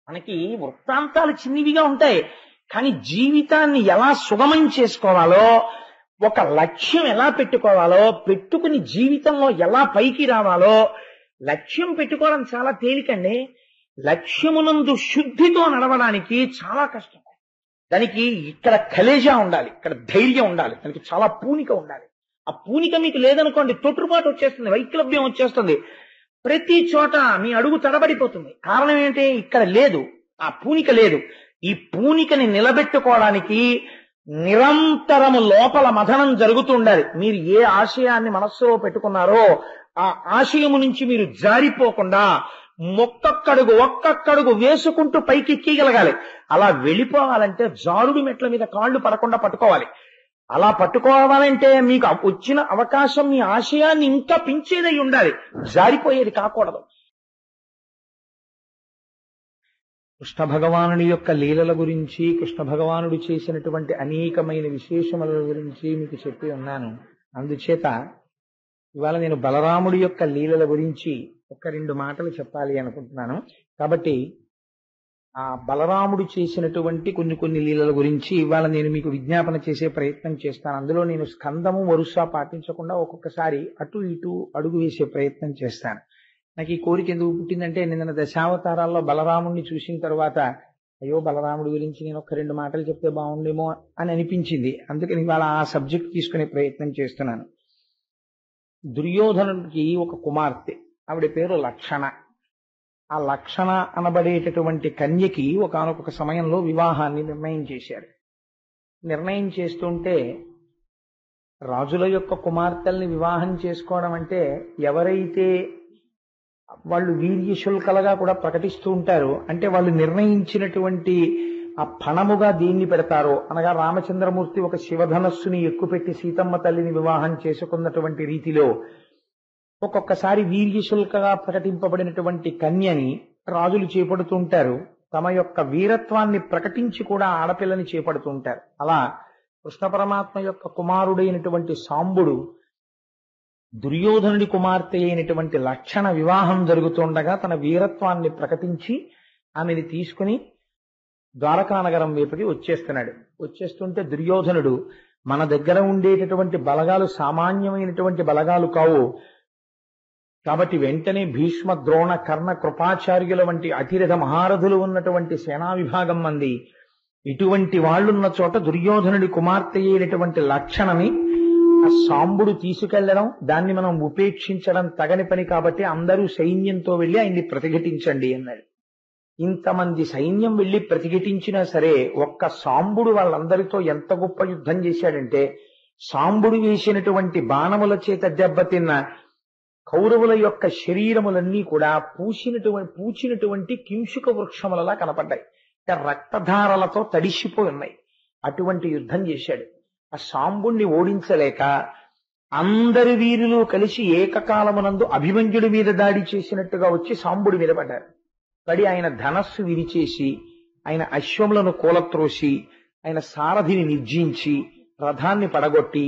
మనకి వృత్తాంతాలు చిన్నివిగా ఉంటాయి, కానీ జీవితాన్ని ఎలా సుగమం చేసుకోవాలో, ఒక లక్ష్యం ఎలా పెట్టుకోవాలో, పెట్టుకుని జీవితంలో ఎలా పైకి రావాలో, లక్ష్యం పెట్టుకోవడం చాలా తేలికండి. లక్ష్యమునందు శుద్ధితో నడవడానికి చాలా కష్టం. దానికి ఇక్కడ కలేజా ఉండాలి, ఇక్కడ ధైర్యం ఉండాలి, దానికి చాలా పూనిక ఉండాలి. ఆ పూనిక మీకు లేదనుకోండి, తొట్టుపాటు వచ్చేస్తుంది, వైక్లభ్యం వచ్చేస్తుంది, ప్రతి చోట మీ అడుగు తడబడిపోతుంది. కారణం ఏంటి? ఇక్కడ లేదు, ఆ పూనిక లేదు. ఈ పూనికని నిలబెట్టుకోవడానికి నిరంతరము లోపల మథనం జరుగుతూ ఉండాలి. మీరు ఏ ఆశయాన్ని మనస్సులో పెట్టుకున్నారో ఆ ఆశయము నుంచి మీరు జారిపోకుండా ఒక్కొక్కడుగు వేసుకుంటూ పైకి ఎక్కగలగాలి. అలా వెళ్ళిపోవాలంటే జారుడు మెట్ల మీద కాళ్ళు పడకుండా పట్టుకోవాలి. అలా పట్టుకోవాలంటే మీకు వచ్చిన అవకాశం మీ ఆశయాన్ని ఇంకా పెంచేదై ఉండాలి, జారిపోయేది కాకూడదు. కృష్ణ భగవానుడి యొక్క లీలల గురించి, కృష్ణ భగవానుడు చేసినటువంటి అనేకమైన విశేషముల గురించి మీకు చెప్పి ఉన్నాను. అందుచేత ఇవాళ నేను బలరాముడి యొక్క లీలల గురించి ఒక 2 మాటలు చెప్పాలి అనుకుంటున్నాను. కాబట్టి ఆ బలరాముడు చేసినటువంటి కొన్ని లీలల గురించి ఇవాళ నేను మీకు విజ్ఞాపన చేసే ప్రయత్నం చేస్తాను. అందులో నేను స్కందము వరుస పాటించకుండా ఒక్కొక్కసారి అటు ఇటు అడుగు వేసే ప్రయత్నం చేస్తాను. నాకు ఈ కోరిక ఎందుకు పుట్టిందంటే, నిన్న దశావతారాల్లో బలరాముడిని చూసిన తర్వాత అయ్యో బలరాముడి గురించి నేను ఒక 2 మాటలు చెప్తే బాగుండేమో అని అనిపించింది. అందుకని ఇవాళ ఆ సబ్జెక్ట్ తీసుకునే ప్రయత్నం చేస్తున్నాను. దుర్యోధనుడికి ఒక కుమార్తె, ఆవిడ పేరు లక్షణ. ఆ లక్షణ అనబడేటటువంటి కన్యకి ఒకానొక సమయంలో వివాహాన్ని నిర్ణయం చేశారు. నిర్ణయం చేస్తుంటే రాజుల యొక్క కుమార్తెల్ని వివాహం చేసుకోవడం అంటే ఎవరైతే వాళ్ళు వీర్యశుల్కలుగా కూడా ప్రకటిస్తూ ఉంటారు, అంటే వాళ్ళు నిర్ణయించినటువంటి ఆ పణముగా దీన్ని పెడతారో, అనగా రామచంద్రమూర్తి ఒక శివధనస్సుని ఎక్కుపెట్టి సీతమ్మ తల్లిని వివాహం చేసుకున్నటువంటి రీతిలో ఒక్కొక్కసారి వీర్యశుల్కగా ప్రకటింపబడినటువంటి కన్యని రాజులు చేపడుతుంటారు. తమ యొక్క వీరత్వాన్ని ప్రకటించి కూడా ఆడపిల్లని చేపడుతుంటారు. అలా కృష్ణ పరమాత్మ యొక్క కుమారుడైనటువంటి సాంబుడు దుర్యోధనుడి కుమార్తె అయినటువంటి లక్షణ వివాహం జరుగుతుండగా తన వీరత్వాన్ని ప్రకటించి ఆమెని తీసుకుని ద్వారకానగరం వైపుకి వచ్చేస్తున్నాడు. వచ్చేస్తుంటే దుర్యోధనుడు, మన దగ్గర ఉండేటటువంటి బలగాలు సామాన్యమైనటువంటి బలగాలు కావు, కాబట్టి వెంటనే భీష్మ ద్రోణ కర్ణ కృపాచార్యుల వంటి అతిరథ మహారథులు ఉన్నటువంటి సేనా విభాగం మంది, ఇటువంటి వాళ్ళున్న చోట దుర్యోధనుడి కుమార్తె అయినటువంటి లక్షణని ఆ సాంబుడు తీసుకెళ్లడం, దాన్ని మనం ఉపేక్షించడం తగని పని, కాబట్టి అందరూ సైన్యంతో వెళ్లి ఆయన్ని ప్రతిఘటించండి అన్నాడు. ఇంతమంది సైన్యం వెళ్లి ప్రతిఘటించినా సరే ఒక్క సాంబుడు వాళ్ళందరితో ఎంత గొప్ప యుద్ధం చేశాడంటే, సాంబుడు వేసినటువంటి బాణముల చేత దెబ్బతిన్న కౌరవుల యొక్క శరీరములన్నీ కూడా పూచినటువంటి కింశుక వృక్షములలా కనపడ్డాయి, రక్తధారలతో తడిసిపోయి ఉన్నాయి. అటువంటి యుద్ధం చేశాడు. ఆ సాంబుణ్ణి ఓడించలేక అందరి వీరులు కలిసి ఏకకాలమునందు అభిమన్యుడి మీద దాడి చేసినట్టుగా వచ్చి సాంబుడి మీద పడ్డారు. పడి ఆయన ధనస్సు విరిచేసి, ఆయన అశ్వములను కూలత్రోసి, ఆయన సారథిని నిర్జించి, రథాన్ని పడగొట్టి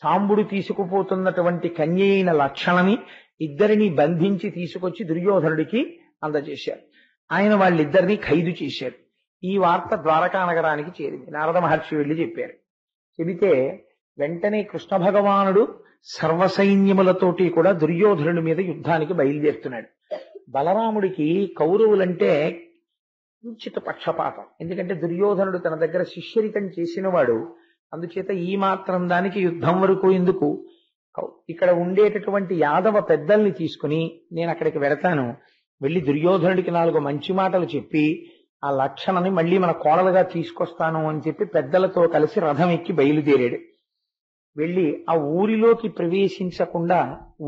సాంబుడు తీసుకుపోతున్నటువంటి కన్య అయిన లక్షణని ఇద్దరిని బంధించి తీసుకొచ్చి దుర్యోధనుడికి అందజేశారు. ఆయన వాళ్ళిద్దరినీ ఖైదు చేశారు. ఈ వార్త ద్వారకా నగరానికి చేరింది. నారద మహర్షి వెళ్లి చెప్పారు. చెబితే వెంటనే కృష్ణ భగవానుడు సర్వసైన్యములతోటి కూడా దుర్యోధనుడి మీద యుద్ధానికి బయలుదేరుతున్నాడు. బలరాముడికి కౌరవులంటే కించిత పక్షపాతం, ఎందుకంటే దుర్యోధనుడు తన దగ్గర శిష్యరికం చేసినవాడు. అందుచేత ఈ మాత్రం దానికి యుద్ధం వరకు ఎందుకు, ఇక్కడ ఉండేటటువంటి యాదవ పెద్దల్ని తీసుకుని నేను అక్కడికి వెడతాను, వెళ్లి దుర్యోధనుడికి 4 మంచి మాటలు చెప్పి ఆ లక్షణని మళ్లీ మన కోడలుగా తీసుకొస్తాను అని చెప్పి పెద్దలతో కలిసి రథం ఎక్కి బయలుదేరాడు. వెళ్లి ఆ ఊరిలోకి ప్రవేశించకుండా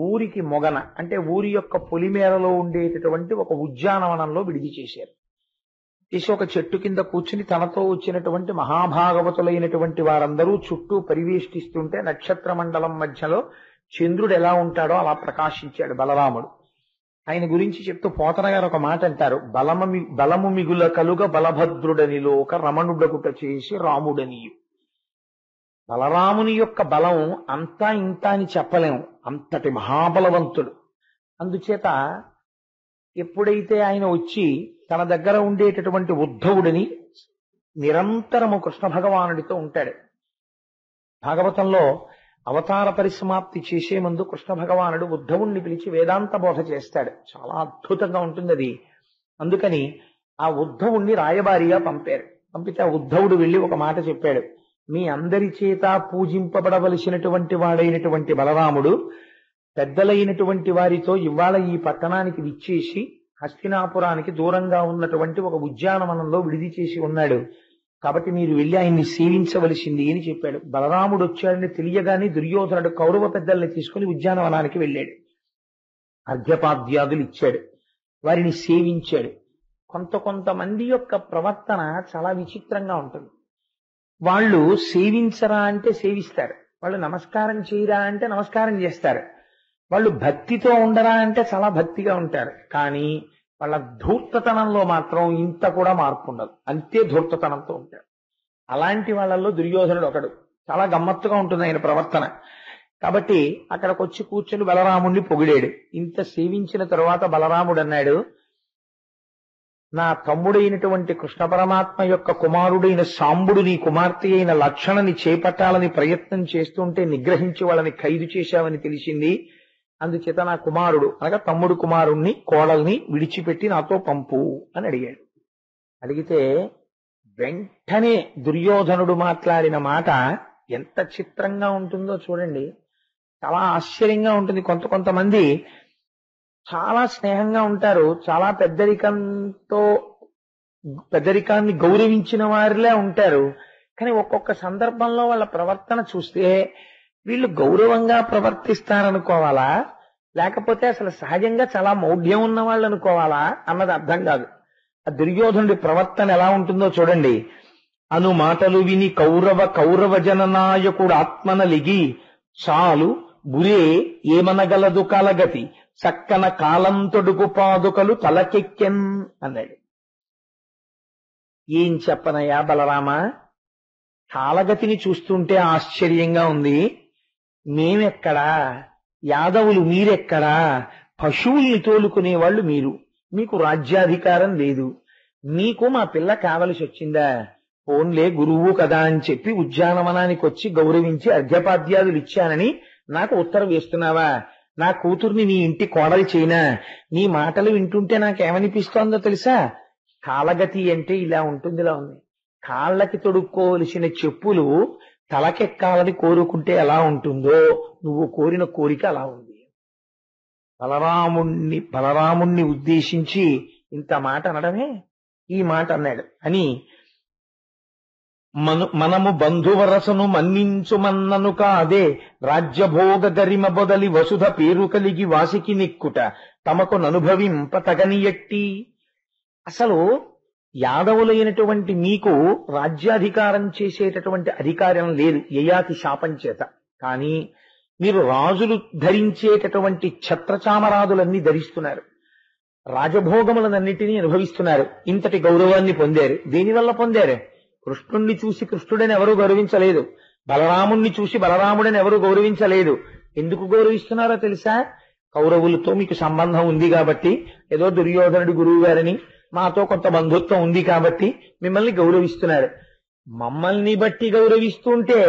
ఊరికి మొగన, అంటే ఊరి యొక్క పొలిమేరలో ఉండేటటువంటి ఒక ఉద్యానవనంలో విడిది చేశారు. చేసి ఒక చెట్టు కింద కూర్చుని తనతో వచ్చినటువంటి మహాభాగవతులైనటువంటి వారందరూ చుట్టూ పరివేష్టిస్తుంటే నక్షత్ర మండలం మధ్యలో చంద్రుడు ఎలా ఉంటాడో అలా ప్రకాశించాడు బలరాముడు. ఆయన గురించి చెప్తూ పోతన గారు ఒక మాట అంటారు, బలము మిగుల కలుగ బలభద్రుడనిలో ఒక రమణుడగుట చేసి రాముడనియు. బలరాముని యొక్క బలం అంతా ఇంత అని చెప్పలేము, అంతటి మహాబలవంతుడు. అందుచేత ఎప్పుడైతే ఆయన వచ్చి తన దగ్గర ఉండేటటువంటి ఉద్ధవుడిని నిరంతరము కృష్ణ భగవానుడితో ఉంటాడు. భాగవతంలో అవతార పరిసమాప్తి చేసే ముందు కృష్ణ భగవానుడు ఉద్ధవుణ్ణి పిలిచి వేదాంత బోధ చేస్తాడు. చాలా అద్భుతంగా ఉంటుంది అది. అందుకని ఆ ఉద్ధవుణ్ణి రాయబారిగా పంపారు. పంపితే ఆ ఉద్ధవుడు వెళ్లి ఒక మాట చెప్పాడు. మీ అందరి చేత పూజింపబడవలసినటువంటి వాడైనటువంటి బలరాముడు పెద్దలైనటువంటి వారితో ఇవాళ ఈ పట్టణానికి విచ్చేసి హస్తినాపురానికి దూరంగా ఉన్నటువంటి ఒక ఉద్యానవనంలో విడిది చేసి ఉన్నాడు. కాబట్టి మీరు వెళ్లి ఆయన్ని సేవించవలసింది అని చెప్పాడు. బలరాముడు వచ్చాడని తెలియగానే దుర్యోధనుడు కౌరవ పెద్దల్ని తీసుకుని ఉద్యానవనానికి వెళ్ళాడు. అర్ఘ్యపాద్యాదులు ఇచ్చాడు, వారిని సేవించాడు. కొంతమంది యొక్క ప్రవర్తన చాలా విచిత్రంగా ఉంటుంది. వాళ్ళు సేవించరా అంటే సేవిస్తారు, వాళ్ళు నమస్కారం చేయరా అంటే నమస్కారం చేస్తారు, వాళ్ళు భక్తితో ఉండరా అంటే చాలా భక్తిగా ఉంటారు. కానీ వాళ్ళ ధూర్తతనంలో మాత్రం ఇంత కూడా మార్పు ఉండదు, అంతే ధూర్తతనంతో ఉంటారు. అలాంటి వాళ్ళల్లో దుర్యోధనుడు ఒకడు. చాలా గమ్మత్తుగా ఉంటుంది ఆయన ప్రవర్తన. కాబట్టి అక్కడికి వచ్చి కూర్చొని బలరాముణ్ణి పొగిడాడు. ఇంత సేవించిన తరువాత బలరాముడు అన్నాడు, నా తమ్ముడైనటువంటి కృష్ణ పరమాత్మ యొక్క కుమారుడైన సాంబుడు నీ కుమార్తె అయిన లక్షణని చేపట్టాలని ప్రయత్నం చేస్తుంటే నిగ్రహించి వాళ్ళని ఖైదు చేశావని తెలిసింది. అందుచేత నా కుమారుడు అనగా తమ్ముడు కుమారుణ్ణి కోడల్ని విడిచిపెట్టి నాతో పంపు అని అడిగాడు. అడిగితే వెంటనే దుర్యోధనుడు మాట్లాడిన మాట ఎంత చిత్రంగా ఉంటుందో చూడండి. చాలా ఆశ్చర్యంగా ఉంటుంది. కొంతమంది చాలా స్నేహంగా ఉంటారు, చాలా పెద్దరికాన్ని గౌరవించిన వారిలే ఉంటారు. కానీ ఒక్కొక్క సందర్భంలో వాళ్ళ ప్రవర్తన చూస్తే వీళ్ళు గౌరవంగా ప్రవర్తిస్తారనుకోవాలా, లేకపోతే అసలు సహజంగా చాలా మౌఢ్యం ఉన్న వాళ్ళు అనుకోవాలా అన్నది అర్థం కాదు. ఆ దుర్యోధనుడి ప్రవర్తన ఎలా ఉంటుందో చూడండి. అను మాటలు విని కౌరవ జననాయకుడు ఆత్మన లిగి చాలు బురే ఏమనగలదు కలగతి చక్కన కాలం తొడుగు పాదుకలు తలకెక్కెన్ అన్నాడు. ఏం చెప్పనయ్యా బలరామ, కాలగతిని చూస్తుంటే ఆశ్చర్యంగా ఉంది. మేమెక్కడా, యాదవులు మీరెక్కడా, పశువుల్ని తోలుకునే వాళ్ళు మీరు, మీకు రాజ్యాధికారం లేదు, మీకు మా పిల్ల కావలసి వచ్చిందా? ఓన్లే గురువు కదా అని చెప్పి ఉద్యానవనానికి వచ్చి గౌరవించి అర్ఘ్యపాద్యాదులు ఇచ్చానని నాకు ఉత్తరం వేస్తున్నావా? నా కూతుర్ని నీ ఇంటి కోడలు చేయనా? నీ మాటలు వింటుంటే నాకేమనిపిస్తోందో తెలుసా? కాలగతి అంటే ఇలా ఉంటుంది, ఇలా ఉంది. కాళ్ళకి తొడుక్కోవలసిన చెప్పులు తలకెక్కాలని కోరుకుంటే ఎలా ఉంటుందో నువ్వు కోరిన కోరిక అలా ఉంది. బలరాముణ్ణి ఉద్దేశించి ఇంత మాట అనడమే ఈ మాట అన్నాడు అని మనము బంధువరసను మన్నించుమన్నను కాదే రాజ్యభోగ గరిమ బొదలి వసుధ పేరు కలిగి వాసికి నిక్కుట తమకు ననుభవింప తగని ఎట్టి. అసలు యాదవులైనటువంటి మీకు రాజ్యాధికారం చేసేటటువంటి అధికారం లేదు యయాతి శాపం చేత. కానీ మీరు రాజులు ధరించేటటువంటి ఛత్రచామరాదులన్నీ ధరిస్తున్నారు, రాజభోగములనన్నిటినీ అనుభవిస్తున్నారు. ఇంతటి గౌరవాన్ని పొందారు. దేనివల్ల పొందారు? కృష్ణుణ్ణి చూసి కృష్ణుడని ఎవరూ గౌరవించలేదు, బలరాముణ్ణి చూసి బలరాముడని ఎవరూ గౌరవించలేదు. ఎందుకు గౌరవిస్తున్నారో తెలుసా? కౌరవులతో మీకు సంబంధం ఉంది కాబట్టి, ఏదో దుర్యోధనుడి గురువు గారని మాతో కొంత బంధుత్వం ఉంది కాబట్టి మిమ్మల్ని గౌరవిస్తున్నారు. మమ్మల్ని బట్టి గౌరవిస్తుంటే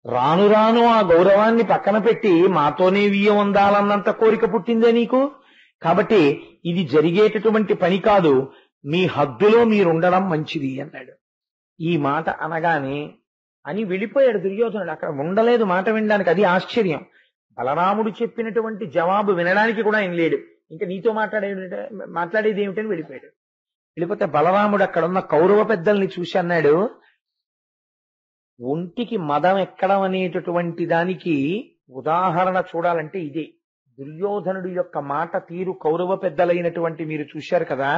రాను రాను ఆ గౌరవాన్ని పక్కన పెట్టి మాతోనే వియ్యం అందాలన్నంత కోరిక పుట్టిందే నీకు. కాబట్టి ఇది జరిగేటటువంటి పని కాదు, మీ హద్దులో మీరుండడం మంచిది అన్నాడు. ఈ మాట అనగానే అని వెళ్ళిపోయాడు దుర్యోధనుడు. అక్కడ ఉండలేదు మాట వినడానికి. అది ఆశ్చర్యం. బలరాముడు చెప్పినటువంటి జవాబు వినడానికి కూడా ఆయన లేడు. ఇంకా నీతో మాట్లాడేది ఏమిటని వెళ్ళిపోయాడు. వెళ్ళిపోతే బలరాముడు అక్కడున్న కౌరవ పెద్దల్ని చూసి అన్నాడు, ఒంటికి మదం ఎక్కడం అనేటటువంటి దానికి ఉదాహరణ చూడాలంటే ఇదే. దుర్యోధనుడి యొక్క మాట తీరు కౌరవ పెద్దలైనటువంటి మీరు చూశారు కదా.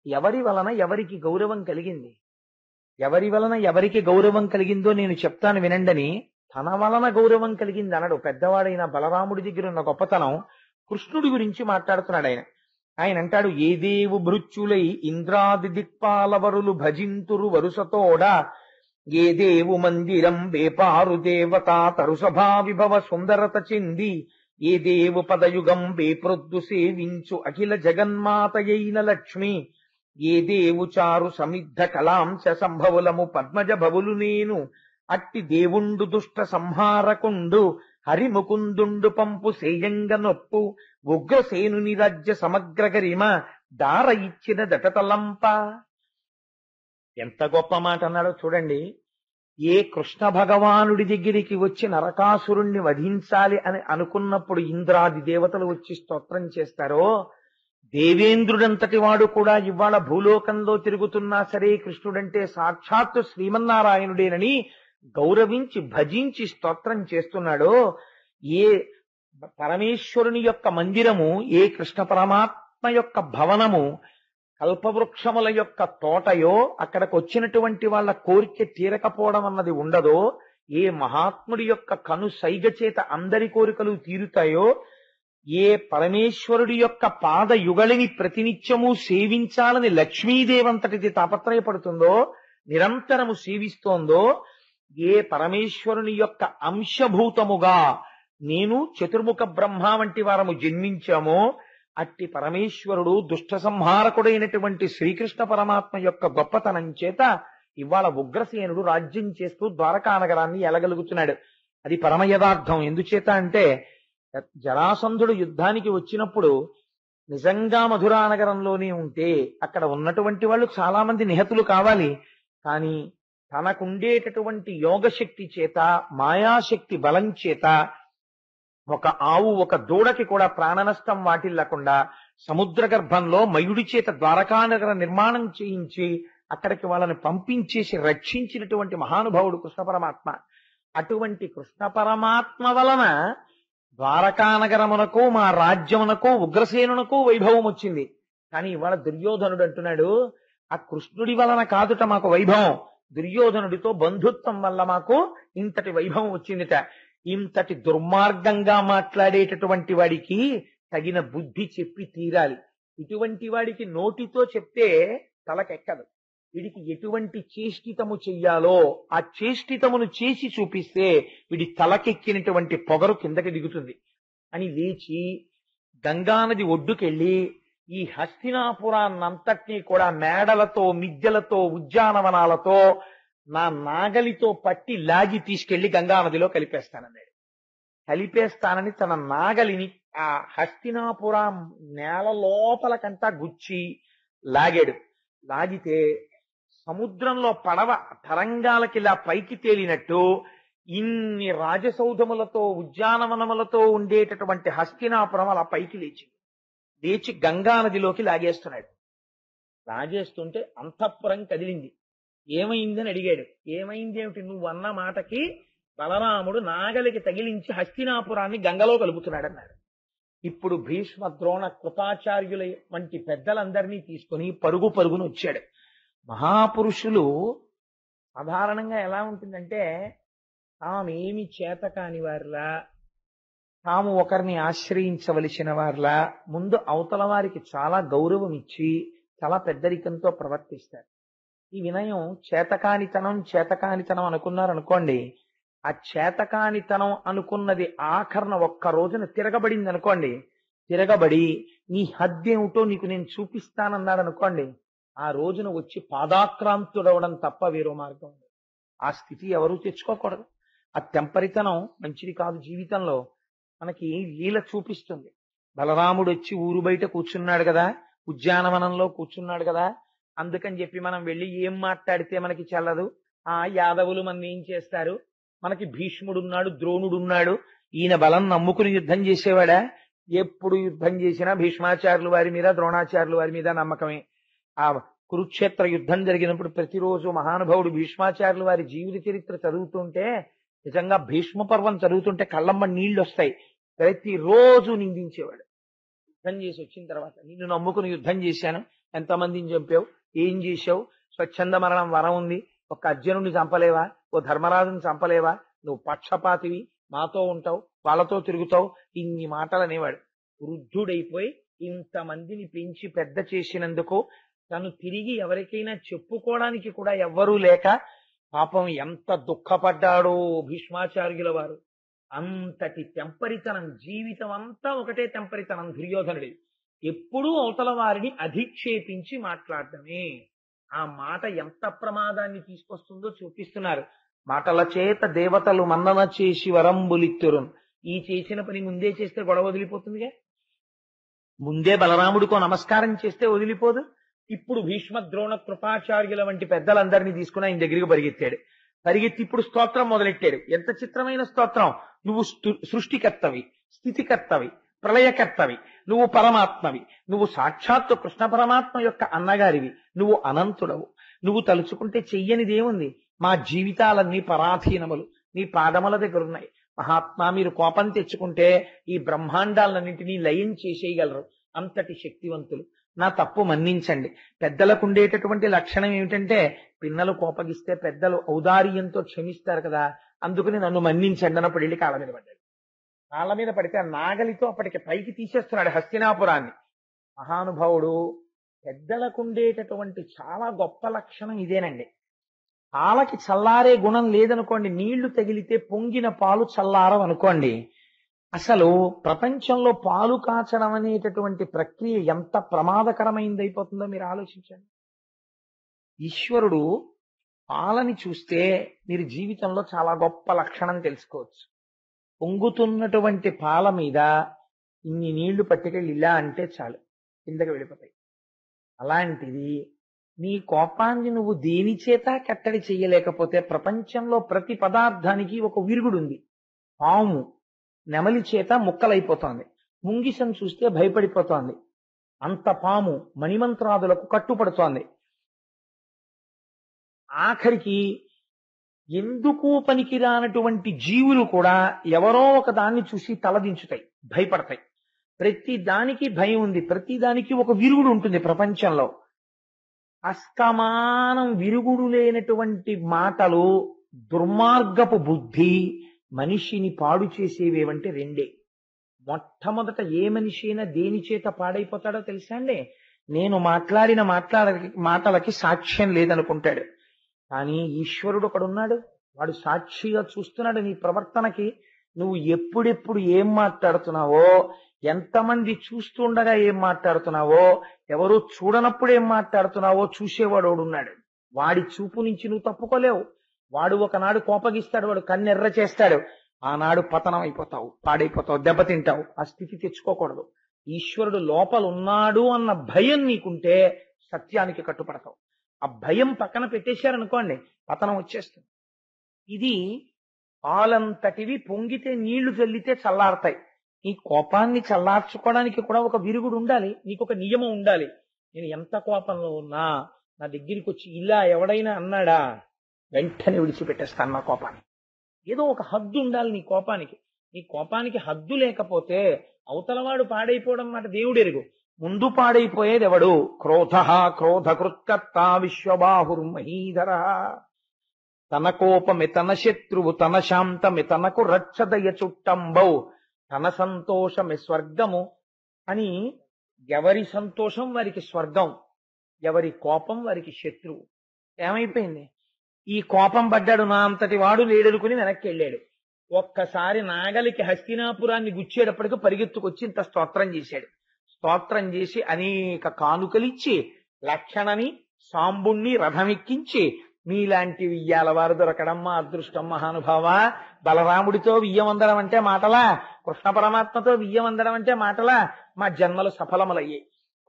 ఎవరి వలన ఎవరికి గౌరవం కలిగింది, ఎవరి వలన ఎవరికి గౌరవం కలిగిందో నేను చెప్తాను వినండని. తన వలన గౌరవం కలిగింది అనడు. పెద్దవాడైన బలరాముడి దగ్గర ఉన్న గొప్పతనం కృష్ణుడి గురించి మాట్లాడుతున్నాడు ఆయన. ఆయన అంటాడు, ఏ దేవు భృత్యులై ఇంద్రాది దిక్పాలవరులు భజింతురు వరుసతోడ ఏ దేవు మందిరం వేపారు దేవత తరుసభా విభవ సుందరత చెంది ఏ దేవు పదయుగం వేప్రొద్దు సేవించు అఖిల జగన్మాతయైన లక్ష్మి ఏ దేవు చారు సమిద్ధ కళాంశ సంభవులము పద్మజ భవులు నేను అట్టి దేవుండు దుష్ట సంహారకుండు హరిముకుందుండు పంపు సేయంగ నొప్పు ఉగ్రసేనుని రాజ్య సమగ్ర గరిమ దార ఇచ్చిన దటతలంప. ఎంత గొప్ప మాట అన్నాడో చూడండి. ఏ కృష్ణ భగవానుడి దగ్గరికి వచ్చి నరకాసురుణ్ణి వధించాలి అని అనుకున్నప్పుడు ఇంద్రాది దేవతలు వచ్చి స్తోత్రం చేస్తారో, దేవేంద్రుడంతటి వాడు కూడా ఇవాళ భూలోకంలో తిరుగుతున్నా సరే కృష్ణుడంటే సాక్షాత్తు శ్రీమన్నారాయణుడేనని గౌరవించి భజించి స్తోత్రం చేస్తున్నాడో, ఏ పరమేశ్వరుని యొక్క మందిరము, ఏ కృష్ణ పరమాత్మ యొక్క భవనము, కల్పవృక్షముల యొక్క తోటయో, అక్కడికి వచ్చినటువంటి వాళ్ళ కోరిక తీరకపోవడం అన్నది ఉండదో, ఏ మహాత్ముడి యొక్క కను సైగ చేత అందరి కోరికలు తీరుతాయో, ఏ పరమేశ్వరుడి యొక్క పాద యుగళిని ప్రతినిత్యము సేవించాలని లక్ష్మీదేవంతటిది తాపత్రయపడుతుందో, నిరంతరము సేవిస్తోందో, ఏ పరమేశ్వరుని యొక్క అంశభూతముగా నేను చతుర్ముఖ బ్రహ్మ వంటి వారము జన్మించామో, అట్టి పరమేశ్వరుడు దుష్ట సంహారకుడైనటువంటి శ్రీకృష్ణ పరమాత్మ యొక్క గొప్పతనం చేత ఇవాళ ఉగ్రసేనుడు రాజ్యం చేస్తూ ద్వారకా నగరాన్ని ఎలగలుగుతున్నాడు. అది పరమ యథార్థం. ఎందుచేత అంటే జరాసంధుడు యుద్ధానికి వచ్చినప్పుడు నిజంగా మధురా నగరంలోనే ఉంటే అక్కడ ఉన్నటువంటి వాళ్ళు చాలా మంది నిహతులు కావాలి. కానీ తనకుండేటటువంటి యోగశక్తి చేత, మాయాశక్తి బలం చేత ఒక ఆవు ఒక దూడకి కూడా ప్రాణ నష్టం వాటిల్లకుండా సముద్ర గర్భంలో మయుడి చేత ద్వారకానగర నిర్మాణం చేయించి అక్కడికి వాళ్ళని పంపించేసి రక్షించినటువంటి మహానుభావుడు కృష్ణ పరమాత్మ. అటువంటి కృష్ణ పరమాత్మ వలన ద్వారకానగరమునకు, మా రాజ్యమునకు, ఉగ్రసేనునకు వైభవం వచ్చింది. కానీ ఇవాళ దుర్యోధనుడు అంటున్నాడు, ఆ కృష్ణుడి వలన కాదుట మాకు వైభవం, దుర్యోధనుడితో బంధుత్వం వల్ల మాకు ఇంతటి వైభవం వచ్చిందిట. ఇంతటి దుర్మార్గంగా మాట్లాడేటటువంటి వాడికి తగిన బుద్ధి చెప్పి తీరాలి. ఇటువంటి వాడికి నోటితో చెప్తే తలకెక్కదు. వీడికి ఎటువంటి చేష్టితము చెయ్యాలో ఆ చేష్టితమును చేసి చూపిస్తే వీడి తలకెక్కినటువంటి పొగరు కిందకి దిగుతుంది అని లేచి గంగానది ఒడ్డుకెళ్ళి ఈ హస్తినాపురాన్నంతటినీ కూడా మేడలతో, మిద్దెలతో, ఉద్యానవనాలతో నా నాగలితో పట్టి లాగి తీసుకెళ్లి గంగానదిలో కలిపేస్తానన్నాడు. కలిపేస్తానని తన నాగలిని ఆ హస్తినాపురం నేల లోపలకంతా గుచ్చి లాగాడు. లాగితే సముద్రంలో పడవ తరంగాలకి ఇలా పైకి తేలినట్టు ఇన్ని రాజసౌధములతో, ఉద్యానవనములతో ఉండేటటువంటి హస్తినాపురం అలా పైకి లేచింది. లేచి గంగానదిలోకి లాగేస్తున్నాడు. లాగేస్తుంటే అంతఃపురం కదిలింది. ఏమైందని అడిగాడు. ఏమైంది ఏమిటి? నువ్వు అన్న మాటకి బలరాముడు నాగలికి తగిలించి హస్తినాపురాన్ని గంగలో కలుపుతున్నాడు అన్నాడు. ఇప్పుడు భీష్మ, ద్రోణ, కృపాచార్యుల వంటి పెద్దలందరినీ తీసుకుని పరుగు పరుగును వచ్చాడు. మహాపురుషులు సాధారణంగా ఎలా ఉంటుందంటే తామేమి చేత కాని వారిలా, తాము ఒకరిని ఆశ్రయించవలసిన వారిలా ముందు అవతల వారికి చాలా గౌరవం ఇచ్చి చాలా పెద్దరికంతో ప్రవర్తిస్తారు. ఈ వినయం చేతకానితనం అనుకున్నారనుకోండి, ఆ చేతకానితనం అనుకున్నది ఆఖరణ ఒక్క రోజున తిరగబడింది అనుకోండి, తిరగబడి నీ హద్దేమిటో నీకు నేను చూపిస్తానన్నాడు అనుకోండి, ఆ రోజున వచ్చి పాదాక్రాంతుడవడం తప్ప వేరో మార్గం ఉండదు. ఆ స్థితి ఎవరూ తెచ్చుకోకూడదు. ఆ తెంపరితనం మంచిది కాదు. జీవితంలో మనకి లీల చూపిస్తుంది. బలరాముడు వచ్చి ఊరు బయట కూర్చున్నాడు కదా, ఉద్యానవనంలో కూర్చున్నాడు కదా, అందుకని చెప్పి మనం వెళ్ళి ఏం మాట్లాడితే మనకి చెల్లదు. ఆ యాదవులు మన ఏం చేస్తారు, మనకి భీష్ముడున్నాడు, ద్రోణుడున్నాడు, ఈయన బలం నమ్ముకుని యుద్ధం చేసేవాడా? ఎప్పుడు యుద్ధం చేసినా భీష్మాచార్యుల వారి మీద, ద్రోణాచార్యుల వారి మీద నమ్మకమే. ఆ కురుక్షేత్ర యుద్ధం జరిగినప్పుడు ప్రతిరోజు మహానుభావుడు భీష్మాచార్యుల వారి జీవిత చరిత్ర చదువుతుంటే, నిజంగా భీష్మ పర్వం చదువుతుంటే కళ్ళమ్మ నీళ్లు వస్తాయి. ప్రతిరోజు నిందించేవాడు. యుద్ధం చేసి వచ్చిన తర్వాత, నిన్ను నమ్ముకుని యుద్ధం చేశాను, ఎంతమందిని చంపావు, ఏం చేశావు, స్వచ్ఛంద మరణం వరం ఉంది, ఒక అర్జునుడిని చంపలేవా, ఓ ధర్మరాజుని చంపలేవా, నువ్వు పక్షపాతివి, మాతో ఉంటావు, వాళ్ళతో తిరుగుతావు, ఇన్ని మాటలు అనేవాడు. వృద్ధుడైపోయి ఇంతమందిని పెంచి పెద్ద చేసినందుకు తను తిరిగి ఎవరికైనా చెప్పుకోవడానికి కూడా ఎవ్వరూ లేక పాపం ఎంత దుఃఖపడ్డాడో భీష్మాచార్యుల వారు. అంతటి తెంపరితనం, జీవితం అంతా ఒకటే తెంపరితనం దుర్యోధనుడి. ఎప్పుడూ అవతల వారిని అధిక్షేపించి మాట్లాడటమే. ఆ మాట ఎంత ప్రమాదాన్ని తీసుకొస్తుందో చూపిస్తున్నారు. మాటల చేత దేవతలు మన్నన చేసి వరంబులిత్తురున్. ఈ చేసిన పని ముందే చేస్తే గొడవ వదిలిపోతుందిగా. ముందే బలరాముడికో నమస్కారం చేస్తే వదిలిపోదు. ఇప్పుడు భీష్మ ద్రోణ కృపాచార్యుల వంటి పెద్దలందరినీ తీసుకుని ఆయన దగ్గరికి పరిగెత్తి ఇప్పుడు స్తోత్రం మొదలెట్టాడు. ఎంత చిత్రమైన స్తోత్రం! నువ్వు సృష్టికర్తవి, స్థితికర్తవి, ప్రళయకర్తవి, నువ్వు పరమాత్మవి, నువ్వు సాక్షాత్తు కృష్ణ పరమాత్మ యొక్క అన్నగారివి, నువ్వు అనంతుడవు, నువ్వు తలుచుకుంటే చెయ్యనిదేముంది? మా జీవితాలన్నీ పరాధీనములు నీ పాదముల దగ్గరున్నాయి. మహాత్మా, మీరు కోపం తెచ్చుకుంటే ఈ బ్రహ్మాండాలన్నింటినీ లయం చేసేయగలరు, అంతటి శక్తివంతులు. నా తప్పు మన్నించండి. పెద్దలకు ఉండేటటువంటి లక్షణం ఏమిటంటే, పిన్నలు కోపగిస్తే పెద్దలు ఔదార్యంతో క్షమిస్తారు కదా, అందుకని నన్ను మన్నించండి అన్నప్పుడు వెళ్ళి కాళ్ళ మీద పడ్డాడు. కాళ్ళ మీద పడితే ఆ నాగలితో అప్పటికి పైకి తీసేస్తున్నాడు హస్తినాపురాన్ని. మహానుభావుడు. పెద్దలకు ఉండేటటువంటి చాలా గొప్ప లక్షణం ఇదేనండి. పాలకి చల్లారే గుణం లేదనుకోండి, నీళ్లు తగిలితే పొంగిన పాలు చల్లారం అనుకోండి. అసలు ప్రపంచంలో పాలు కాచడం అనేటటువంటి ప్రక్రియ ఎంత ప్రమాదకరమైందైపోతుందో మీరు ఆలోచించండి. ఈశ్వరుడు పాలని చూస్తే మీరు జీవితంలో చాలా గొప్ప లక్షణం తెలుసుకోవచ్చు. పొంగుతున్నటువంటి పాల మీద ఇన్ని నీళ్లు పట్టుకెళ్ళి ఇలా అంటే చాలు, కిందకి వెళ్ళిపోతాయి. అలాంటిది నీ కోపాన్ని నువ్వు దేని చేత కట్టడి చెయ్యలేకపోతే, ప్రపంచంలో ప్రతి పదార్థానికి ఒక విరుగుడు ఉంది. పాము నెమలి చేత ముక్కలైపోతోంది, ముంగిసం చూస్తే భయపడిపోతోంది. అంత పాము మణిమంత్రాదులకు కట్టుపడుతోంది. ఆఖరికి ఎందుకు పనికిరానటువంటి జీవులు కూడా ఎవరో ఒక దాన్ని చూసి తలదించుతాయి, భయపడతాయి. ప్రతి దానికి భయం ఉంది, ప్రతి దానికి ఒక విరుగుడు ఉంటుంది ప్రపంచంలో. అస్తమానం విరుగుడు లేనటువంటి మాటలు, దుర్మార్గపు బుద్ధి మనిషిని పాడు చేసేవేవంటే రెండే. మొట్టమొదట ఏ మనిషి అయినా దేని చేత పాడైపోతాడో తెలుసా అండి? నేను మాట్లాడిన మాటలకి సాక్ష్యం లేదనుకుంటాడు. కానీ ఈశ్వరుడు ఒకడున్నాడు, వాడు సాక్షిగా చూస్తున్నాడు నీ ప్రవర్తనకి. నువ్వు ఎప్పుడెప్పుడు ఏం మాట్లాడుతున్నావో, ఎంతమంది చూస్తుండగా ఏం మాట్లాడుతున్నావో, ఎవరు చూడనప్పుడు ఏం మాట్లాడుతున్నావో చూసేవాడు ఉన్నాడు. వాడి చూపు నుంచి నువ్వు తప్పుకోలేవు. వాడు ఒకనాడు కోపగిస్తాడు, వాడు కన్నెర్ర చేస్తాడు, ఆనాడు పతనం అయిపోతావు, పాడైపోతావు, దెబ్బతింటావు. ఆ స్థితి తెచ్చుకోకూడదు. ఈశ్వరుడు లోపల ఉన్నాడు అన్న భయం నీకుంటే సత్యానికి కట్టుపడతావు. ఆ భయం పక్కన పెట్టేశారనుకోండి, పతనం వచ్చేస్తుంది. ఇది పాలంతటివి పొంగితే నీళ్లు చల్లితే చల్లారతాయి. ఈ కోపాన్ని చల్లార్చుకోవడానికి కూడా ఒక విరుగుడు ఉండాలి, నీకు ఒక నియమం ఉండాలి. నేను ఎంత కోపంలో ఉన్నా నా దగ్గరికి వచ్చి ఇలా ఎవడైనా అన్నాడా, వెంటనే విడిచిపెట్టేస్తాను నా కోపాన్ని. ఏదో ఒక హద్దు ఉండాలి నీ కోపానికి. నీ కోపానికి హద్దు లేకపోతే అవతలవాడు పాడైపోవడం మాట దేవుడెరుగు. ముందు పాడైపోయేది ఎవడు? క్రోధకృత్కర్త విశ్వబాహుర్మహీధర. తన కోపమే తన శత్రువు, తన శాంతమే తనకు రక్షదయ చుట్టంబౌ, తన సంతోషమే స్వర్గము అని. ఎవరి సంతోషం వారికి స్వర్గం, ఎవరి కోపం వారికి శత్రువు. ఏమైపోయింది? ఈ కోపం పడ్డాడు, నా అంతటి వాడు లేడనుకుని వెనక్కి వెళ్ళాడు. ఒక్కసారి నాగలికి హస్తినాపురాన్ని గుచ్చేటప్పటికి పరిగెత్తుకొచ్చి ఇంత స్తోత్రం చేశాడు. స్తోత్రం చేసి అనేక కానుకలిచ్చి లక్షణని సాంబుణ్ణి రథమెక్కించి, మీలాంటి వియ్యాల వారు దొరకడం మా అదృష్టం మహానుభావ. బలరాముడితో వియ్యమందడం అంటే మాటలా? కృష్ణ పరమాత్మతో వియ్యమందడం అంటే మాటలా? మా జన్మలు సఫలములయ్యాయి.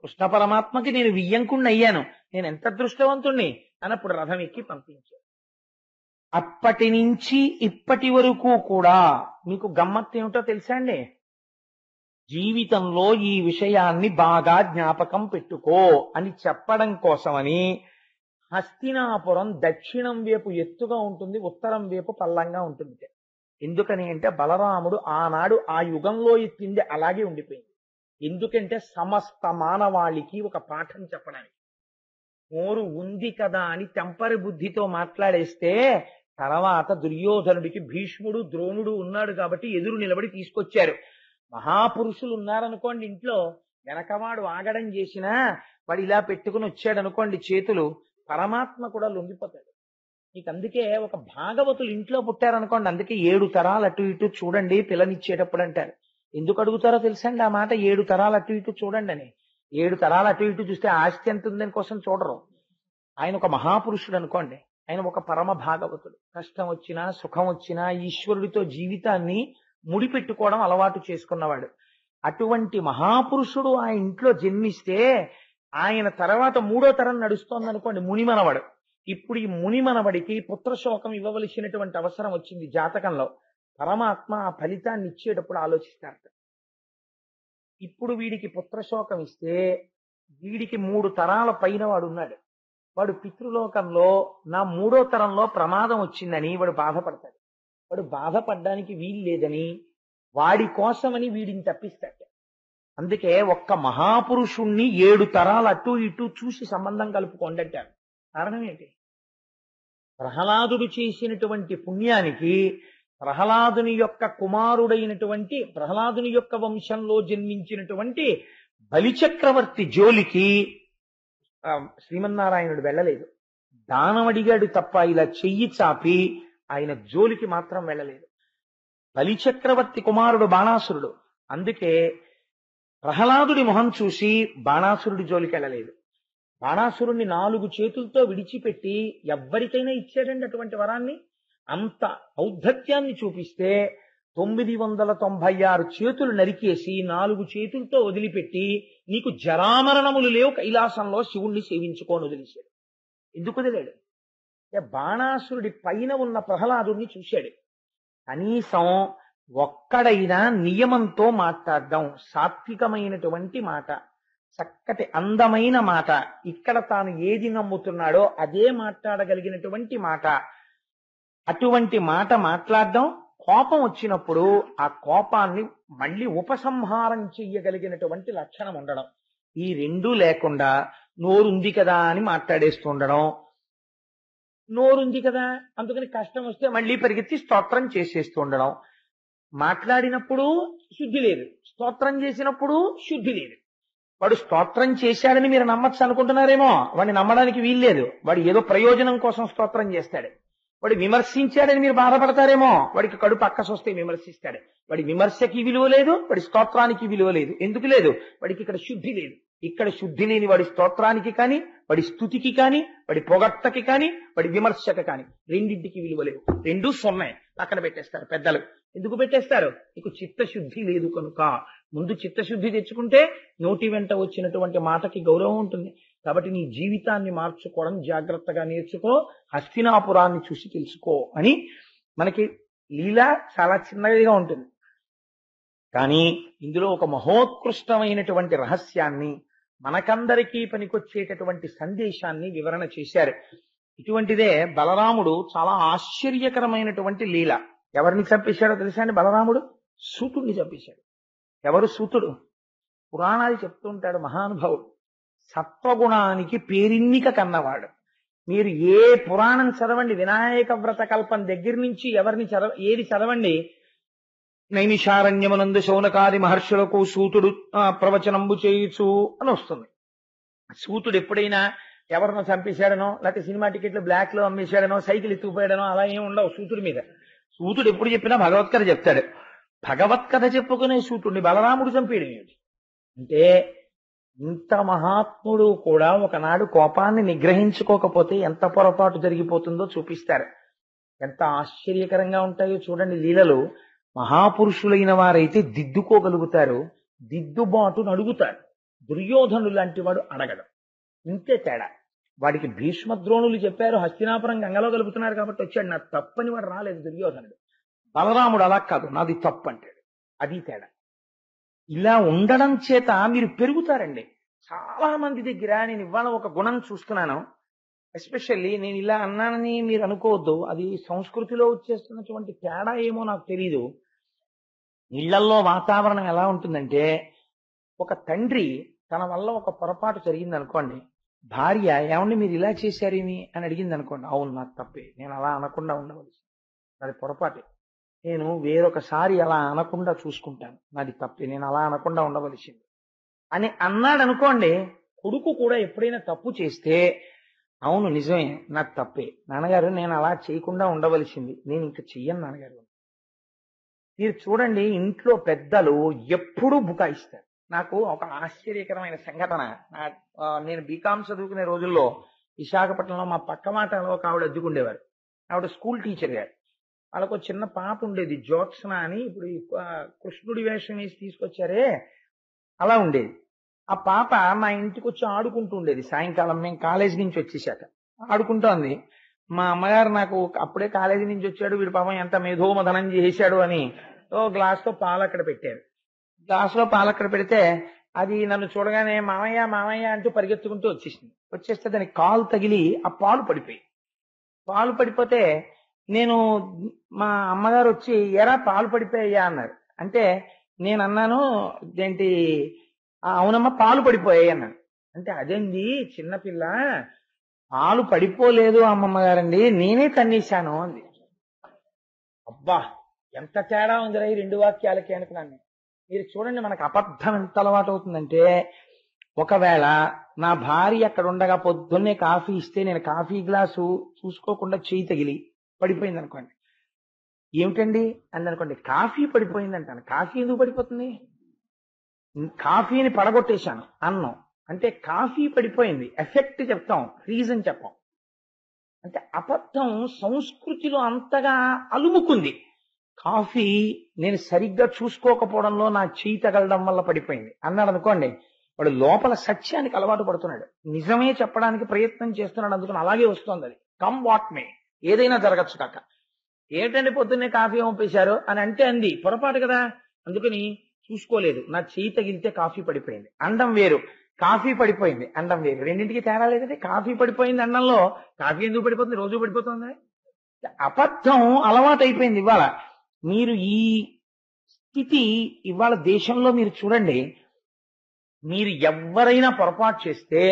కృష్ణ పరమాత్మకి నేను వియ్యంకుణ్ణి అయ్యాను, నేను ఎంత అదృష్టవంతుణ్ణి అన్నప్పుడు రథం ఎక్కి పంపించాడు. అప్పటి నుంచి ఇప్పటి వరకు కూడా మీకు గమ్మత్తు ఏమిటో తెలుసా అండి? జీవితంలో ఈ విషయాన్ని బాగా జ్ఞాపకం పెట్టుకో అని చెప్పడం కోసమని హస్తినాపురం దక్షిణం వైపు ఎత్తుగా ఉంటుంది, ఉత్తరం వైపు పల్లంగా ఉంటుంది. ఎందుకని అంటే బలరాముడు ఆనాడు ఆ యుగంలో ఎత్తింది అలాగే ఉండిపోయింది. ఎందుకంటే సమస్త మానవాళికి ఒక పాఠం చెప్పడానికి. నోరు ఉంది కదా అని తెంపరి బుద్ధితో మాట్లాడేస్తే తర్వాత దుర్యోధనుడికి భీష్ముడు ద్రోణుడు ఉన్నాడు కాబట్టి ఎదురు నిలబడి తీసుకొచ్చారు. మహాపురుషులు ఉన్నారనుకోండి ఇంట్లో, వెనకవాడు ఆగడం చేసినా వాడు ఇలా పెట్టుకుని వచ్చాడు అనుకోండి చేతులు, పరమాత్మ కూడా లొంగిపోతాడు. మీకు అందుకే ఒక భాగవతులు ఇంట్లో పుట్టారనుకోండి, అందుకే 7 తరాలు అటు ఇటు చూడండి పిల్లనిచ్చేటప్పుడు అంటారు. ఎందుకు అడుగుతారో తెలుసండి ఆ మాట, 7 తరాలు అటు ఇటు చూడండి అని. 7 తరాలు అటు ఇటు చూస్తే ఆస్తి ఎంత ఉందని కోసం చూడరు. ఆయన ఒక మహాపురుషుడు అనుకోండి, ఆయన ఒక పరమ భాగవతుడు. కష్టం వచ్చినా సుఖం వచ్చినా ఈశ్వరుడితో జీవితాన్ని ముడిపెట్టుకోవడం అలవాటు చేసుకున్నవాడు. అటువంటి మహాపురుషుడు ఆ ఇంట్లో జన్మిస్తే ఆయన తర్వాత 3వ తరం నడుస్తోంది అనుకోండి, మునిమనవడు. ఇప్పుడు ఈ మునిమనవడికి పుత్రశోకం ఇవ్వవలసినటువంటి అవసరం వచ్చింది జాతకంలో. పరమాత్మ ఆ ఫలితాన్ని ఇచ్చేటప్పుడు ఆలోచిస్తారట. ఇప్పుడు వీడికి పుత్రశోకం ఇస్తే వీడికి 3 తరాల పైన వాడు ఉన్నాడు. వాడు పితృలోకంలో నా 3వ తరంలో ప్రమాదం వచ్చిందని వాడు బాధపడతాడు. వాడు బాధపడడానికి వీలు లేదని వాడి కోసమని వీడిని తప్పిస్తాడు. అందుకే ఒక్క మహాపురుషుణ్ణి 7 తరాలు అటు ఇటు చూసి సంబంధం కలుపుకోండి అంటారు. కారణం ఏంటి? ప్రహ్లాదుడు చేసినటువంటి పుణ్యానికి ప్రహ్లాదుని యొక్క కుమారుడైనటువంటి ప్రహ్లాదుని యొక్క వంశంలో జన్మించినటువంటి బలిచక్రవర్తి జోలికి శ్రీమన్నారాయణుడు వెళ్ళలేదు. దానం అడిగాడు తప్ప ఇలా చెయ్యి చాపి ఆయన జోలికి మాత్రం వెళ్ళలేదు. బలిచక్రవర్తి కుమారుడు బాణాసురుడు. అందుకే ప్రహ్లాదుడి మొహం చూసి బాణాసురుడి జోలికి వెళ్ళలేదు. బాణాసురుణ్ణి 4 చేతులతో విడిచిపెట్టి ఎవ్వరికైనా ఇచ్చాడండి అటువంటి వరాన్ని. అంత ఔద్ధత్యాన్ని చూపిస్తే 996 చేతులు నరికేసి 4 చేతులతో వదిలిపెట్టి నీకు జరామరణములు లేవు కైలాసంలో శివుణ్ణి సేవించుకోని వదిలేశాడు. ఎందుకు వదిలాడు? బాణాసురుడి పైన ఉన్న ప్రహ్లాదుడిని చూశాడు. కనీసం ఒక్కడైనా నియమంతో మాట్లాడడం, సాత్వికమైనటువంటి మాట, చక్కటి అందమైన మాట, ఇక్కడ తాను ఏది నమ్ముతున్నాడో అదే మాట్లాడగలిగినటువంటి మాట, అటువంటి మాట మాట్లాడడం, కోపం వచ్చినప్పుడు ఆ కోపాన్ని మళ్ళీ ఉపసంహారం చెయ్యగలిగినటువంటి లక్షణం ఉండడం. ఈ 2 లేకుండా నోరుంది కదా అని మాట్లాడేస్తుండడం, నోరుంది కదా అందుకని కష్టం వస్తే మళ్ళీ పరిగెత్తి స్తోత్రం చేసేస్తూ ఉండడం. మాట్లాడినప్పుడు శుద్ధి లేదు, స్తోత్రం చేసినప్పుడు శుద్ధి లేదు. వాడు స్తోత్రం చేశాడని మీరు నమ్మచ్చు అనుకుంటున్నారేమో, వాడిని నమ్మడానికి వీల్లేదు. వాడు ఏదో ప్రయోజనం కోసం స్తోత్రం చేస్తాడు. వాడు విమర్శించాడని మీరు బాధపడతారేమో, వాడికి కడుపు అక్కసొస్తే విమర్శిస్తాడు. వాడి విమర్శకి విలువ లేదు, వాడి స్తోత్రానికి విలువ లేదు. ఎందుకు లేదు? వాడికి ఇక్కడ శుద్ధి లేదు. ఇక్కడ శుద్ధి లేని వాడి స్తోత్రానికి కానీ, వాడి స్తుతికి కానీ, వాడి పొగట్టకి కానీ, వాడి విమర్శకి కానీ రెండింటికి విలువ లేదు. 2 0 పక్కన పెట్టేస్తారు పెద్దలు. ఎందుకు పెట్టేస్తారు? నీకు చిత్తశుద్ధి లేదు కనుక. ముందు చిత్తశుద్ధి తెచ్చుకుంటే నోటి వెంట వచ్చినటువంటి మాటకి గౌరవం ఉంటుంది. కాబట్టి నీ జీవితాన్ని మార్చుకోవడం జాగ్రత్తగా నేర్చుకో, హస్తినాపురాన్ని చూసి తెలుసుకో అని మనకి లీల చాలా చిన్నగా ఉంటుంది. కానీ ఇందులో ఒక మహోత్కృష్టమైనటువంటి రహస్యాన్ని, మనకందరికీ పనికొచ్చేటటువంటి సందేశాన్ని వివరణ చేశారు. ఇటువంటిదే బలరాముడు చాలా ఆశ్చర్యకరమైనటువంటి లీల. ఎవరిని చంపేశాడో తెలుసా అండి? బలరాముడు సూతుడిని చంపేశాడు. ఎవరు సూతుడు? పురాణాలు చెప్తుంటాడు మహానుభావుడు. సత్వగుణానికి పేరిన్నిక కన్నవాడు. మీరు ఏ పురాణం చదవండి, వినాయక వ్రత కల్పం దగ్గర నుంచి ఏది చదవండి, నైమిషారణ్యమునందు శౌనకాది మహర్షులకు సూతుడు ప్రవచనంబు చేయుచు అని వస్తుంది. సూతుడు ఎప్పుడైనా ఎవరినో చంపేశాడనో, లేకపోతే సినిమా టికెట్లు బ్లాక్ లో అమ్మేశాడనో, సైకిల్ ఎత్తుకుపోయాడనో అలా ఏమి ఉండవు సూతుడి మీద. సూతుడు ఎప్పుడు చెప్పినా భగవత్కథ చెప్తాడు. భగవత్కథ చెప్పుకునే సూతుడిని బలరాముడు చంపేయడం ఏమిటి అంటే, ఇంత మహాత్ముడు కూడా ఒకనాడు కోపాన్ని నిగ్రహించుకోకపోతే ఎంత పొరపాటు జరిగిపోతుందో చూపిస్తారు. ఎంత ఆశ్చర్యకరంగా ఉంటాయో చూడండి లీలలు. మహాపురుషులైన వారైతే దిద్దుకోగలుగుతారు, దిద్దుబాటును అడుగుతారు. దుర్యోధనుడు లాంటి వాడు అడగడం. ఇంతే తేడా. వాడికి భీష్మద్రోణులు చెప్పారు, హస్తినాపురం గంగలో కలుపుతున్నారు కాబట్టి వచ్చాడు. నా తప్పని వాడు రాలేదు దుర్యోధనుడు. బలరాముడు అలా కాదు, నాది తప్పు అంటాడు. అది తేడా. ఇలా ఉండడం చేత మీరు పెరుగుతారండి. చాలా మంది దగ్గర నేను ఇవాళ ఒక గుణం చూస్తున్నాను. ఎస్పెషల్లీ నేను ఇలా అన్నానని మీరు అనుకోవద్దు, అది సంస్కృతిలో వచ్చేస్తున్నటువంటి తేడా ఏమో నాకు తెలీదు. ఇళ్లల్లో వాతావరణం ఎలా ఉంటుందంటే, ఒక తండ్రి తన వల్ల ఒక పొరపాటు జరిగింది అనుకోండి, భార్య ఏమండి మీరు ఇలా చేశారేమి అని అడిగింది అనుకోండి, అవును నాకు తప్పే, నేను అలా అనకుండా ఉండవలసి, అది పొరపాటే, నేను వేరొకసారి అలా అనకుండా చూసుకుంటాను, నాది తప్పే, నేను అలా అనకుండా ఉండవలసింది అని అన్నాడు అనుకోండి. కొడుకు కూడా ఎప్పుడైనా తప్పు చేస్తే అవును నిజమే, నాకు తప్పే నాన్నగారు, నేను అలా చేయకుండా ఉండవలసింది, నేను ఇంకా చెయ్యను నాన్నగారు. మీరు చూడండి, ఇంట్లో పెద్దలు ఎప్పుడూ బుకాయిస్తారు. నాకు ఒక ఆశ్చర్యకరమైన సంఘటన. నేను బీకాం చదువుకునే రోజుల్లో విశాఖపట్నంలో మా పక్క మాటలో ఒక ఆవిడ అద్దెకుండేవారు. ఆవిడ స్కూల్ టీచర్ గారు. వాళ్ళకు ఒక చిన్న పాప ఉండేది, జ్యోత్స్న అని. ఇప్పుడు ఈ కృష్ణుడి వేషం వేసి తీసుకొచ్చారే, అలా ఉండేది. ఆ పాప మా ఇంటికి వచ్చి ఆడుకుంటూ ఉండేది. సాయంకాలం మేము కాలేజీ నుంచి వచ్చేసాక ఆడుకుంటోంది. మా అమ్మగారు నాకు అప్పుడే కాలేజీ నుంచి వచ్చాడు, వీడి పాపం ఎంత మేధోమథనం చేశాడు అని ఓ గ్లాస్ తో పాలు అక్కడ పెట్టారు. గ్లాస్ లో పాలు అక్కడ పెడితే అది నన్ను చూడగానే మామయ్య మామయ్య అంటూ పరిగెత్తుకుంటూ వచ్చేస్తే దానికి కాలు తగిలి ఆ పాలు పడిపోయి, పాలు పడిపోతే నేను, మా అమ్మగారు వచ్చి ఎరా పాలు పడిపోయాయా అన్నారు. అంటే నేను అన్నాను, ఏంటి అవునమ్మా పాలు పడిపోయాయి అన్నాను. అంటే అదేంది చిన్నపిల్ల, పాలు పడిపోలేదు అమ్మమ్మ గారండి, నేనే తన్నేశాను అంది. అబ్బా ఎంత తేడా ఉందిరా ఈ రెండు వాక్యాలకి అనుకున్నాను. మీరు చూడండి, మనకు అబద్ధం ఎంత అలవాటు అవుతుందంటే, ఒకవేళ నా భార్య అక్కడ ఉండగా పొద్దున్నే కాఫీ ఇస్తే నేను కాఫీ గ్లాసు చూసుకోకుండా చేయి తగిలి పడిపోయింది అనుకోండి, ఏమిటండి అని అనుకోండి, కాఫీ పడిపోయింది అంటాను. కాఫీ ఎందుకు పడిపోతుంది? కాఫీని పడగొట్టేశాను అన్నం అంటే కాఫీ పడిపోయింది, ఎఫెక్ట్ చెప్తాం, రీజన్ చెప్పాం. అంటే అబద్ధం సంస్కృతిలో అంతగా అలుముకుంది. కాఫీ నేను సరిగ్గా చూసుకోకపోవడంలో నా చేయి తగలడం వల్ల పడిపోయింది అన్నాడు అనుకోండి, వాడు లోపల సత్యానికి అలవాటు పడుతున్నాడు, నిజమే చెప్పడానికి ప్రయత్నం చేస్తున్నాడు, అందుకని అలాగే వస్తుంది. అది కమ్ వాట్ మే, ఏదైనా జరగచ్చు కాక. ఏంటండి పొద్దున్నే కాఫీ పంపేశారు అని అంటే అంది, పొరపాటు కదా, అందుకని చూసుకోలేదు, నా చేయి తగిలితే కాఫీ పడిపోయింది అండం వేరు, కాఫీ పడిపోయింది అండం వేరు, రెండింటికి తేడా లేదండి. కాఫీ పడిపోయింది అండంలో కాఫీ ఎందుకు పడిపోతుంది, రోజు పడిపోతుంది. అబద్ధం అలవాటు అయిపోయింది ఇవాళ. మీరు ఈ స్థితి ఇవాళ దేశంలో మీరు చూడండి, మీరు ఎవరైనా పొరపాటు చేస్తే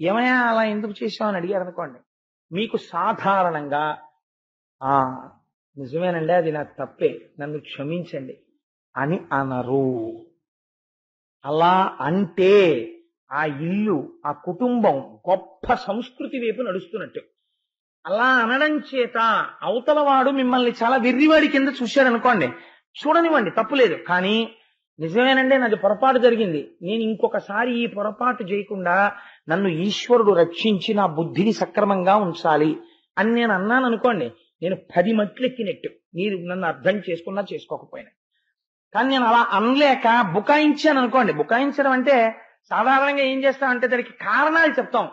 ఏమయ్యా అలా ఎందుకు చేశామని అడిగారు అనుకోండి, మీకు సాధారణంగా ఆ నిజమేనండి, అది నాకు తప్పే, నన్ను క్షమించండి అని అనరు. అలా అంటే ఆ ఇల్లు, ఆ కుటుంబం గొప్ప సంస్కృతి వైపు నడుస్తున్నట్టు. అలా అనడం చేత అవతల వాడు మిమ్మల్ని చాలా వెర్రివాడి కింద చూశాడు అనుకోండి, చూడనివ్వండి, తప్పులేదు. కానీ నిజమేనండి, నాది పొరపాటు జరిగింది, నేను ఇంకొకసారి ఈ పొరపాటు చేయకుండా నన్ను ఈశ్వరుడు రక్షించి నా బుద్ధిని సక్రమంగా ఉంచాలి అని నేను అన్నాను అనుకోండి, నేను 10 మట్లు ఎక్కినట్టు, మీరు నన్ను అర్థం చేసుకున్నా చేసుకోకపోయినా. కానీ నేను అలా అనలేక బుకాయించాను అనుకోండి, బుకాయించడం అంటే సాధారణంగా ఏం చేస్తామంటే దానికి కారణాలు చెప్తాం.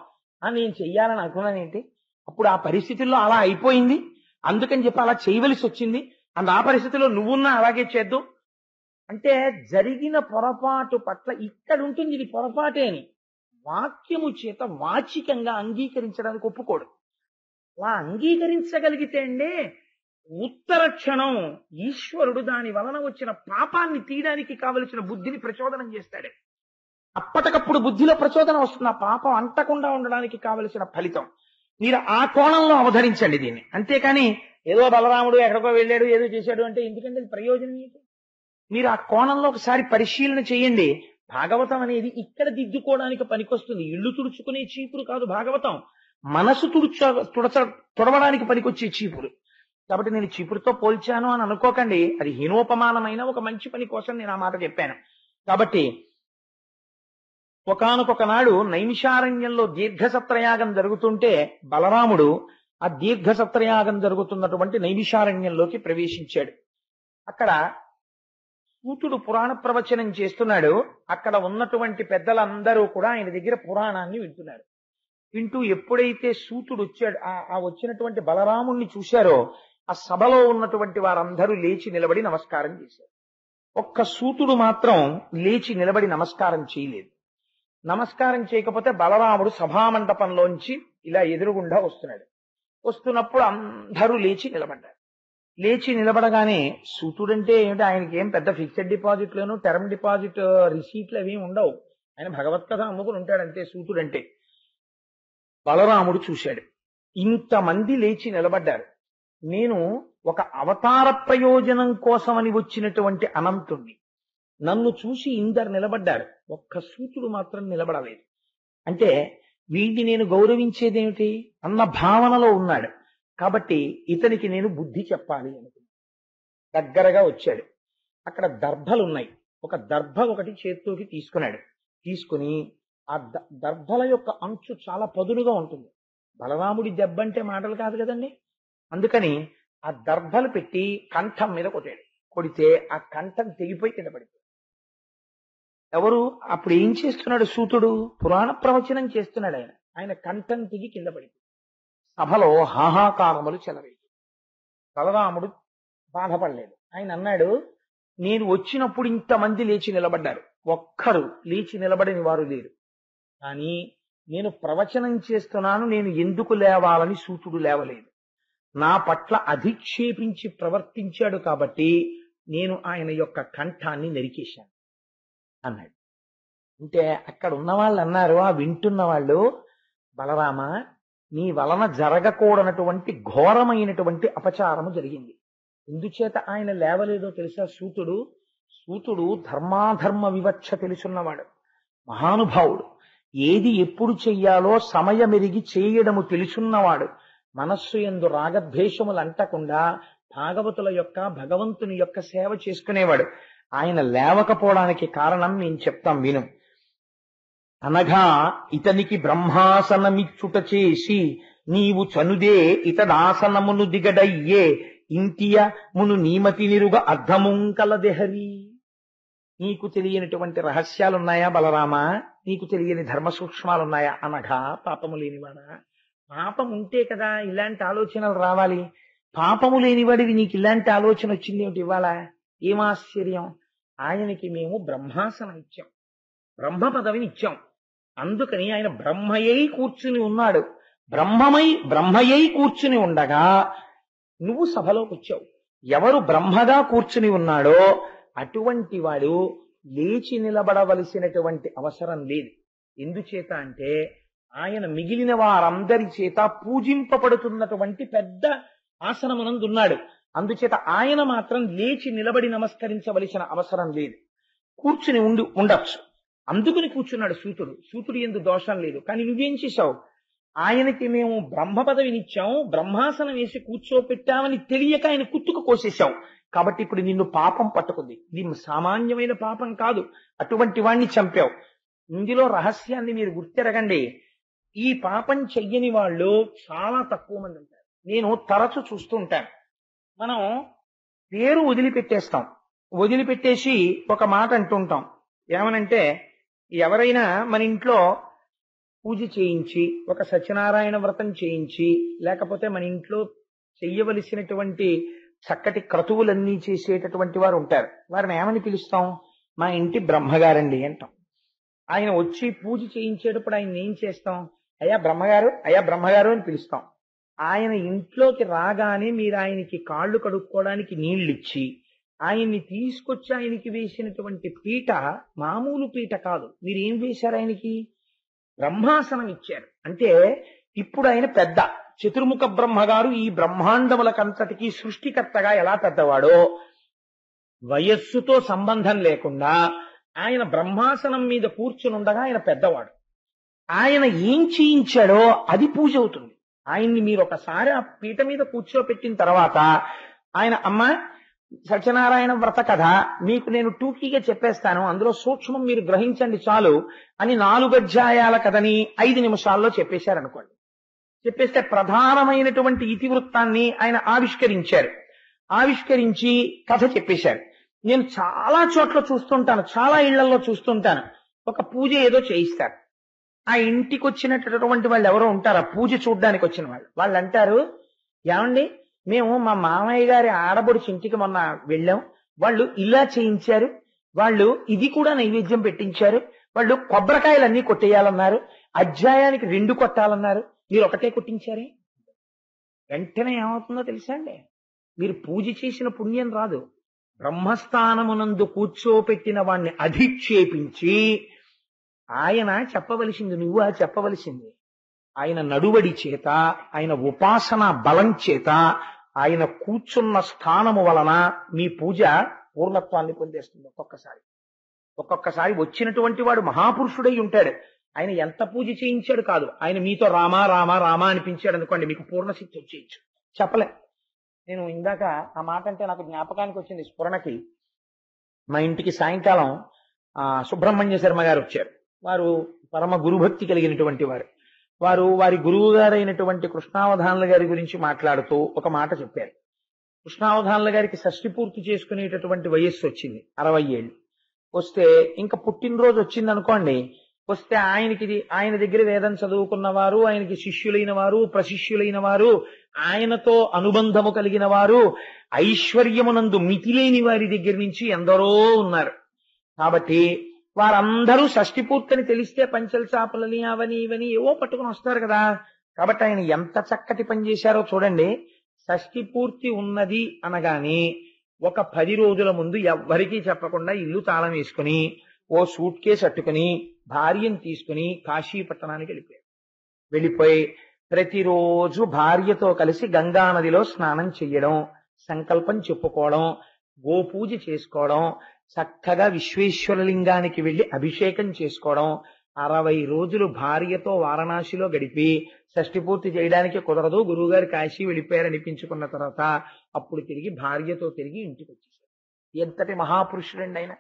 నేను చెయ్యాలని అనుకున్నాను ఏంటి, అప్పుడు ఆ పరిస్థితుల్లో అలా అయిపోయింది, అందుకని చెప్పి అలా చేయవలసి వచ్చింది, అండ్ ఆ పరిస్థితుల్లో నువ్వున్నా అలాగే చేద్దు అంటే, జరిగిన పొరపాటు పట్ల ఇక్కడ ఉంటుంది ఇది పొరపాటే అని వాక్యము చేత వాచికంగా అంగీకరించడానికి ఒప్పుకోడు. అలా అంగీకరించగలిగితే అండి ఉత్తర క్షణం ఈశ్వరుడు దాని వలన వచ్చిన పాపాన్ని తీయడానికి కావలసిన బుద్ధిని ప్రచోదనం చేస్తాడు. అప్పటికప్పుడు బుద్ధిలో ప్రచోదన వస్తుంది, ఆ పాపం అంటకుండా ఉండడానికి కావలసిన ఫలితం. మీరు ఆ కోణంలో అవధరించండి దీన్ని. అంతేకాని ఏదో బలరాముడు ఎక్కడికో వెళ్ళాడు ఏదో చేశాడు అంటే ఎందుకంటే ప్రయోజనం ఏంటి? మీరు ఆ కోణంలో ఒకసారి పరిశీలన చేయండి. భాగవతం అనేది ఇక్కడ దిద్దుకోవడానికి పనికొస్తుంది, ఇల్లు తుడుచుకునే చీపురు కాదు భాగవతం, మనసు తుడవడానికి పనికొచ్చే చీపురు. కాబట్టి నేను చీపురుతో పోల్చాను అని అనుకోకండి, అది హీనోపమానమైన ఒక మంచి పని కోసం నేను ఆ మాట చెప్పాను. కాబట్టి ఒకానొక నాడు నైమిషారణ్యంలో దీర్ఘసత్రయాగం జరుగుతుంటే బలరాముడు ఆ దీర్ఘసత్రయాగం జరుగుతున్నటువంటి నైమిషారణ్యంలోకి ప్రవేశించాడు. అక్కడ సూతుడు పురాణ ప్రవచనం చేస్తున్నాడు. అక్కడ ఉన్నటువంటి పెద్దలందరూ కూడా ఆయన దగ్గర పురాణాన్ని వింటున్నారు. వింటూ ఎప్పుడైతే సూతుడు వచ్చాడు, ఆ వచ్చినటువంటి బలరాముణ్ణి చూశారో ఆ సభలో ఉన్నటువంటి వారందరూ లేచి నిలబడి నమస్కారం చేశారు. ఒక్క సూతుడు మాత్రం లేచి నిలబడి నమస్కారం చేయలేదు. నమస్కారం చేయకపోతే బలరాముడు సభామండపంలోంచి ఇలా ఎదురుగుండా వస్తున్నాడు. వస్తున్నప్పుడు అందరూ లేచి నిలబడ్డారు. లేచి నిలబడగానే సూతుడంటే ఏమిటి, ఆయనకి ఏం పెద్ద ఫిక్స్డ్ డిపాజిట్లను టర్మ్ డిపాజిట్ రిసీట్లు అవి ఉండవు, ఆయన భగవత్కథ అమ్ముకుని ఉంటాడు అంతే సూతుడంటే. బలరాముడు చూశాడు, ఇంతమంది లేచి నిలబడ్డారు, నేను ఒక అవతార ప్రయోజనం కోసమని వచ్చినటువంటి అనంతుణ్ణి, నన్ను చూసి ఇందరు నిలబడ్డారు, ఒక్క సూతుడు మాత్రం నిలబడలేదు. అంటే వీడిని నేను గౌరవించేదేమిటి అన్న భావనలో ఉన్నాడు. కాబట్టి ఇతనికి నేను బుద్ధి చెప్పాలి అనుకున్నాను. దగ్గరగా వచ్చాడు. అక్కడ దర్భలున్నాయి. ఒక దర్భ ఒకటి చేత్తోకి తీసుకున్నాడు. తీసుకుని ఆ దర్భల యొక్క అంచు చాలా పదునుగా ఉంటుంది. బలరాముడి దెబ్బ అంటే మాటలు కాదు కదండి. అందుకని ఆ దర్భలు పెట్టి కంఠం మీద కొట్టాడు. కొడితే ఆ కంఠం తెగిపోయి కింద పడిపోయింది. ఎవరు అప్పుడు ఏం చేస్తున్నాడు? సూతుడు పురాణ ప్రవచనం చేస్తున్నాడు. ఆయన కంఠం తెగి కింద పడిపోయింది. సభలో హాహాకారములు చెలరేగి. బలరాముడు బాధపడలేదు. ఆయన అన్నాడు, నేను వచ్చినప్పుడు ఇంతమంది లేచి నిలబడ్డారు, ఒక్కరు లేచి నిలబడని వారు లేరు. కానీ నేను ప్రవచనం చేస్తున్నాను, నేను ఎందుకు లేవాలని సూతుడు లేవలేదు. నా పట్ల అధిక్షేపించి ప్రవర్తించాడు కాబట్టి నేను ఆయన యొక్క కంఠాన్ని నరికేశాను అన్నాడు. అంటే అక్కడ ఉన్న వాళ్ళు అన్నారు, ఆ వింటున్న వాళ్ళు, బలరామ, నీ వలన జరగకూడనటువంటి ఘోరమైనటువంటి అపచారము జరిగింది. ఎందుచేత ఆయన లేవలేదో తెలుసా? సూతుడు ధర్మాధర్మ వివక్ష తెలుసున్నవాడు, మహానుభావుడు. ఏది ఎప్పుడు చెయ్యాలో సమయమెరిగి చేయడము తెలుసున్నవాడు. మనస్సు యందు రాగద్వేషములు అంటకుండా భాగవతుల యొక్క భగవంతుని యొక్క సేవ చేసుకునేవాడు. ఆయన లేవకపోవడానికి కారణం నేను చెప్తాం విను. అనగా ఇతనికి బ్రహ్మాసనమిచ్చుట చేసి నీవు చనుదే ఇతడాసనమును దిగడయ్యే ఇంటియ మును నీమతి నిరుగ అర్ధముంకలదెహరి. నీకు తెలియనటువంటి రహస్యాలున్నాయా బలరామా? నీకు తెలియని ధర్మ సూక్ష్మాలున్నాయా? అనగా పాపము లేనివాడా? పాపం ఉంటే కదా ఇలాంటి ఆలోచనలు రావాలి. పాపము లేనివాడివి నీకు ఇలాంటి ఆలోచన వచ్చింది ఏమిటి ఇవాళ? ఏమాశ్చర్యం! ఆయనకి మేము బ్రహ్మాసనం ఇచ్చాం, బ్రహ్మ పదవిని ఇచ్చాం. అందుకని ఆయన బ్రహ్మయ్యై కూర్చుని ఉన్నాడు. బ్రహ్మయ్యై కూర్చుని ఉండగా నువ్వు సభలోకి వచ్చావు. ఎవరు బ్రహ్మగా కూర్చుని ఉన్నాడో అటువంటి వాడు లేచి నిలబడవలసినటువంటి అవసరం లేదు. ఎందుచేత అంటే ఆయన మిగిలిన వారందరి చేత పూజింపబడుతున్నటువంటి పెద్ద ఆసనమునందున్నాడు. అందుచేత ఆయన మాత్రం లేచి నిలబడి నమస్కరించవలసిన అవసరం లేదు. కూర్చుని ఉండొచ్చు. అందుకుని కూర్చున్నాడు సూతుడు యందు దోషం లేదు. కానీ నువ్వేం చేశావు? ఆయనకి మేము బ్రహ్మ పదవినిచ్చాం, బ్రహ్మాసనం వేసి కూర్చోపెట్టామని తెలియక ఆయన కుత్తుకు కోసేశావు. కాబట్టి ఇప్పుడు నిన్ను పాపం పట్టుకుంది. ఇది సామాన్యమైన పాపం కాదు. అటువంటి వాణ్ణి చంపావు. ఇందులో రహస్యాన్ని మీరు గుర్తెరగండి. ఈ పాపం చెయ్యని వాళ్ళు చాలా తక్కువ మంది ఉంటారు. నేను తరచు చూస్తూ ఉంటాను. మనం పేరు వదిలిపెట్టేసి ఒక మాట అంటుంటాం. ఏమనంటే, ఎవరైనా మన ఇంట్లో పూజ చేయించి, ఒక సత్యనారాయణ వ్రతం చేయించి, లేకపోతే మన ఇంట్లో చెయ్యవలసినటువంటి చక్కటి క్రతువులన్నీ చేసేటటువంటి వారు ఉంటారు. వారిని ఏమని పిలుస్తాం? మా ఇంటి బ్రహ్మగారండి అంటాం. ఆయన వచ్చి పూజ చేయించేటప్పుడు ఆయన ఏం చేస్తాం? అయ్యా బ్రహ్మగారు అని పిలుస్తాం. ఆయన ఇంట్లోకి రాగానే మీరు ఆయనకి కాళ్ళు కడుక్కోవడానికి నీళ్ళిచ్చి ఆయన్ని తీసుకొచ్చి ఆయనకి వేసినటువంటి పీట మామూలు పీట కాదు. మీరు ఏం వేశారు? ఆయనకి బ్రహ్మాసనం ఇచ్చారు. అంటే ఇప్పుడు ఆయన పెద్ద చతుర్ముఖ బ్రహ్మగారు ఈ బ్రహ్మాండములకంతటికీ సృష్టికర్తగా ఎలా పెద్దవాడో, వయస్సుతో సంబంధం లేకుండా ఆయన బ్రహ్మాసనం మీద కూర్చునుండగా ఆయన పెద్దవాడు. ఆయన ఏం చేయించాడో అది పూజ అవుతుంది. ఆయన్ని మీరు ఒకసారి ఆ పీట మీద కూర్చోపెట్టిన తర్వాత ఆయన, అమ్మ సత్యనారాయణ వ్రత కథ మీకు నేను టూకీగా చెప్పేస్తాను, అందులో సూక్ష్మం మీరు గ్రహించండి చాలు అని 4 అధ్యాయాల కథని 5 నిమిషాల్లో చెప్పేశారనుకోండి. చెప్పేస్తే ప్రధానమైనటువంటి ఇతివృత్తాన్ని ఆయన ఆవిష్కరించి కథ చెప్పేశారు. నేను చాలా చోట్ల చూస్తుంటాను, చాలా ఇళ్లలో చూస్తుంటాను. ఒక పూజ ఏదో చేయిస్తారు. ఆ ఇంటికి వచ్చినటువంటి వాళ్ళు ఎవరో ఉంటారు, ఆ పూజ చూడ్డానికి వచ్చిన వాళ్ళు అంటారు, ఏమండి మేము మా మామయ్య గారి ఆడబడుచు ఇంటికి మొన్న వెళ్ళాం, వాళ్ళు ఇలా చేయించారు, వాళ్ళు ఇది కూడా నైవేద్యం పెట్టించారు, వాళ్ళు కొబ్బరికాయలన్నీ కొట్టేయాలన్నారు, అధ్యాయానికి 2 కొట్టాలన్నారు, మీరు ఒకటే కొట్టించారే. వెంటనే ఏమవుతుందో తెలుసా అండి? మీరు పూజ చేసిన పుణ్యం రాదు. బ్రహ్మస్థానమునందు కూర్చోపెట్టిన వాణ్ణి అధిక్షేపించి ఆయన చెప్పవలసింది నువ్వు చెప్పవలసింది. ఆయన నడువడి చేత, ఆయన ఉపాసన బలం చేత, ఆయన కూర్చున్న స్థానము వలన మీ పూజ పూర్ణత్వాన్ని పొందేస్తుంది. ఒక్కొక్కసారి వచ్చినటువంటి వాడు మహాపురుషుడై ఉంటాడు. ఆయన ఎంత పూజ చేయించాడు కాదు, ఆయన మీతో రామా రామా రామా అనిపించాడు అనుకోండి, మీకు పూర్ణశక్తి వచ్చేయచ్చు. చెప్పలే. నేను ఇందాక ఆ మాట అంటే నాకు జ్ఞాపకానికి వచ్చింది స్ఫురణకి. మా ఇంటికి సాయంకాలం సుబ్రహ్మణ్య శర్మ గారు వచ్చారు. వారు పరమ గురుభక్తి కలిగినటువంటి వారు వారి గురువు గారైనటువంటి కృష్ణావధానుల గారి గురించి మాట్లాడుతూ ఒక మాట చెప్పారు. కృష్ణావధానుల గారికి షష్ఠి పూర్తి చేసుకునేటటువంటి వయస్సు వచ్చింది, 60 ఏళ్ళు. వస్తే ఇంకా పుట్టినరోజు వచ్చింది అనుకోండి, వస్తే ఆయన దగ్గర వేదం చదువుకున్న వారు, ఆయనకి శిష్యులైన వారు, ప్రశిష్యులైన వారు, ఆయనతో అనుబంధము కలిగిన వారు, ఐశ్వర్యమునందు మితిలేని వారి దగ్గర నుంచి ఎందరో ఉన్నారు. కాబట్టి వారందరూ షష్ఠి పూర్తిని తెలిస్తే పంచల చాపలని అవని ఇవని ఏవో పట్టుకుని వస్తారు కదా. కాబట్టి ఆయన ఎంత చక్కటి పని చేశారో చూడండి. షష్ఠి పూర్తి ఉన్నది అనగాని ఒక 10 రోజుల ముందు ఎవ్వరికీ చెప్పకుండా ఇల్లు తాళం వేసుకుని ఓ సూట్ కేసు అట్టుకుని భార్యను తీసుకుని కాశీపట్టణానికి వెళ్ళిపోయి ప్రతిరోజు భార్యతో కలిసి గంగా నదిలో స్నానం చెయ్యడం, సంకల్పం చెప్పుకోవడం, గోపూజ చేసుకోవడం, చక్కగా విశ్వేశ్వరలింగానికి వెళ్లి అభిషేకం చేసుకోవడం, 60 రోజులు భార్యతో వారణాసిలో గడిపి షష్ఠి పూర్తి చేయడానికి కుదరదు, గురువుగారు కాశీ వెళ్ళిపోయారనిపించుకున్న తర్వాత అప్పుడు తిరిగి భార్యతో తిరిగి ఇంటికి వచ్చేసారు. ఎంతటి మహాపురుషుడండి ఆయన.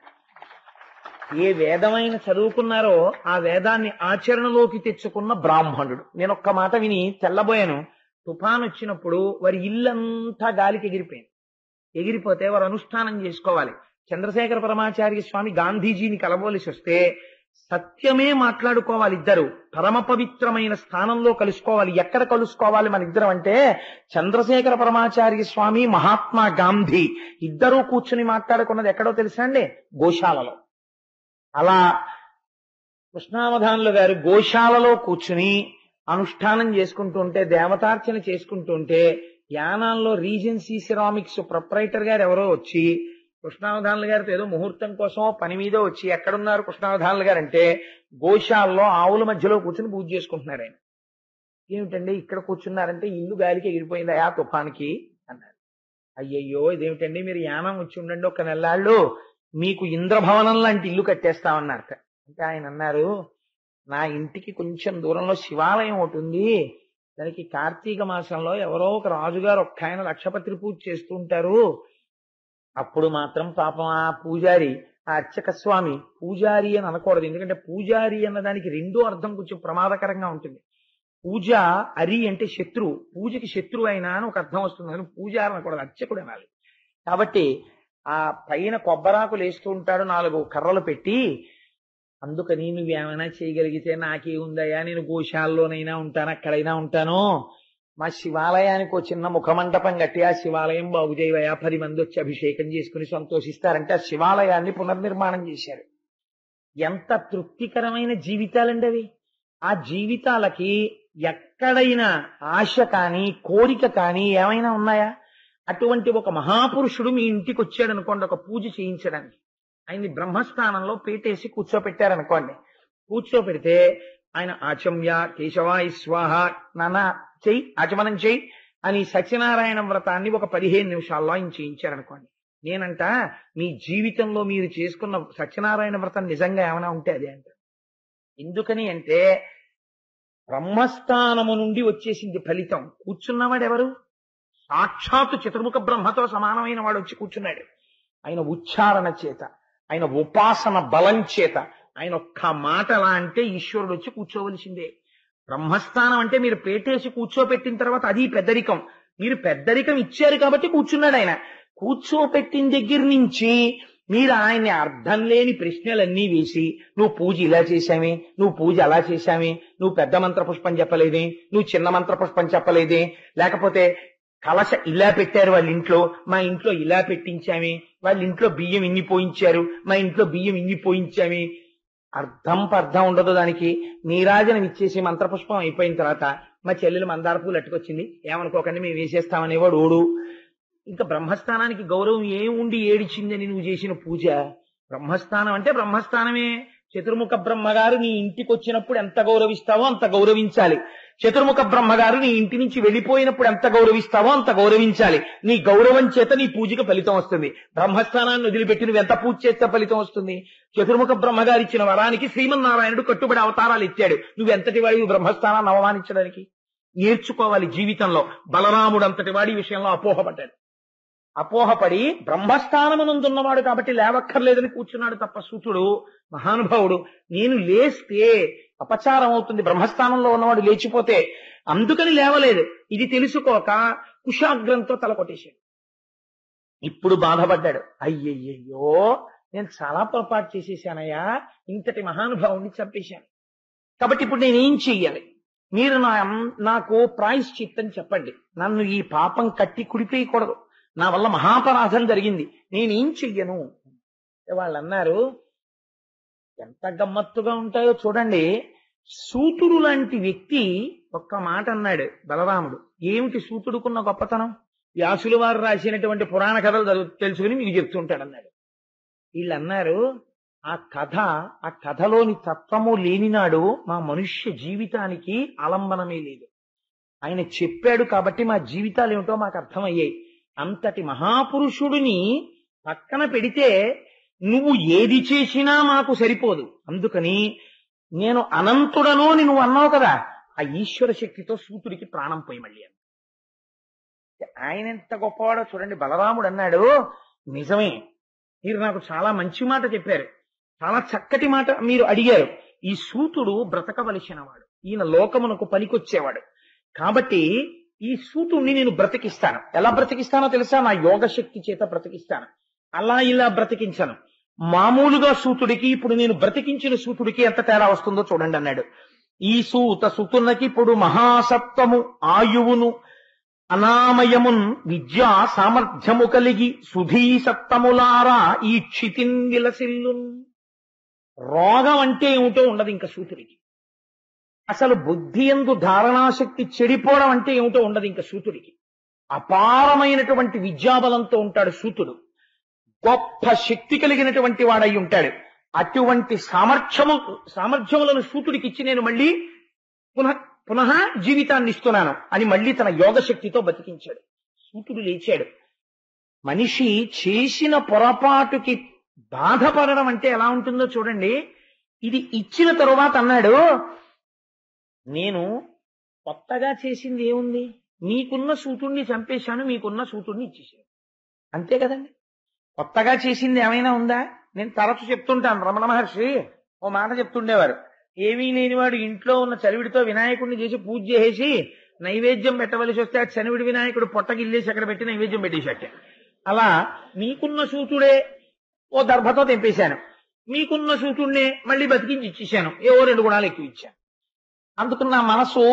ఏ వేదమైన చదువుకున్నారో ఆ వేదాన్ని ఆచరణలోకి తెచ్చుకున్న బ్రాహ్మణుడు. నేను ఒక్క మాట విని తెల్లబోయాను. తుఫాన్ వచ్చినప్పుడు వారి ఇల్లంతా గాలికి ఎగిరిపోతే వారు అనుష్ఠానం చేసుకోవాలి. చంద్రశేఖర పరమాచార్య స్వామి గాంధీజీని కలబోలిసి వస్తే సత్యమే మాట్లాడుకోవాలి ఇద్దరు, పరమ పవిత్రమైన స్థానంలో కలుసుకోవాలి. ఎక్కడ కలుసుకోవాలి మన ఇద్దరం అంటే, చంద్రశేఖర పరమాచార్య స్వామి, మహాత్మా గాంధీ ఇద్దరూ కూర్చుని మాట్లాడుకున్నది ఎక్కడో తెలుసా అండి? గోశాలలో. అలా కృష్ణావధానులు గారు గోశాలలో కూర్చుని అనుష్ఠానం చేసుకుంటుంటే, దేవతార్చన చేసుకుంటుంటే, యానాల్లో రీజెన్సీ సిరామిక్స్ ప్రొప్రైటర్ గారు ఎవరో వచ్చి కృష్ణావధానుల గారితో ఏదో ముహూర్తం కోసం పని మీద వచ్చి, ఎక్కడున్నారు కృష్ణావధానుల గారు అంటే, గోశాలలో ఆవుల మధ్యలో కూర్చుని పూజ చేసుకుంటున్నారు. ఆయన ఏమిటండి ఇక్కడ కూర్చున్నారంటే, ఇల్లు గాలికి ఎగిరిపోయింది ఆ తుఫానికి అన్నారు. అయ్యయ్యో ఇదేమిటండి, మీరు యానం వచ్చి ఉండండి ఒక నెల్లాళ్ళు, మీకు ఇంద్రభవనం లాంటి ఇల్లు కట్టేస్తామన్నారట. అంటే ఆయన అన్నారు, నా ఇంటికి కొంచెం దూరంలో శివాలయం ఒకటి ఉంది, దానికి కార్తీక మాసంలో ఎవరో ఒక రాజుగారు ఒక్క ఆయన లక్షపత్రి పూజ చేస్తూ ఉంటారు, అప్పుడు మాత్రం పాపం ఆ పూజారి, ఆ అర్చక స్వామి, పూజారి అని అనకూడదు, ఎందుకంటే పూజారి అన్నదానికి రెండో అర్థం కొంచెం ప్రమాదకరంగా ఉంటుంది. పూజ అరి అంటే శత్రువు, పూజకి శత్రువు అయినా అని ఒక అర్థం వస్తుంది, కానీ పూజారి అనకూడదు, అర్చకుడు అనాలి. కాబట్టి ఆ పైన కొబ్బరాకులు వేస్తూ ఉంటాడు, 4 కర్రలు పెట్టి, అందుకని నువ్వేమైనా చేయగలిగితే నాకే ఉందయ్యా, నేను గోశాలలోనైనా ఉంటాను, అక్కడైనా ఉంటాను, మా శివాలయానికి ఒక చిన్న ముఖమండపం కట్టి ఆ శివాలయం బాగు చేయవయ్యా, 10 మంది వచ్చి అభిషేకం చేసుకుని సంతోషిస్తారంటే ఆ శివాలయాన్ని పునర్నిర్మాణం చేశారు. ఎంత తృప్తికరమైన జీవితాలండి అవి. ఆ జీవితాలకి ఎక్కడైనా ఆశ కానీ కోరిక కానీ ఏమైనా ఉన్నాయా? అటువంటి ఒక మహాపురుషుడు మీ ఇంటికి వచ్చాడు అనుకోండి, ఒక పూజ చేయించడానికి. ఆయన్ని బ్రహ్మస్థానంలో పేటేసి కూర్చోపెట్టారనుకోండి, కూర్చోపెడితే ఆయన ఆచమ్య కేశవాయ స్వాహ, నానా చెయ్యి, ఆచమనం చెయ్యి అని సత్యనారాయణ వ్రతాన్ని ఒక 15 నిమిషాల్లో ఆయన చేయించారనుకోండి. నేనంట మీ జీవితంలో మీరు చేసుకున్న సత్యనారాయణ వ్రతం నిజంగా ఏమైనా ఉంటే అదే అంట. ఎందుకని అంటే బ్రహ్మస్థానము నుండి వచ్చేసింది ఫలితం. కూర్చున్నవాడు ఎవరు? సాక్షాత్తు చతుర్ముఖ బ్రహ్మతో సమానమైన వాడు వచ్చి కూర్చున్నాడు. ఆయన ఉచ్చారణ చేత, ఆయన ఉపాసన బలం చేత, ఆయన ఒక్క మాట ఎలా అంటే ఈశ్వరుడు వచ్చి కూర్చోవలసిందే. బ్రహ్మస్థానం అంటే మీరు పేటేసి కూర్చోపెట్టిన తర్వాత అది పెద్దరికం. మీరు పెద్దరికం ఇచ్చారు కాబట్టి కూర్చున్నాడు ఆయన. కూర్చోపెట్టిన దగ్గర నుంచి మీరు ఆయన్ని అర్థం లేని ప్రశ్నలన్నీ వేసి, నువ్వు పూజ ఇలా చేశామే, నువ్వు పూజ అలా చేశామే, నువ్వు పెద్ద మంత్ర పుష్పం చెప్పలేదే, నువ్వు చిన్న మంత్ర పుష్పం చెప్పలేదే, లేకపోతే కలశ ఇలా పెట్టారు వాళ్ళ ఇంట్లో, మా ఇంట్లో ఇలా పెట్టించామే, వాళ్ళ ఇంట్లో బియ్యం ఇన్ని పోయించారు, మా ఇంట్లో బియ్యం ఇన్ని పోయించామే, అర్థం ఉండదు దానికి. నీరాజనం ఇచ్చేసి మంత్రపుష్పం అయిపోయిన తర్వాత మా చెల్లెలు మందార పూలు అట్టుకొచ్చింది, ఏమనుకోకండి మేము వేసేస్తామనేవాడు ఓడు. ఇంకా బ్రహ్మస్థానానికి గౌరవం ఏముండి ఏడిచిందని నువ్వు చేసిన పూజ? బ్రహ్మస్థానం అంటే బ్రహ్మస్థానమే. చతుర్ముఖ బ్రహ్మగారు నీ ఇంటికి వచ్చినప్పుడు ఎంత గౌరవిస్తావో అంత గౌరవించాలి. చతుర్ముఖ బ్రహ్మగారు నీ ఇంటి నుంచి వెళ్ళిపోయినప్పుడు ఎంత గౌరవిస్తావో అంత గౌరవించాలి. నీ గౌరవం చేత నీ పూజకి ఫలితం వస్తుంది. బ్రహ్మస్థానాన్ని వదిలిపెట్టి నువ్వు ఎంత పూజ చేస్తే ఫలితం వస్తుంది? చతుర్ముఖ బ్రహ్మగారు ఇచ్చిన వరానికి శ్రీమన్నారాయణుడు కట్టుబడి అవతారాలు ఇచ్చాడు. నువ్వెంతటి వాడివి బ్రహ్మస్థానాన్ని అవమానించడానికి? నేర్చుకోవాలి జీవితంలో. బలరాముడు అంతటి వాడి విషయంలో అపోహపడ్డాడు. అపోహపడి బ్రహ్మస్థానమునందున్నవాడు కాబట్టి లేవక్కర్లేదని కూర్చున్నాడు తప్ప సూతుడు మహానుభావుడు నేను లేస్తే అపచారం అవుతుంది, బ్రహ్మస్థానంలో ఉన్నవాడు లేచిపోతే, అందుకని లేవలేదు. ఇది తెలుసుకోక కుశాగ్రంతో తల కొట్టేశాడు. ఇప్పుడు బాధపడ్డాడు. అయ్యయ్యో, నేను చాలా పొరపాటు చేసేసానయ్యా, ఇంతటి మహానుభావుడిని చంపేశాను. కాబట్టి ఇప్పుడు నేనేం చెయ్యాలి? మీరు నాకు ప్రాయశ్చిత్తం చెప్పండి. నన్ను ఈ పాపం కట్టి కుడిపేయకూడదు. నా వల్ల మహాపరాధం జరిగింది, నేనేం చెయ్యను? వాళ్ళు అన్నారు, ఎంత గమ్మత్తుగా ఉంటాయో చూడండి. సూతుడు లాంటి వ్యక్తి ఒక్క మాట అన్నాడు బలరాముడు. ఏమిటి సూతుడుకున్న గొప్పతనం? వ్యాసుల వారు రాసినటువంటి పురాణ కథలు తెలుసుకుని మీకు చెప్తుంటాడు అన్నాడు. వీళ్ళు అన్నారు, ఆ కథలోని తత్వము లేనినాడు మా మనుష్య జీవితానికి ఆలంబనమే లేదు. ఆయన చెప్పాడు కాబట్టి మా జీవితాలు ఏమిటో మాకు అర్థమయ్యాయి. అంతటి మహాపురుషుడిని పక్కన పెడితే నువ్వు ఏది చేసినా మాకు సరిపోదు. అందుకని నేను అనంతుడను అని నువ్వు అన్నావు కదా, ఆ ఈశ్వర శక్తితో సూతుడికి ప్రాణం పోయి మళ్ళీ అన్న. ఆయన ఎంత గొప్పవాడో చూడండి. బలరాముడు అన్నాడు, నిజమే, మీరు నాకు చాలా మంచి మాట చెప్పారు, చాలా చక్కటి మాట మీరు అడిగారు. ఈ సూతుడు బ్రతకవలసిన వాడు, ఈయన లోకమునకు పనికొచ్చేవాడు. కాబట్టి ఈ సూతుడిని నేను బ్రతికిస్తాను. ఎలా బ్రతికిస్తానో తెలుసా? నా యోగ శక్తి చేత బ్రతికిస్తాను. అలా ఇలా బ్రతికించను. మామూలుగా సూతుడికి ఇప్పుడు నేను బ్రతికించిన సూతుడికి ఎంత తేడా వస్తుందో చూడండి అన్నాడు. ఈ సుతునకి ఇప్పుడు మహాసత్వము ఆయువును అనామయమున్ విద్యా సామర్థ్యము కలిగి సుధీ సత్తములారా ఈ క్షితిన్ విలసిల్లున్. రోగం అంటే ఏమిటో ఉండదు ఇంకా సూతుడికి. అసలు బుద్ధి యందు ధారణాశక్తి చెడిపోవడం అంటే ఏమిటో ఉండదు ఇంకా సూతుడికి. అపారమైనటువంటి విద్యాబలంతో ఉంటాడు సూతుడు. శక్తి కలిగినటువంటి వాడై ఉంటాడు. అటువంటి సామర్థ్యములను సూతుడికి ఇచ్చి నేను మళ్ళీ పునః జీవితాన్ని ఇస్తున్నాను అని మళ్ళీ తన యోగ శక్తితో బతికించాడు. సూతుడు లేచాడు. మనిషి చేసిన పొరపాటుకి బాధపడడం అంటే ఎలా ఉంటుందో చూడండి. ఇది ఇచ్చిన తరువాత అన్నాడు, నేను కొత్తగా చేసింది ఏముంది? మీకున్న సూతుడిని చంపేశాను, మీకున్న సూతుడిని ఇచ్చేసాను, అంతే కదండి. కొత్తగా చేసింది ఏమైనా ఉందా? నేను తరచు చెప్తుంటాను. రమణ మహర్షి ఓ మాట చెప్తుండేవారు. ఏమీ లేనివాడు ఇంట్లో ఉన్న చలివిడితో వినాయకుడిని చేసి పూజ చేసి నైవేద్యం పెట్టవలసి వస్తే ఆ చనివిడి వినాయకుడు పొట్టగిల్లేసి అక్కడ పెట్టి నైవేద్యం పెట్టేశాట. అలా మీకున్న సూతుడే ఓ దర్భతో తెంపేశాను, మీకున్న సూతుడినే మళ్ళీ బతికించి ఇచ్చేశాను, ఏవో 2 గుణాలు ఎక్కువ ఇచ్చాను. అందుకు నా మనసు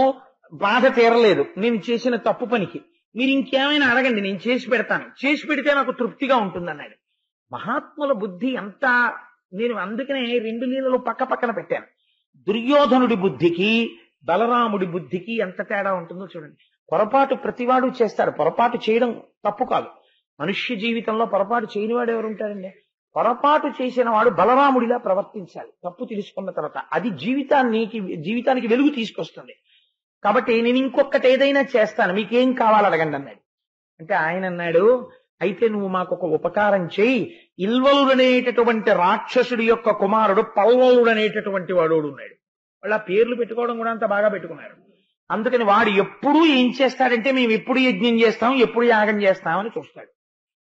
బాధ తీరలేదు నేను చేసిన తప్పు పనికి. మీరు ఇంకేమైనా అడగండి, నేను చేసి పెడతాను, చేసి పెడితే నాకు తృప్తిగా ఉంటుంది అన్నాడు. మహాత్ముల బుద్ధి అంతా. నేను అందుకనే 2 లీలలు పక్కన పెట్టాను. దుర్యోధనుడి బుద్ధికి బలరాముడి బుద్ధికి ఎంత తేడా ఉంటుందో చూడండి. పొరపాటు ప్రతివాడు చేస్తాడు. పొరపాటు చేయడం తప్పు కాదు. మనుష్య జీవితంలో పొరపాటు చేయనివాడు ఎవరు ఉంటారండి? పొరపాటు చేసిన వాడు బలరాముడిలా ప్రవర్తించాలి తప్పు తెలుసుకున్న తర్వాత. అది జీవితానికి వెలుగు తీసుకొస్తుంది. కాబట్టి నేను ఇంకొకటి ఏదైనా చేస్తాను, మీకేం కావాలి అడగండి అన్నాడు. అంటే ఆయన అన్నాడు, అయితే నువ్వు మాకు ఒక ఉపకారం చేయి. ఇల్వలుడనేటటువంటి రాక్షసుడి యొక్క కుమారుడు పల్వలుడనేటటువంటి వాడు ఉన్నాడు. వాళ్ళ పేర్లు పెట్టుకోవడం కూడా అంత బాగా పెట్టుకున్నారు. అందుకని వాడు ఎప్పుడూ ఏం చేస్తాడంటే, మేము ఎప్పుడు యజ్ఞం చేస్తాం, ఎప్పుడు యాగం చేస్తామని చూస్తాడు.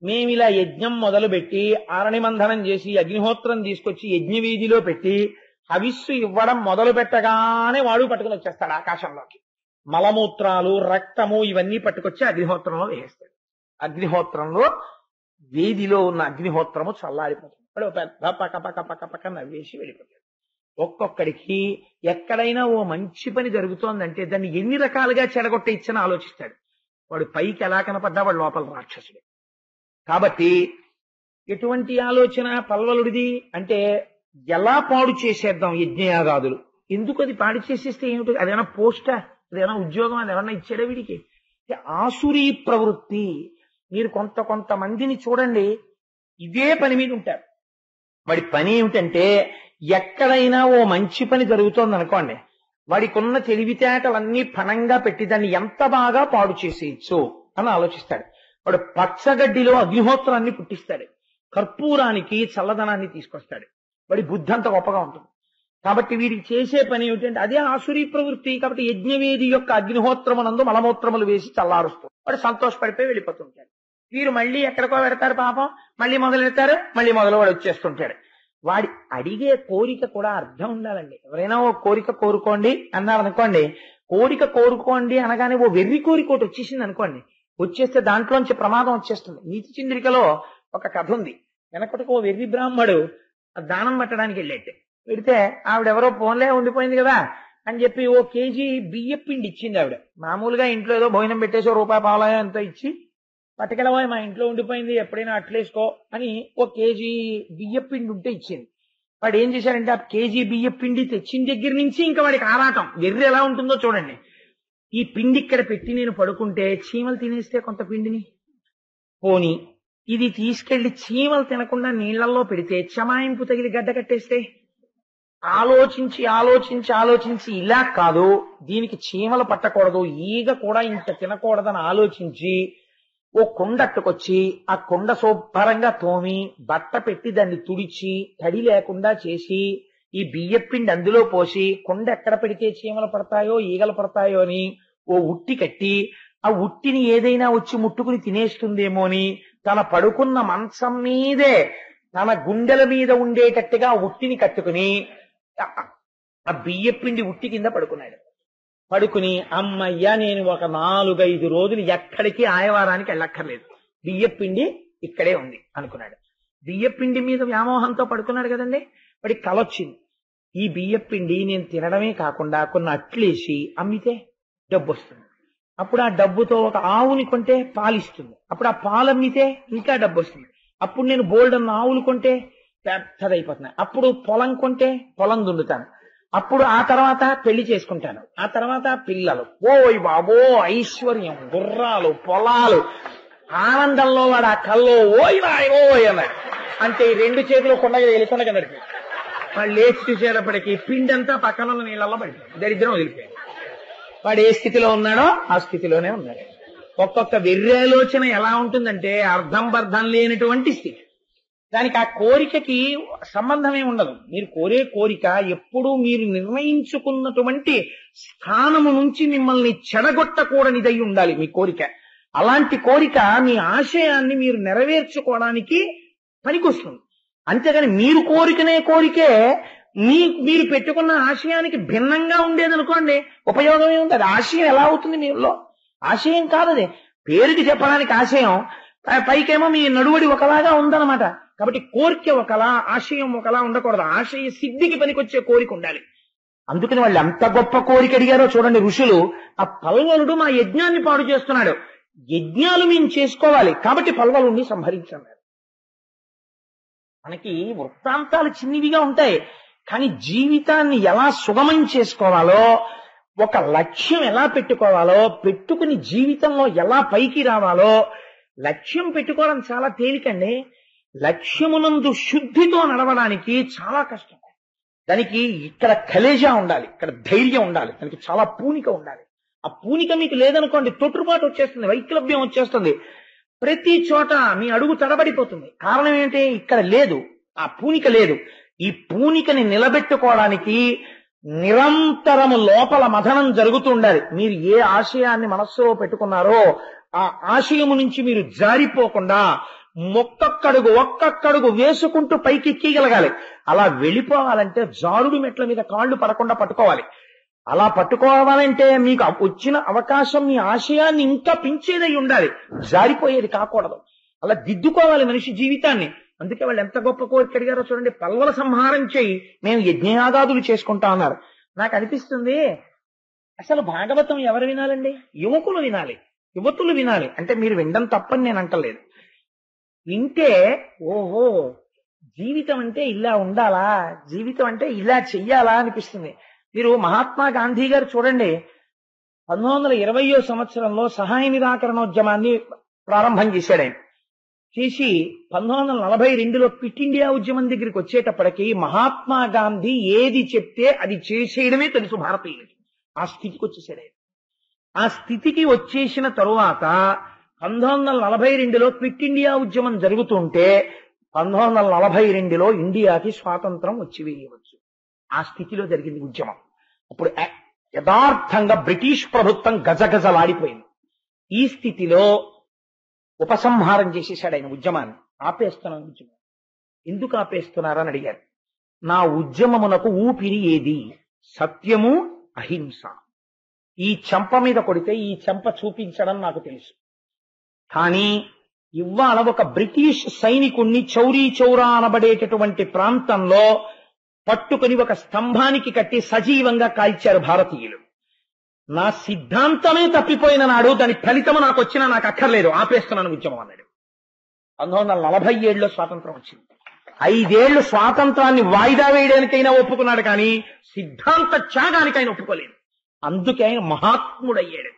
మేము ఇలా యజ్ఞం మొదలుపెట్టి ఆరణిమంధనం చేసి అగ్నిహోత్రం తీసుకొచ్చి యజ్ఞవీధిలో పెట్టి హవిస్సు ఇవ్వడం మొదలు పెట్టగానే వాడు పట్టుకుని వచ్చేస్తాడు ఆకాశంలోకి. మలమూత్రాలు రక్తము ఇవన్నీ పట్టుకొచ్చి అగ్నిహోత్రంలో వేసేస్తాడు. అగ్నిహోత్రంలో వేదిలో ఉన్న అగ్నిహోత్రము చల్లారిపోతుంది. వాడు పెద్ద పక్క నవ్వేసి వెళ్ళిపోతాడు. ఒక్కొక్కడికి ఎక్కడైనా ఓ మంచి పని జరుగుతోందంటే దాన్ని ఎన్ని రకాలుగా చెడగొట్టే ఇచ్చని ఆలోచిస్తాడు. వాడు పైకి ఎలా కనపడ్డా వాడు లోపల రాక్షసుడు. కాబట్టి ఎటువంటి ఆలోచన పల్వలుడిది అంటే, ఎలా పాడు చేసేద్దాం యజ్ఞయాగాదులు. ఎందుకు అది పాడు చేసేస్తే ఏమిటి? అదేనా పోస్టా, అదేనా ఉద్యోగం, అది ఎవరన్నా ఇచ్చాడా వీడికి? ఆసురీ ప్రవృత్తి. మీరు కొంతమందిని చూడండి, ఇదే పని మీద ఉంటారు. వాడి పని ఏమిటంటే ఎక్కడైనా ఓ మంచి పని జరుగుతోంది అనుకోండి, వాడికున్న తెలివితేటలన్నీ పణంగా పెట్టి దాన్ని ఎంత బాగా పాడు చేసేయచ్చు అని ఆలోచిస్తాడు. వాడు పచ్చగడ్డిలో అగ్నిహోత్రాన్ని పుట్టిస్తాడు, కర్పూరానికి చల్లదనాన్ని తీసుకొస్తాడు. వాడి బుద్ధి అంత గొప్పగా ఉంటుంది. కాబట్టి వీడికి చేసే పని ఏమిటంటే అదే ఆసురీ ప్రవృత్తి. కాబట్టి యజ్ఞవేది యొక్క అగ్నిహోత్రమునందు మలమూత్రములు వేసి చల్లారుస్తుంది. వాడు సంతోషపడిపోయి వెళ్ళిపోతుంటాడు. వీరు మళ్ళీ ఎక్కడికో పెడతారు పాపం, మళ్ళీ మొదలెడతారు, మళ్ళీ వాడు వచ్చేస్తుంటాడు. వాడి అడిగే కోరిక కూడా అర్థం ఉండాలండి. ఎవరైనా ఓ కోరిక కోరుకోండి అన్నారు అనుకోండి, కోరిక కోరుకోండి అనగానే ఓ వెర్రి కోరిక ఒకటి వచ్చేసింది అనుకోండి, వచ్చేస్తే దాంట్లోంచి ప్రమాదం వచ్చేస్తుంది. నీతి చంద్రికలో ఒక కథ ఉంది. వెనకటికి ఓ వెర్రి బ్రాహ్మడు దానం పెట్టడానికి వెళ్ళేట్టు పెడితే ఆవిడెవరో ఫోన్లే ఉండిపోయింది కదా అని చెప్పి ఓ కేజీ బియ్యం పిండి ఇచ్చింది ఆవిడ. మామూలుగా ఇంట్లో ఏదో భోజనం పెట్టేసి రూపాయి పావులాయ ఎంతో ఇచ్చి పట్టుకెళ్ళబోయి మా ఇంట్లో ఉండిపోయింది ఎప్పుడైనా అట్లేసుకో అని ఓ కేజీ బియ్యం పిండి ఉంటే ఇచ్చింది. వాడు ఏం చేశాడంటే ఆ కేజీ బియ్యం పిండి తెచ్చిన దగ్గర నుంచి ఇంకా వాడికి ఆరాటం. వెర్రి ఎలా ఉంటుందో చూడండి. ఈ పిండి ఇక్కడ పెట్టి నేను పడుకుంటే చీమలు తినేస్తే కొంత పిండిని, పోని ఇది తీసుకెళ్లి చీమలు తినకుండా నీళ్లలో పెడితే చమాయింపు తగిలి గడ్డ కట్టేస్తే, ఆలోచించి ఆలోచించి ఆలోచించి ఇలా కాదు దీనికి చీమలు పట్టకూడదు, ఈగ కూడా ఇంత తినకూడదని ఆలోచించి ఓ కుండట్టుకొచ్చి ఆ కుండ శుభ్రంగా తోమి బట్ట పెట్టి దాన్ని తుడిచి తడి లేకుండా చేసి ఈ బియ్యపిండి అందులో పోసి కుండ ఎక్కడ పెడితే చీమలు పడతాయో ఈగలు పడతాయో అని ఓ ఉట్టి కట్టి ఆ ఉట్టిని ఏదైనా వచ్చి ముట్టుకుని తినేస్తుందేమో అని తన పడుకున్న మంచం మీదే తన గుండెల మీద ఉండేటట్టుగా ఉట్టిని కట్టుకుని ఆ బియ్యపిండి ఉట్టి కింద పడుకున్నాడు. పడుకుని అమ్మయ్యా నేను ఒక 4-5 రోజులు ఎక్కడికి ఆయవారానికి వెళ్ళక్కర్లేదు, బియ్యపిండి ఇక్కడే ఉంది అనుకున్నాడు. బియ్యపిండి మీద వ్యామోహంతో పడుకున్నాడు కదండి. వాడికి కలొచ్చింది, ఈ బియ్యపిండి నేను తినడమే కాకుండా కొన్ని అట్లేసి అమ్మితే డబ్బు వస్తుంది. అప్పుడు ఆ డబ్బుతో ఒక ఆవుని కొంటే పాలిస్తుంది. అప్పుడు ఆ పాలు అమ్మితే ఇంకా డబ్బు వస్తుంది. అప్పుడు నేను బోల్డన్న ఆవులు కొంటే పెద్దదైపోతున్నాయి. అప్పుడు పొలం కొంటే పొలం దున్నుతాను. అప్పుడు ఆ తర్వాత పెళ్లి చేసుకుంటాను. ఆ తర్వాత పిల్లలు, ఓయ్ బాబో ఐశ్వర్యం, గుర్రాలు, పొలాలు, ఆనందంలో వాడు ఆ కల్లో ఓయ్ వాయ్ ఓయ్ అన్నాడు. అంటే ఈ 2 చేతులు కొండగా వెళ్ళికొండ కిందకి వాడు లేచి చూసేటప్పటికి పిండి అంతా పక్కన ఉన్న నీళ్ళల్లో పడిపోయింది. దరిద్రం వదిలిపోయాడు. వాడు ఏ స్థితిలో ఉన్నాడో ఆ స్థితిలోనే ఉన్నాడు. ఒక్కొక్క వెర్రాలోచన ఎలా ఉంటుందంటే అర్థం బర్థం లేనటువంటి స్థితి. దానికి ఆ కోరికకి సంబంధమే ఉండదు. మీరు కోరే కోరిక ఎప్పుడూ మీరు నిర్ణయించుకున్నటువంటి స్థానము నుంచి మిమ్మల్ని చెడగొట్టకూడనిదై ఉండాలి మీ కోరిక. అలాంటి కోరిక మీ ఆశయాన్ని మీరు నెరవేర్చుకోవడానికి పనికొస్తుంది. అంతేగాని మీరు కోరికనే కోరికే మీరు పెట్టుకున్న ఆశయానికి భిన్నంగా ఉండేదనుకోండి, ఉపయోగమే ఉంది. అది ఆశయం ఎలా అవుతుంది మీలో? ఆశయం కాదు అది, పేరుకి చెప్పడానికి ఆశయం, పైకేమో మీ నడువడి ఒకలాగా ఉందన్నమాట. కాబట్టి కోరిక ఒకలా ఆశయం ఒకలా ఉండకూడదు. ఆశయ సిద్ధికి పనికొచ్చే కోరిక ఉండాలి. అందుకని వాళ్ళు ఎంత గొప్ప కోరిక అడిగారో చూడండి ఋషులు. ఆ పల్వలుడు మా యజ్ఞాన్ని పాడు చేస్తున్నాడు, యజ్ఞాలు మేము చేసుకోవాలి కాబట్టి పల్వలుడిని సంహరించన్నారు. మనకి వృత్తాంతాలు చిన్నివిగా ఉంటాయి, కానీ జీవితాన్ని ఎలా సుగమం చేసుకోవాలో, ఒక లక్ష్యం ఎలా పెట్టుకోవాలో, పెట్టుకుని జీవితంలో ఎలా పైకి రావాలో, లక్ష్యం పెట్టుకోవడం చాలా తేలికండి. లక్ష్యమునందు శుద్ధితో నడవడానికి చాలా కష్టం. దానికి ఇక్కడ కలేజా ఉండాలి, ఇక్కడ ధైర్యం ఉండాలి, దానికి చాలా పూనిక ఉండాలి. ఆ పూనిక మీకు లేదనుకోండి తొట్టుపాటు వచ్చేస్తుంది, వైక్లభ్యం వచ్చేస్తుంది, ప్రతి చోట మీ అడుగు తడబడిపోతుంది. కారణం ఏంటి? ఇక్కడ లేదు, ఆ పూనిక లేదు. ఈ పూనికని నిలబెట్టుకోవడానికి నిరంతరము లోపల మథనం జరుగుతూ ఉండాలి. మీరు ఏ ఆశయాన్ని మనస్సులో పెట్టుకున్నారో ఆ ఆశయము నుంచి మీరు జారిపోకుండా ఒక్కొక్కడుగు వేసుకుంటూ పైకి ఎక్కగలగాలి. అలా వెళ్ళిపోవాలంటే జారుడు మెట్ల మీద కాళ్ళు పడకుండా పట్టుకోవాలి. అలా పట్టుకోవాలంటే మీకు వచ్చిన అవకాశం మీ ఆశయాన్ని ఇంకా పెంచేదై ఉండాలి, జారిపోయేది కాకూడదు. అలా దిద్దుకోవాలి మనిషి జీవితాన్ని. అందుకే వాళ్ళు ఎంత గొప్ప కోరిక అడిగారో చూడండి. పల్వల సంహారం చేయి, మేము యజ్ఞయాగాదులు చేసుకుంటా అన్నారు. నాకు అనిపిస్తుంది అసలు భాగవతం ఎవరు వినాలండి? యువకులు వినాలి, యువతులు వినాలి. అంటే మీరు వినడం తప్పని నేను అంటలేదు. వింటే ఓహో జీవితం అంటే ఇలా ఉండాలా, జీవితం అంటే ఇలా చెయ్యాలా అనిపిస్తుంది. మీరు మహాత్మా గాంధీ గారు చూడండి, 1920వ సంవత్సరంలో సహాయ నిరాకరణోద్యమాన్ని ప్రారంభం చేశాడు ఆయన. చేసి 1942లో క్విట్ ఇండియా ఉద్యమం దగ్గరికి వచ్చేటప్పటికి మహాత్మా గాంధీ ఏది చెప్తే అది చేసేయడమే తెలుసు భారతీయులకి. ఆ స్థితికి వచ్చేసాడు ఆయన. ఆ స్థితికి వచ్చేసిన తరువాత 1942లో క్విట్ ఇండియా ఉద్యమం జరుగుతుంటే 1942లో ఇండియాకి స్వాతంత్రం వచ్చి వేయవచ్చు. ఆ స్థితిలో జరిగింది ఉద్యమం. అప్పుడు యథార్థంగా బ్రిటిష్ ప్రభుత్వం గజగజలాడిపోయింది. ఈ స్థితిలో ఉపసంహారం చేసేశాడు ఆయన ఉద్యమాన్ని. ఆపేస్తున్నాను ఉద్యమం. ఎందుకు ఆపేస్తున్నారని అడిగారు. నా ఉద్యమమునకు ఊపిరి ఏది? సత్యము, అహింస. ఈ చెంప మీద కొడితే ఈ చెంప చూపించడం నాకు తెలుసు. కానీ ఇవాళ ఒక బ్రిటిష్ సైనికుణ్ణి చౌరీ చౌరా అనబడేటటువంటి ప్రాంతంలో పట్టుకుని ఒక స్తంభానికి కట్టి సజీవంగా కాల్చారు భారతీయులు. నా సిద్ధాంతమే తప్పిపోయిన నాడు దాని ఫలితము నాకు వచ్చినా నాకు అక్కర్లేదు, ఆపేస్తున్నాను ఉద్యమం అన్నాడు. 1947లో స్వాతంత్రం వచ్చింది. 5 ఏళ్లు స్వాతంత్రాన్ని వాయిదా వేయడానికైనా ఒప్పుకున్నాడు, కానీ సిద్ధాంత త్యాగానికైనా ఒప్పుకోలేదు. అందుకే ఆయన మహాత్ముడయ్యాడు.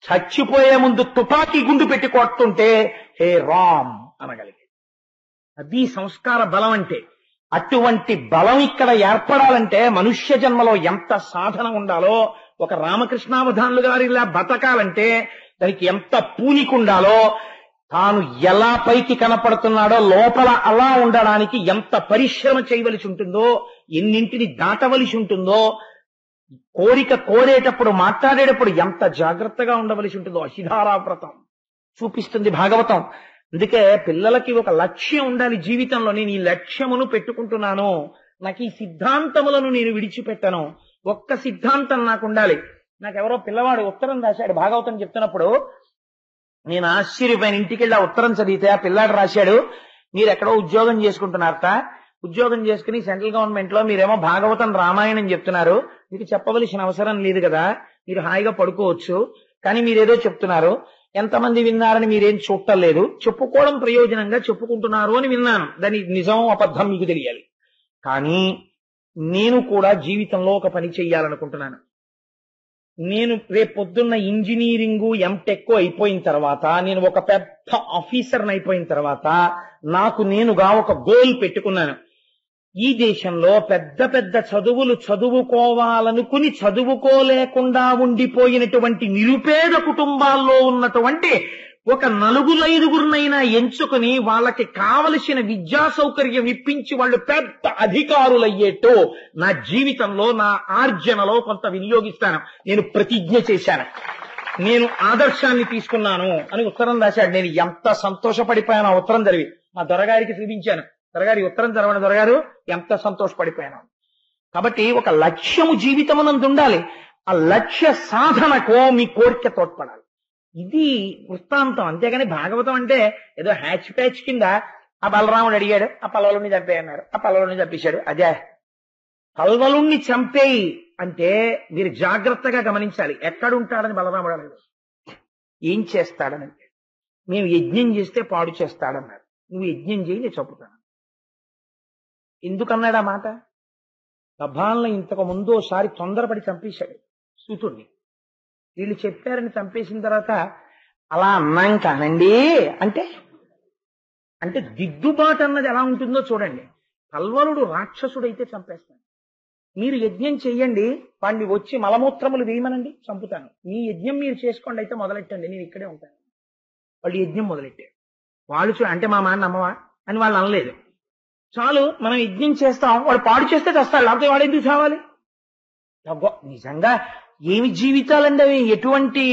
చచ్చిపోయే ముందు తుపాకీ గుండు పెట్టి కొడుతుంటే హే రామ్ అనగలిగాడు. అది సంస్కార బలం అంటే. అటువంటి బలం ఇక్కడ ఏర్పడాలంటే మనుష్య జన్మలో ఎంత సాధన ఉండాలో, ఒక రామకృష్ణావధానులు గారిలా బతకాలంటే దానికి ఎంత పూనిక ఉండాలో, తాను ఎలా పైకి కనపడుతున్నాడో లోపల అలా ఉండడానికి ఎంత పరిశ్రమ చేయవలసి ఉంటుందో, ఎన్నింటిని దాటవలసి ఉంటుందో, కోరిక కోరేటప్పుడు మాట్లాడేటప్పుడు ఎంత జాగ్రత్తగా ఉండవలసి ఉంటుందో అశిధారా వ్రతం చూపిస్తుంది భాగవతం. అందుకే పిల్లలకి ఒక లక్ష్యం ఉండాలి జీవితంలో. నేను ఈ లక్ష్యమును పెట్టుకుంటున్నాను, నాకు ఈ సిద్ధాంతములను నేను విడిచిపెట్టను, ఒక్క సిద్ధాంతం నాకు ఉండాలి. నాకెవరో పిల్లవాడు ఉత్తరం రాశాడు భాగవతం చెప్తున్నప్పుడు. నేను ఆశ్చర్యపోయిన. ఇంటికి వెళ్ళి ఆ ఉత్తరం చదివితే ఆ పిల్లాడు రాశాడు, మీరు ఎక్కడో ఉద్యోగం చేసుకుంటున్నారట, ఉద్యోగం చేసుకుని సెంట్రల్ గవర్నమెంట్ లో మీరేమో భాగవతం రామాయణం చెప్తున్నారు, మీకు చెప్పవలసిన అవసరం లేదు కదా, మీరు హాయిగా పడుకోవచ్చు, కానీ మీరేదో చెప్తున్నారు, ఎంతమంది విన్నారని మీరేం చూడటం లేదు, చెప్పుకోవడం ప్రయోజనంగా చెప్పుకుంటున్నారు అని విన్నాను, దాని నిజం అబద్ధం మీకు తెలియాలి. కానీ నేను కూడా జీవితంలో ఒక పని చెయ్యాలనుకుంటున్నాను. నేను రేపు పొద్దున్న ఇంజనీరింగు ఎంటెక్ అయిపోయిన తర్వాత, నేను ఒక పెద్ద ఆఫీసర్ని అయిపోయిన తర్వాత నాకు నేనుగా ఒక గోల్ పెట్టుకున్నాను. ఈ దేశంలో పెద్ద పెద్ద చదువులు చదువుకోవాలనుకుని చదువుకోలేకుండా ఉండిపోయినటువంటి నిరుపేద కుటుంబాల్లో ఉన్నటువంటి ఒక 4-5గురినైనా ఎంచుకుని వాళ్ళకి కావలసిన విద్యా సౌకర్యం ఇప్పించి వాళ్ళు పెద్ద అధికారులయ్యేట్టు నా జీవితంలో నా ఆర్జనలో కొంత వినియోగిస్తాను. నేను ప్రతిజ్ఞ చేశాను, నేను ఆదర్శాన్ని తీసుకున్నాను అని ఉత్తరం రాశాడు. నేను ఎంత సంతోషపడిపోయాను. ఆ ఉత్తరం చదివి మా దొరగారికి చూపించాను. దొరగారి ఉత్తరం చదవండి దొరగారు, ఎంత సంతోషపడిపోయాను. కాబట్టి ఒక లక్ష్యము జీవితమునందు ఉండాలి. ఆ లక్ష్య సాధనకు మీ కోరిక తోడ్పడాలి. ఇది వృత్తాంతం. అంతేగాని భాగవతం అంటే ఏదో హ్యాచ్ ప్యాచ్ కింద ఆ బలరాముడు అడిగాడు, ఆ పల్లవుని చంపేయన్నారు, ఆ పల్లవుని చంపేశాడు. అదే పల్వలుణ్ణి చంపేయి అంటే మీరు జాగ్రత్తగా గమనించాలి. ఎక్కడుంటాడని బలరాముడు అన్నాడు, ఏం చేస్తాడని. మేము యజ్ఞం చేస్తే పాడు చేస్తాడన్నారు. నువ్వు యజ్ఞం చేయి, నేను చంపుతాను. ఎందుకన్నాడు ఆ మాట? గభాలను ఇంతకు ముందు ఓసారి తొందరపడి చంపేశాడు సూతుడిని. వీళ్ళు చెప్పారని చంపేసిన తర్వాత అలా అన్నాం కానండి అంటే అంటే దిద్దుబాటు అన్నది ఎలా ఉంటుందో చూడండి. కల్వలుడు రాక్షసుడైతే చంపేస్తాను. మీరు యజ్ఞం చెయ్యండి, వాడిని వచ్చి మలమూత్రములు వేయమనండి, చంపుతాను. మీ యజ్ఞం మీరు చేసుకోండి, అయితే మొదలెట్టండి, నేను ఇక్కడే ఉంటాను. వాళ్ళు యజ్ఞం మొదలెట్టారు. వాళ్ళు అంటే మా మాట నమ్మవా అని వాళ్ళు అనలేదు. చాలు మనం యజ్ఞం చేస్తాం, వాడు పాడు చేస్తే చస్తాడు, లేకపోతే వాడు ఎందుకు చావాలి? నిజంగా ఏమి జీవితాలండి అవి, ఎటువంటి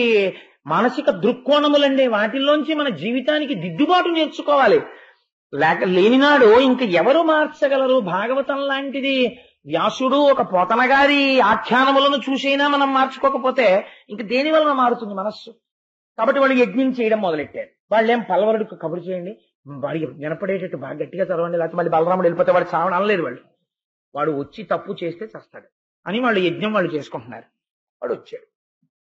మానసిక దృక్కోణములండి. వాటిల్లోంచి మన జీవితానికి దిద్దుబాటు నేర్చుకోవాలి. లేనినాడు ఇంక ఎవరు మార్చగలరు? భాగవతం లాంటిది వ్యాసుడు ఒక పోతన గారి ఆఖ్యానములను చూసైనా మనం మార్చుకోకపోతే ఇంక దేని వలన మారుతుంది మనస్సు? కాబట్టి వాళ్ళు యజ్ఞం చేయడం మొదలెట్టారు. వాళ్ళేం పల్లవరుడికి కబురు చేయండి, వాడికి వినపడేటట్టు బాగా గట్టిగా చదవండి, లేకపోతే మళ్ళీ బలరాముడు వెళ్ళిపోతే వాడు చావడం అనలేదు. వాడు వచ్చి తప్పు చేస్తే చస్తాడు అని వాళ్ళు యజ్ఞం వాళ్ళు చేసుకుంటున్నారు. వాడు వచ్చాడు,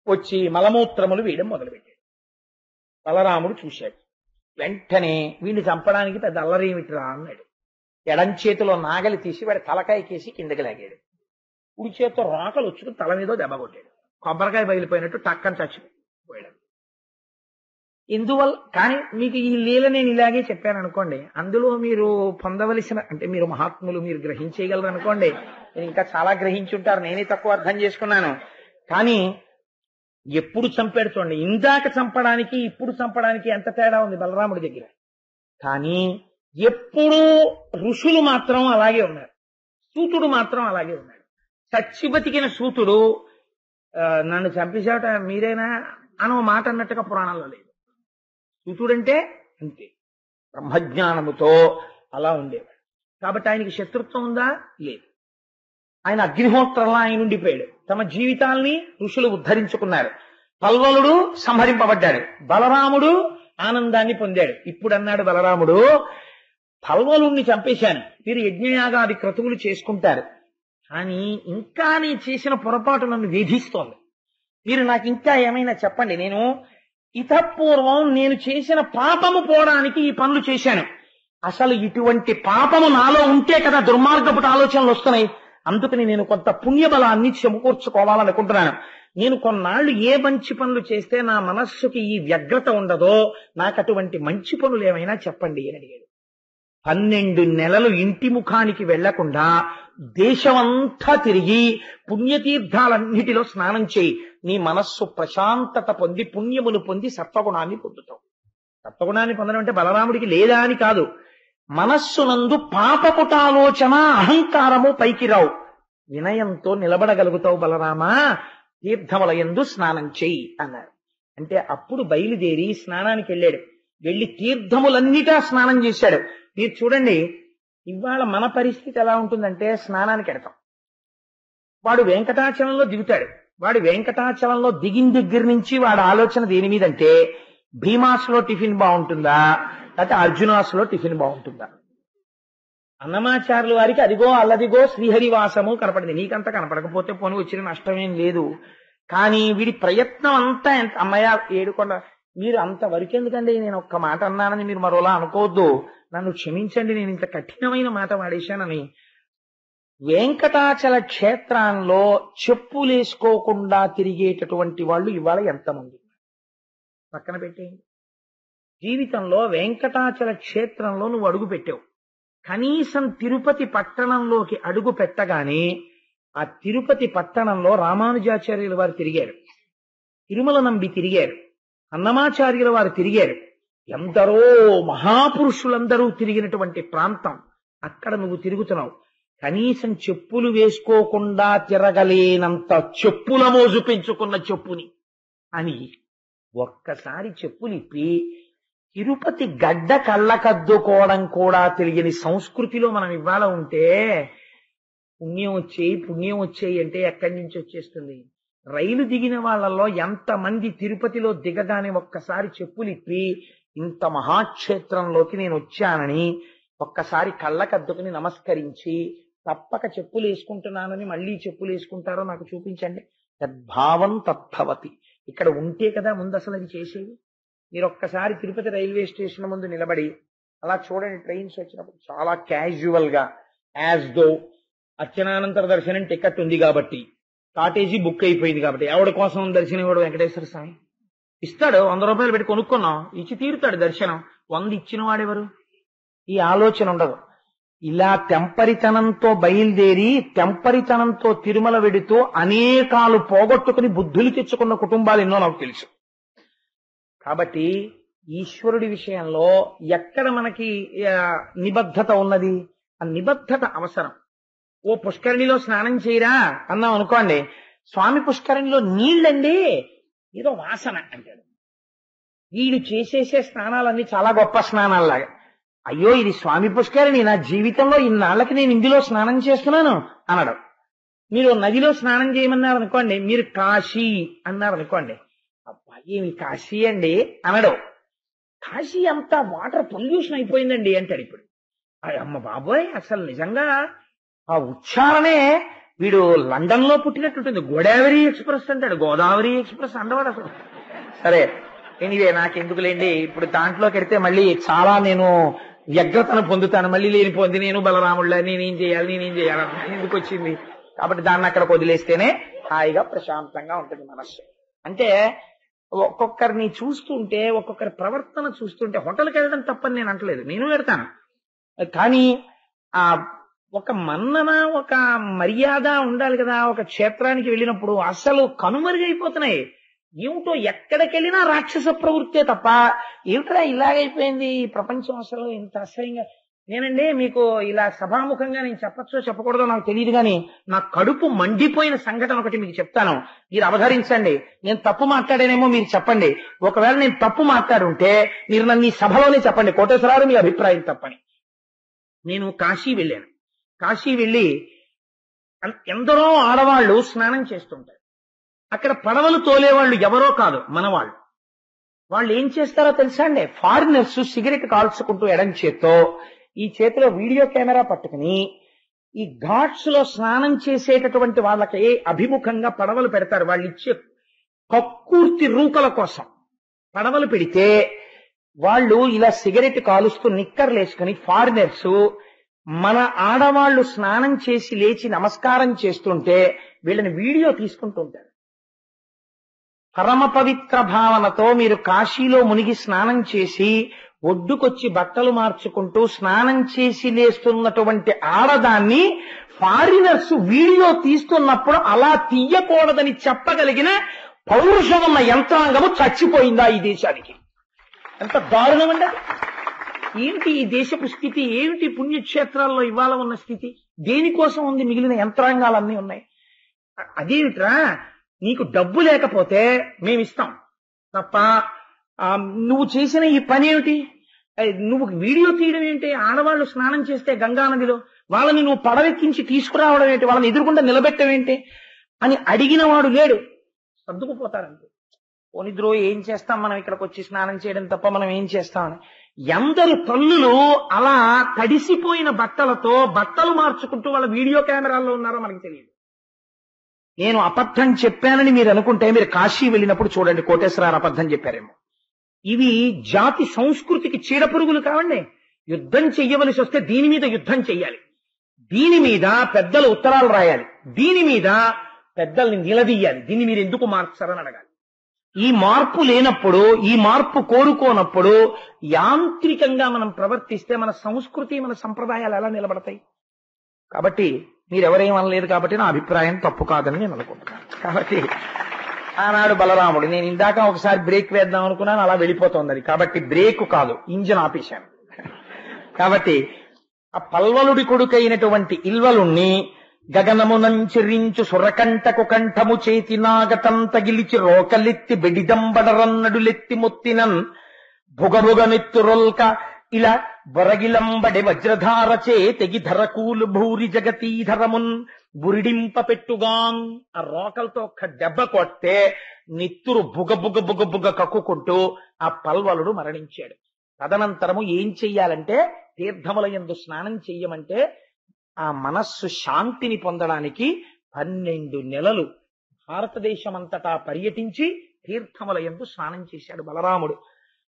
వచ్చి మలమూత్రములు వేయడం మొదలుపెట్టాడు. బలరాముడు చూశాడు. వెంటనే వీడిని చంపడానికి పెద్ద అల్లరేమిటిరా అన్నాడు. ఎడం చేతిలో నాగలి తీసి వాడి తలకాయ కేసి కిందకి లాగాడు. కుడి చేతితో రాకలు వచ్చుకుని తల మీదో దెబ్బ కొట్టాడు. కొబ్బరికాయ బయలుపోయినట్టు టక్కని చచ్చిపోయాడు. ఎందువల్ల కానీ మీకు ఈ లీల నేను ఇలాగే చెప్పాను అనుకోండి, అందులో మీరు పొందవలసిన అంటే మీరు మహాత్ములు, మీరు గ్రహించేయగలరు అనుకోండి. నేను ఇంకా చాలా గ్రహించి ఉంటారు, నేనే తక్కువ అర్థం చేసుకున్నాను. కానీ ఎప్పుడు చంపాడు చూడండి, ఇందాక చంపడానికి ఇప్పుడు చంపడానికి ఎంత తేడా ఉంది బలరాముడి దగ్గర. కానీ ఎప్పుడూ ఋషులు మాత్రం అలాగే ఉన్నారు, సూతుడు మాత్రం అలాగే ఉన్నాడు. చచ్చి బతికిన సూతుడు నన్ను చంపేశాట మీరేనా అనో మాట అన్నట్టుగా పురాణంలో లేదు. సూతుడంటే అంతే, బ్రహ్మజ్ఞానముతో అలా ఉండేవాడు. కాబట్టి ఆయనకి శత్రుత్వం ఉందా? లేదు. ఆయన అగ్నిహోత్రంలో ఆయన ఉండిపోయాడు. తమ జీవితాల్ని ఋషులు ఉద్ధరించుకున్నారు. పల్వలుడు సంహరింపబడ్డాడు, బలరాముడు ఆనందాన్ని పొందాడు. ఇప్పుడు అన్నాడు బలరాముడు, పల్వలుణ్ణి చంపేశాను, మీరు యజ్ఞయాగాది క్రతువులు చేసుకుంటారు, కానీ ఇంకా నేను చేసిన పొరపాటు నన్ను వేధిస్తోంది. మీరు నాకు ఇంకా ఏమైనా చెప్పండి. నేను ఇతపూర్వం నేను చేసిన పాపము పోవడానికి ఈ పనులు చేశాను. అసలు ఇటువంటి పాపము నాలో ఉంటే కదా దుర్మార్గపు ఆలోచనలు వస్తున్నాయి. అందుకని నేను కొంత పుణ్యబలాన్ని సమకూర్చుకోవాలనుకుంటున్నాను. నేను కొన్నాళ్లు ఏ మంచి పనులు చేస్తే నా మనస్సుకి ఈ వ్యగ్రత ఉండదో నాకు అటువంటి మంచి పనులు ఏమైనా చెప్పండి అని అడిగాడు. 12 నెలలు ఇంటి ముఖానికి వెళ్లకుండా దేశమంతా తిరిగి పుణ్యతీర్థాలన్నిటిలో స్నానం చేయి, నీ మనస్సు ప్రశాంతత పొంది పుణ్యమును పొంది సత్వగుణాన్ని పొందుతావు. సత్వగుణాన్ని పొందడం అంటే బలరాముడికి లేదా అని కాదు, మనస్సునందు పాపపుటాలోచన అహంకారము పైకి రావు, వినయంతో నిలబడగలుగుతావు బలరామా, తీర్థములయందు స్నానం చెయ్యి అన్నారు. అంటే అప్పుడు బయలుదేరి స్నానానికి వెళ్ళాడు. వెళ్లి తీర్థములన్నిటా స్నానం చేశాడు. మీరు చూడండి, ఇవాళ మన పరిస్థితి ఎలా ఉంటుందంటే, స్నానానికి వెడతాం, వాడు వెంకటాచలంలో దిగుతాడు. వాడు వెంకటాచలంలో దిగిన దగ్గర నుంచి వాడి ఆలోచన దేని మీదంటే, భీమాసులో టిఫిన్ బాగుంటుందా లేకపోతే అర్జునాసులో టిఫిన్ బాగుంటుందా. అన్నమాచార్యుల వారికి అదిగో అల్లదిగో శ్రీహరివాసము కనపడింది, నీకంత కనపడకపోతే పోనీ వచ్చిన నష్టమేం లేదు. కానీ వీడి ప్రయత్నం అంతా ఎంత అమ్మయ్య ఏడుకొండ. మీరు అంతవరకు ఎందుకండి, నేను ఒక్క మాట అన్నానని మీరు మరోలా అనుకోవద్దు, నన్ను క్షమించండి, నేను ఇంత కఠినమైన మాట వాడేశానని. వెంకటాచల క్షేత్రంలో చెప్పులేసుకోకుండా తిరిగేటటువంటి వాళ్ళు ఇవాళ ఎంతమంది పక్కన పెట్టేయండి. జీవితంలో వెంకటాచల క్షేత్రంలో నువ్వు అడుగు పెట్టావు, కనీసం తిరుపతి పట్టణంలోకి అడుగు పెట్టగానే ఆ తిరుపతి పట్టణంలో రామానుజాచార్యుల వారు తిరిగారు, తిరుమల నంబి తిరిగారు, అన్నమాచార్యుల వారు తిరిగారు, ఎందరో మహాపురుషులందరూ తిరిగినటువంటి ప్రాంతం. అక్కడ నువ్వు తిరుగుతున్నావు, కనీసం చెప్పులు వేసుకోకుండా తిరగలేనంత చెప్పుల మోజు పెంచుకున్న చెప్పుని అని ఒక్కసారి చెప్పులిప్పి తిరుపతి గడ్డ కళ్ళకద్దుకోవడం కూడా తెలియని సంస్కృతిలో మనం ఇవాళ ఉంటే, పుణ్యం వచ్చేయి అంటే ఎక్కడి నుంచి వచ్చేస్తుంది? రైలు దిగిన వాళ్ళల్లో ఎంతమంది తిరుపతిలో దిగగానే ఒక్కసారి చెప్పులిప్పి ఇంత మహాక్షేత్రంలోకి నేను వచ్చానని ఒక్కసారి కళ్ళకద్దుకుని నమస్కరించి తప్పక చెప్పులు వేసుకుంటున్నానని మళ్ళీ చెప్పులు వేసుకుంటారో నాకు చూపించండి. తద్భావం తద్భవతి. ఇక్కడ ఉంటే కదా ముందు అసలు అది చేసేది. మీరు ఒక్కసారి తిరుపతి రైల్వే స్టేషన్ ముందు నిలబడి అలా చూడండి, ట్రైన్స్ వచ్చినప్పుడు చాలా క్యాజువల్ గా, యాజ్ దో అర్చనానంతర దర్శనం టికెట్ ఉంది కాబట్టి, కాటేజీ బుక్ అయిపోయింది కాబట్టి, ఎవడి కోసం దర్శనం ఇవ్వడు వెంకటేశ్వర స్వామి ఇస్తాడు. 100 రూపాయలు పెట్టి కొనుక్కున్నాం, ఇచ్చి తీరుతాడు దర్శనం. 100 ఇచ్చిన వాడెవరు? ఈ ఆలోచన ఉండదు. ఇలా తెంపరితనంతో బయలుదేరి తెంపరితనంతో తిరుమల వెడుతూ అనేకాలు పోగొట్టుకుని బుద్ధులు తెచ్చుకున్న కుటుంబాలు ఎన్నో నాకు తెలుసు. కాబట్టి ఈశ్వరుడి విషయంలో ఎక్కడ మనకి నిబద్ధత ఉన్నది? ఆ నిబద్ధత అవసరం. ఓ పుష్కరిణిలో స్నానం చేయరా అన్నాం అనుకోండి, స్వామి పుష్కరిణిలో నీళ్ళండి ఏదో వాసన అంటాడు. వీడు చేసేసే స్నానాలన్నీ చాలా గొప్ప స్నానాల్లాగా. అయ్యో ఇది స్వామి పుష్కరిణి, నా జీవితంలో ఇన్నాళ్ళకి నేను ఇందులో స్నానం చేస్తున్నాను అనడం. మీరు నదిలో స్నానం చేయమన్నారు అనుకోండి, మీరు కాశీ అన్నారు అనుకోండి, అబ్బాయి ఏమి కాశీ అండి అనడం. కాశీ అంతా వాటర్ పొల్యూషన్ అయిపోయిందండి అంటాడు. ఇప్పుడు అమ్మ బాబోయ్, అసలు నిజంగా ఆ ఉచ్చారణే వీడు లండన్ లో పుట్టినట్టుంటుంది. గోదావరి ఎక్స్ప్రెస్ అంటాడు, గోదావరి ఎక్స్ప్రెస్ అండవాడు అసలు. సరే ఎనీవే నాకెందుకులేండి, ఇప్పుడు దాంట్లోకి వెడితే మళ్ళీ చాలా నేను వ్యగ్రతను పొందుతాను, మళ్ళీ లేనిపోంది నేను బలరాముళ్ళ నేనేం చేయాలి ఎందుకు వచ్చింది. కాబట్టి దాన్ని అక్కడ వదిలేస్తేనే హాయిగా ప్రశాంతంగా ఉంటుంది మనస్సు. అంటే ఒక్కొక్కరిని చూస్తుంటే, ఒక్కొక్కరి ప్రవర్తన చూస్తుంటే, హోటల్కి వెళ్ళడం తప్పని నేను అంటలేదు, నేను వెళ్తాను. కానీ ఆ ఒక మన్నన, ఒక మర్యాద ఉండాలి కదా. ఒక క్షేత్రానికి వెళ్ళినప్పుడు అసలు కనుమరుగైపోతున్నాయి. ఏమిటో ఎక్కడికెళ్ళినా రాక్షస ప్రవృత్తే తప్ప ఏమిటా ఇలాగైపోయింది ఈ ప్రపంచం, అసలు ఇంత అసహ్యంగా. నేనండి మీకు ఇలా సభాముఖంగా నేను చెప్పచ్చో చెప్పకూడదో నాకు తెలియదు, కానీ నా కడుపు మండిపోయిన సంఘటన ఒకటి మీకు చెప్తాను. మీరు అవధరించండి. నేను తప్పు మాట్లాడానేమో మీరు చెప్పండి. ఒకవేళ నేను తప్పు మాట్లాడుంటే మీరు నన్ను ఈ సభలోనే చెప్పండి, కోటేశ్వరరావు మీ అభిప్రాయం తప్పని. నేను కాశీ వెళ్ళాను. కాశీ వెళ్ళి ఎందరో ఆడవాళ్లు స్నానం చేస్తుంటారు. అక్కడ పడవలు తోలేవాళ్ళు ఎవరో కాదు, మనవాళ్ళు. వాళ్ళు ఏం చేస్తారో తెలుసా అండి? ఫారినర్స్ సిగరెట్ కాల్చుకుంటూ ఎడం చేత్తో, ఈ చేతిలో వీడియో కెమెరా పట్టుకుని ఈ ఘాట్స్ లో స్నానం చేసేటటువంటి వాళ్ళకి అభిముఖంగా పడవలు పెడతారు. వాళ్ళు ఇచ్చే కక్కుర్తి రూకల కోసం పడవలు పెడితే వాళ్ళు ఇలా సిగరెట్ కాలుస్తూ నిక్కర్లేసుకుని ఫారినర్స్ మన ఆడవాళ్లు స్నానం చేసి లేచి నమస్కారం చేస్తుంటే వీళ్ళని వీడియో తీసుకుంటుంటారు. పరమ పవిత్ర భావనతో మీరు కాశీలో మునిగి స్నానం చేసి ఒడ్డుకొచ్చి బట్టలు మార్చుకుంటూ స్నానం చేసి లేస్తున్నటువంటి ఆడదాన్ని ఫారినర్స్ వీడియో తీస్తున్నప్పుడు అలా తీయకూడదని చెప్పగలిగిన పౌరుషం ఉన్న యంత్రాంగము చచ్చిపోయిందా ఈ దేశానికి? ఎంత దారుణం అండి! ఏమిటి ఈ దేశపు స్థితి? ఏమిటి పుణ్యక్షేత్రాల్లో ఇవాళ ఉన్న స్థితి? దేనికోసం ఉంది? మిగిలిన యంత్రాంగాలన్నీ ఉన్నాయి. అదేమిట్రా, నీకు డబ్బు లేకపోతే మేమిస్తాం తప్ప నువ్వు చేసిన ఈ పని ఏమిటి? నువ్వు వీడియో తీయడం ఏంటి? ఆడవాళ్లు స్నానం చేస్తే గంగా నదిలో వాళ్ళని నువ్వు పడవెక్కించి తీసుకురావడం ఏంటి? వాళ్ళని ఎదురుకుండా నిలబెట్టడం ఏంటి అని అడిగిన వాడు లేడు. సర్దుకుపోతారంటే పోనిద్రో, ఏం చేస్తాం మనం ఇక్కడికి వచ్చి స్నానం చేయడం తప్ప మనం ఏం చేస్తామని. ఎందరు తల్లులు అలా తడిసిపోయిన బట్టలతో బట్టలు మార్చుకుంటూ వాళ్ళ వీడియో కెమెరాల్లో ఉన్నారో మనకు తెలియదు. నేను అబద్ధం చెప్పానని మీరు అనుకుంటే మీరు కాశీ వెళ్ళినప్పుడు చూడండి, కోటేశ్వరరావు అబద్ధం చెప్పారేమో. ఇవి జాతి సంస్కృతికి చీడపురుగులు కావండి. యుద్ధం చెయ్యవలసి వస్తే దీని మీద యుద్ధం చెయ్యాలి. దీని మీద పెద్దలు ఉత్తరాలు రాయాలి. దీని మీద పెద్దల్ని నిలదీయాలి. దీన్ని మీరు ఎందుకు మార్చారని అడగాలి. ఈ మార్పు లేనప్పుడు, ఈ మార్పు కోరుకోనప్పుడు యాంత్రికంగా మనం ప్రవర్తిస్తే మన సంస్కృతి, మన సంప్రదాయాలు ఎలా నిలబడతాయి? కాబట్టి మీరెవరేమనలేదు కాబట్టి నా అభిప్రాయం తప్పు కాదని నేను అనుకుంటున్నాను. కాబట్టి ఆనాడు బలరాముడు, నేను ఇందాక ఒకసారి బ్రేక్ వేద్దాం అనుకున్నాను, అలా వెళ్ళిపోతుంది అది. కాబట్టి బ్రేక్ కాదు, ఇంజిన్ ఆపేశాను. కాబట్టి ఆ పల్వలుడి కొడుకైనటువంటి ఇల్వలుణ్ణి గగనమునంచెరించు సురకంఠకు కంఠము చేతి నాగతం తగిలిచి రోకలెత్తి బెడిదంబడరన్నడులెత్తి మొత్తినన్ భుగభుగనెత్తురొల్క ఇలా బొరగిలంబడి వజ్రధారచే తెగి ధరకూలు భూరి జగతీధరమున్ బురిడింప పెట్టుగాన్. ఆ రోకలతో ఒక్క దెబ్బ కొట్టే నెత్తురు బుగ బుగ బుగ బుగ కక్కుకుంటూ ఆ పల్వలుడు మరణించాడు. తదనంతరము ఏం చెయ్యాలంటే, తీర్థముల యందు స్నానం చెయ్యమంటే ఆ మనస్సు శాంతిని పొందడానికి 12 నెలలు భారతదేశమంతటా పర్యటించి తీర్థముల యందు స్నానం చేశాడు బలరాముడు.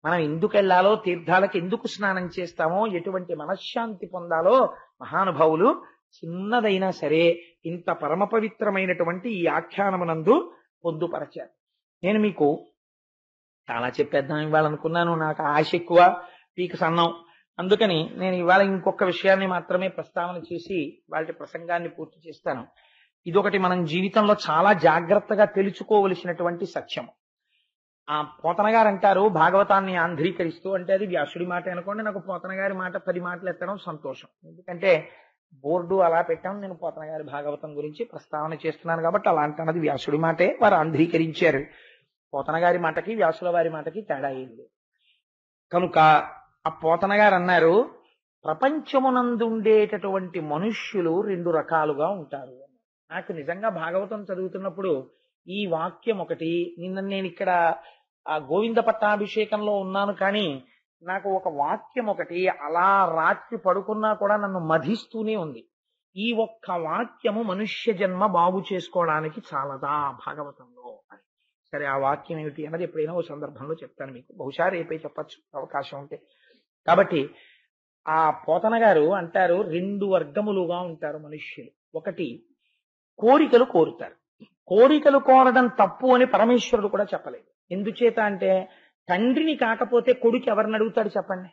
మనం ఎందుకు వెళ్లాలో, తీర్థాలకు ఎందుకు స్నానం చేస్తామో, ఎటువంటి మనశ్శాంతి పొందాలో మహానుభావులు చిన్నదైనా సరే ఇంత పరమ పవిత్రమైనటువంటి ఈ ఆఖ్యానమునందు పొందుపరచారు. నేను మీకు చాలా చెప్పేద్దాం ఇవ్వాలనుకున్నాను, నాకు ఆశ ఎక్కువ, పీక సన్నం. అందుకని నేను ఇవాళ ఇంకొక విషయాన్ని మాత్రమే ప్రస్తావన చేసి వాళ్ళ ప్రసంగాన్ని పూర్తి చేస్తాను. ఇదొకటి మనం జీవితంలో చాలా జాగ్రత్తగా తెలుసుకోవలసినటువంటి సత్యం. ఆ పోతన గారు అంటారు భాగవతాన్ని ఆంధ్రీకరిస్తూ, అంటే అది వ్యాసుడి మాట అనుకోండి, నాకు పోతన గారి మాట 10 మాటలు ఎత్తడం సంతోషం. ఎందుకంటే బోర్డు అలా పెట్టాం, నేను పోతన గారి భాగవతం గురించి ప్రస్తావన చేస్తున్నాను కాబట్టి అలా అంటాను. అది వ్యాసుడి మాటే, వారు ఆంధ్రీకరించారు. పోతన గారి మాటకి వ్యాసుల వారి మాటకి తేడా అయింది. కనుక ఆ పోతన గారు అన్నారు, ప్రపంచమునందుండేటటువంటి మనుష్యులు 2 రకాలుగా ఉంటారు. నాకు నిజంగా భాగవతం చదువుతున్నప్పుడు ఈ వాక్యం ఒకటి, నిన్న నేను ఇక్కడ ఆ గోవింద పట్టాభిషేకంలో ఉన్నాను, కానీ నాకు ఒక వాక్యం ఒకటి అలా రాత్రి పడుకున్నా కూడా నన్ను మధిస్తూనే ఉంది. ఈ ఒక్క వాక్యము మనుష్య జన్మ బాగు చేసుకోవడానికి చాలదా భాగవతంలో అని. సరే, ఆ వాక్యం ఏమిటి అన్నది ఎప్పుడైనా ఓ సందర్భంలో చెప్తాను మీకు, బహుశా రేపే చెప్పచ్చు అవకాశం ఉంటే. కాబట్టి ఆ పోతన గారు అంటారు, 2 వర్గములుగా ఉంటారు మనుష్యులు. ఒకటి కోరికలు కోరుతారు. కోరికలు కోరడం తప్పు అని పరమేశ్వరుడు కూడా చెప్పలేదు. ఎందుచేత అంటే తండ్రిని కాకపోతే కొడుకు ఎవరిని అడుగుతాడు చెప్పండి.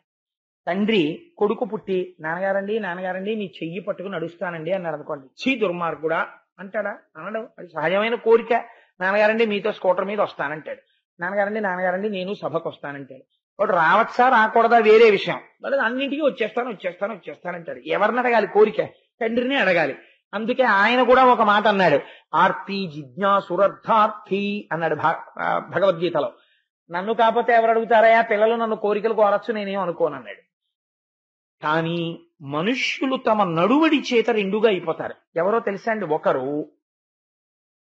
తండ్రి కొడుకు పుట్టి నాన్నగారండి నాన్నగారండి మీ చెయ్యి పట్టుకుని నడుస్తానండి అన్నాడు అనుకోండి, చీ దుర్మార్గుడా అంటాడా? అనడం. అది సహజమైన కోరిక. నాన్నగారండి మీతో స్కూటర్ మీద వస్తానంటాడు. నాన్నగారండి నాన్నగారండి నేను సభకు వస్తానంటాడు. వాడు రావచ్చా రాకూడదా వేరే విషయం. వాడు అన్నింటికీ వచ్చేస్తానంటాడు. ఎవరిని అడగాలి? కోరిక తండ్రిని అడగాలి. అందుకే ఆయన కూడా ఒక మాట అన్నాడు, ఆర్తి జిజ్ఞాసురర్థార్థి అన్నాడు భగవద్గీతలో. నన్ను కాకపోతే ఎవరు అడుగుతారయా, పిల్లలు నన్ను కోరికలు కోరచ్చు, నేనేం అనుకోను అన్నాడు. కానీ మనుష్యులు తమ నడువడి చేత రెండుగా అయిపోతారు. ఎవరో తెలుసా అండి, ఒకరు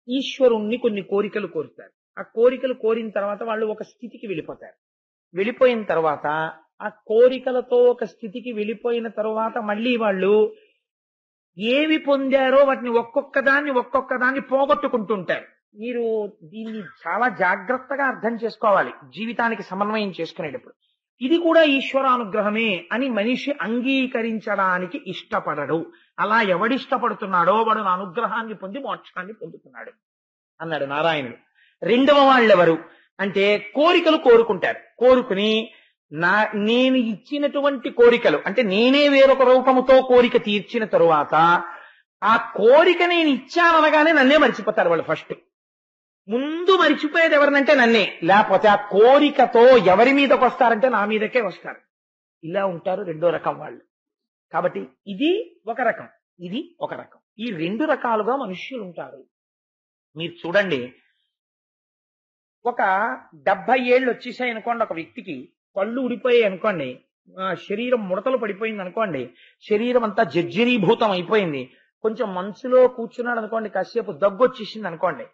ఈశ్వరుణ్ణి కొన్ని కోరికలు కోరుతారు. ఆ కోరికలు కోరిన తర్వాత వాళ్ళు ఒక స్థితికి వెళ్ళిపోతారు. వెళ్ళిపోయిన తర్వాత ఆ కోరికలతో ఒక స్థితికి వెళ్ళిపోయిన తర్వాత మళ్ళీ వాళ్ళు ఏవి పొందారో వాటిని ఒక్కొక్క దాన్ని పోగొట్టుకుంటుంటారు. మీరు దీన్ని చాలా జాగ్రత్తగా అర్థం చేసుకోవాలి జీవితానికి సమన్వయం చేసుకునేటప్పుడు. ఇది కూడా ఈశ్వరానుగ్రహమే అని మనిషి అంగీకరించడానికి ఇష్టపడడు. అలా ఎవడిష్టపడుతున్నాడో వాడు నా అనుగ్రహాన్ని పొంది మోక్షాన్ని పొందుతున్నాడు అన్నాడు నారాయణుడు. రెండవ వాళ్ళెవరు అంటే కోరికలు కోరుకుంటారు. కోరుకుని నేను ఇచ్చినటువంటి కోరికలు అంటే నేనే వేరొక రూపముతో కోరిక తీర్చిన తరువాత ఆ కోరిక నేను ఇచ్చాననగానే నన్నే మర్చిపోతారు వాళ్ళు. ఫస్ట్ ముందు మరిచిపోయేది ఎవరినంటే నన్నే. లేకపోతే ఆ కోరికతో ఎవరి మీదకి వస్తారంటే నా మీదకే వస్తారు. ఇలా ఉంటారు రెండో రకం వాళ్ళు. కాబట్టి ఇది ఒక రకం, ఇది ఒక రకం. ఈ రెండు రకాలుగా మనుష్యులు ఉంటారు. మీరు చూడండి, ఒక 70 ఏళ్ళు వచ్చేసాయి అనుకోండి, ఒక వ్యక్తికి పళ్ళు ఊడిపోయాయి అనుకోండి, శరీరం ముడతలు పడిపోయింది అనుకోండి, శరీరం అంతా జర్జరీభూతం అయిపోయింది, కొంచెం మనసులో కూర్చున్నాడు అనుకోండి, కాసేపు దగ్గు వచ్చేసింది అనుకోండి,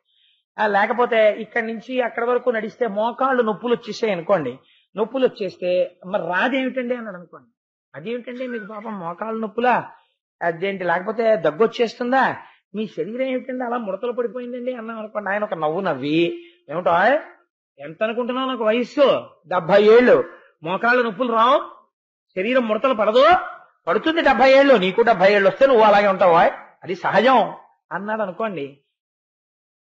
లేకపోతే ఇక్కడి నుంచి అక్కడి వరకు నడిస్తే మోకాళ్ళు నొప్పులు వచ్చేసాయి అనుకోండి, నొప్పులు వచ్చేస్తే మరి రాదేమిటండి అన్నాడు అనుకోండి. అదేమిటండి మీకు పాపం మోకాళ్ళు నొప్పులా, అదేంటి లేకపోతే దగ్గు వచ్చేస్తుందా, మీ శరీరం ఏమిటండి అలా ముడతలు పడిపోయిందండి అన్నాం అనుకోండి. ఆయన ఒక నవ్వు నవ్వి, ఏమిటో ఎంత అనుకుంటున్నావు, నాకు వయస్సు 70 ఏళ్ళు, మోకాళ్ళు నొప్పులు రావు, శరీరం ముడతలు పడదు, పడుతుంది 70 ఏళ్ళు, నీకు 70 ఏళ్ళు వస్తే నువ్వు అలాగే ఉంటావా, అది సహజం అన్నాడు అనుకోండి.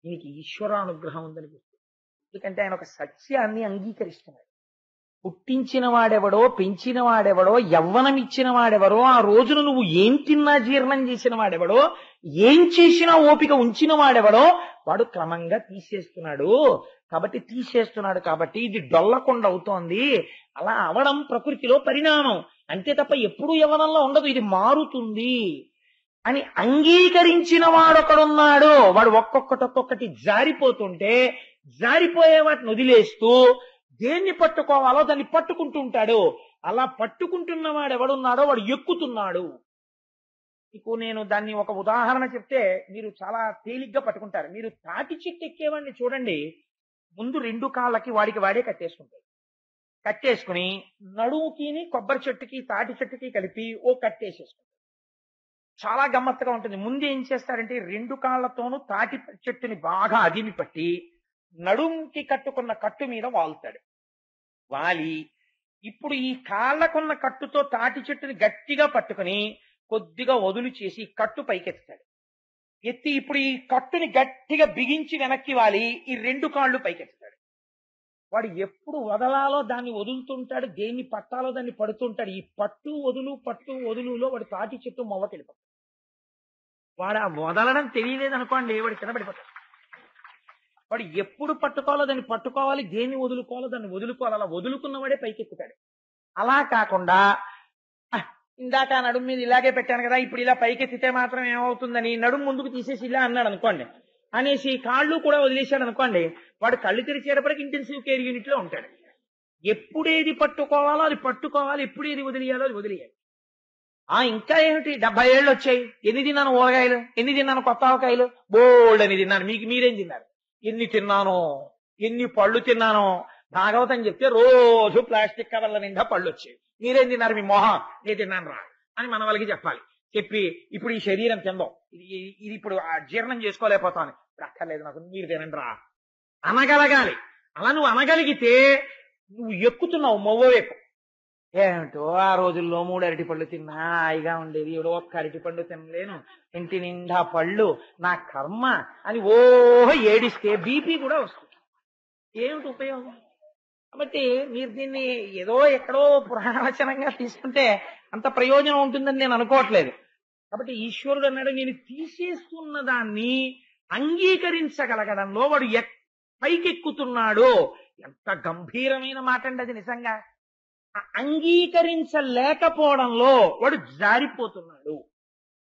దీనికి ఈశ్వరానుగ్రహం ఉందని గుర్తు. ఎందుకంటే ఆయన ఒక సత్యాన్ని అంగీకరిస్తున్నాడు. పుట్టించిన వాడెవడో, పెంచిన వాడెవడో, యవ్వనం ఇచ్చిన వాడెవడో, ఆ రోజున నువ్వు ఏం తిన్నా జీర్ణం చేసిన వాడెవడో, ఏం చేసినా ఓపిక ఉంచిన వాడెవడో వాడు క్రమంగా తీసేస్తున్నాడు. కాబట్టి ఇది డొల్లకొండ అవుతోంది. అలా అవడం ప్రకృతిలో పరిణామం అంతే తప్ప ఎప్పుడూ యవ్వనంలో ఉండదు, ఇది మారుతుంది అని అంగీకరించిన వాడొకడున్నాడు. వాడు ఒక్కొక్కటి జారిపోతుంటే జారిపోయే వాటిని వదిలేస్తూ దేన్ని పట్టుకోవాలో దాన్ని పట్టుకుంటూ ఉంటాడు. అలా పట్టుకుంటున్న వాడు ఎవడున్నాడో వాడు ఎక్కుతున్నాడు. మీకు నేను దాన్ని ఒక ఉదాహరణ చెప్తే మీరు చాలా తేలిగ్గా పట్టుకుంటారు. మీరు తాటి చెట్టు ఎక్కేవాడిని చూడండి, ముందు 2 కాళ్ళకి వాడే కట్టేసుకుంటాడు. కట్టేసుకుని నడుముకిని కొబ్బరి చెట్టుకి తాటి చెట్టుకి కలిపి ఓ కట్టేసేసుకుంటాడు. చాలా గమ్మత్తుగా ఉంటుంది. ముందు ఏం చేస్తాడంటే 2 కాళ్లతోనూ తాటి చెట్టుని బాగా అదిమి పట్టి నడుంకి కట్టుకున్న కట్టు మీద వాలుతాడు. వాలి ఇప్పుడు ఈ కాళ్లకున్న కట్టుతో తాటి చెట్టుని గట్టిగా పట్టుకుని కొద్దిగా వదులు చేసి కట్టు పైకెత్తాడు. ఎత్తి ఇప్పుడు ఈ కట్టుని గట్టిగా బిగించి వెనక్కి వాలి ఈ 2 కాళ్ళు పైకెత్తాడు. వాడు ఎప్పుడు వదలాలో దాన్ని వదులుతుంటాడు, దేన్ని పట్టాలో దాన్ని పడుతుంటాడు. ఈ పట్టు వదులులో వాడు తాటి చెట్టు మొవ్వకెళ్ళిపోతాడు. వాడు ఆ వదలడం తెలియలేదనుకోండి, వాడు కింద పడిపోతాడు. వాడు ఎప్పుడు పట్టుకోవాలో దాన్ని పట్టుకోవాలి, దేన్ని వదులుకోవాలో దాన్ని వదులుకోవాలి. అలా వదులుకున్నవాడే పైకెత్తుతాడు. అలా కాకుండా ఇందాక నడుము మీద ఇలాగే పెట్టాను కదా, ఇప్పుడు ఇలా పైకెత్తితే మాత్రం ఏమవుతుందని నడుము ముందుకు తీసేసి ఇలా అన్నాడు అనుకోండి, అనేసి కాళ్ళు కూడా వదిలేశాడు అనుకోండి, వాడు కళ్ళు తెరిచేటప్పటికి ఇంటెన్సివ్ కేర్ యూనిట్ లో ఉంటాడు. ఎప్పుడేది పట్టుకోవాలో అది పట్టుకోవాలి, ఎప్పుడేది వదిలేయాలో అది వదిలేయాలి. ఇంకా ఏమిటి 70 ఏళ్ళు వచ్చాయి, ఎన్ని తిన్నాను ఊరగాయలు, ఎన్ని తిన్నాను కొత్త ఆవకాయలు, బోల్డ్ అని తిన్నాను. మీరేం తిన్నారు? ఎన్ని తిన్నానో, ఎన్ని పళ్ళు తిన్నానో. భాగవతం చెప్తే రోజు ప్లాస్టిక్ కవర్ల నిండా పళ్ళు వచ్చాయి. మీరేం తిన్నారు? మీ మొహం నేను తిన్నాను రా అని మన వాళ్ళకి చెప్పాలి. చెప్పి ఇప్పుడు ఈ శరీరం తిందాం, ఇది ఇప్పుడు జీర్ణం చేసుకోలేకపోతాను, ఇప్పుడు అక్కర్లేదు నాకు, మీరు తినండి రా అనగలగాలి. అలా నువ్వు అనగలిగితే నువ్వు ఎక్కుతున్నావు మొవ్వవైపు. ఏమిటో ఆ రోజుల్లో 3 అరటిపళ్ళు తిన్నా హాయిగా ఉండేది, ఎవడో ఒక్క అరటిపండు తినలేను, ఇంటి నిండా పళ్ళు, నా కర్మ అని ఓహో ఏడిస్తే బీపీ కూడా వస్తుంది. ఏమిటి ఉపయోగం? కాబట్టి మీరు దీన్ని ఏదో ఎక్కడో పురాణవచనంగా తీసుకుంటే అంత ప్రయోజనం ఉంటుందని నేను అనుకోవట్లేదు. కాబట్టి ఈశ్వరుడు అన్నాడు, నేను తీసేస్తున్న దాన్ని అంగీకరించగలగడంలో వాడు పైకెక్కుతున్నాడో. ఎంత గంభీరమైన మాట అండి అది. నిజంగా అంగీకరించలేకపోవడంలో వాడు జారిపోతున్నాడు.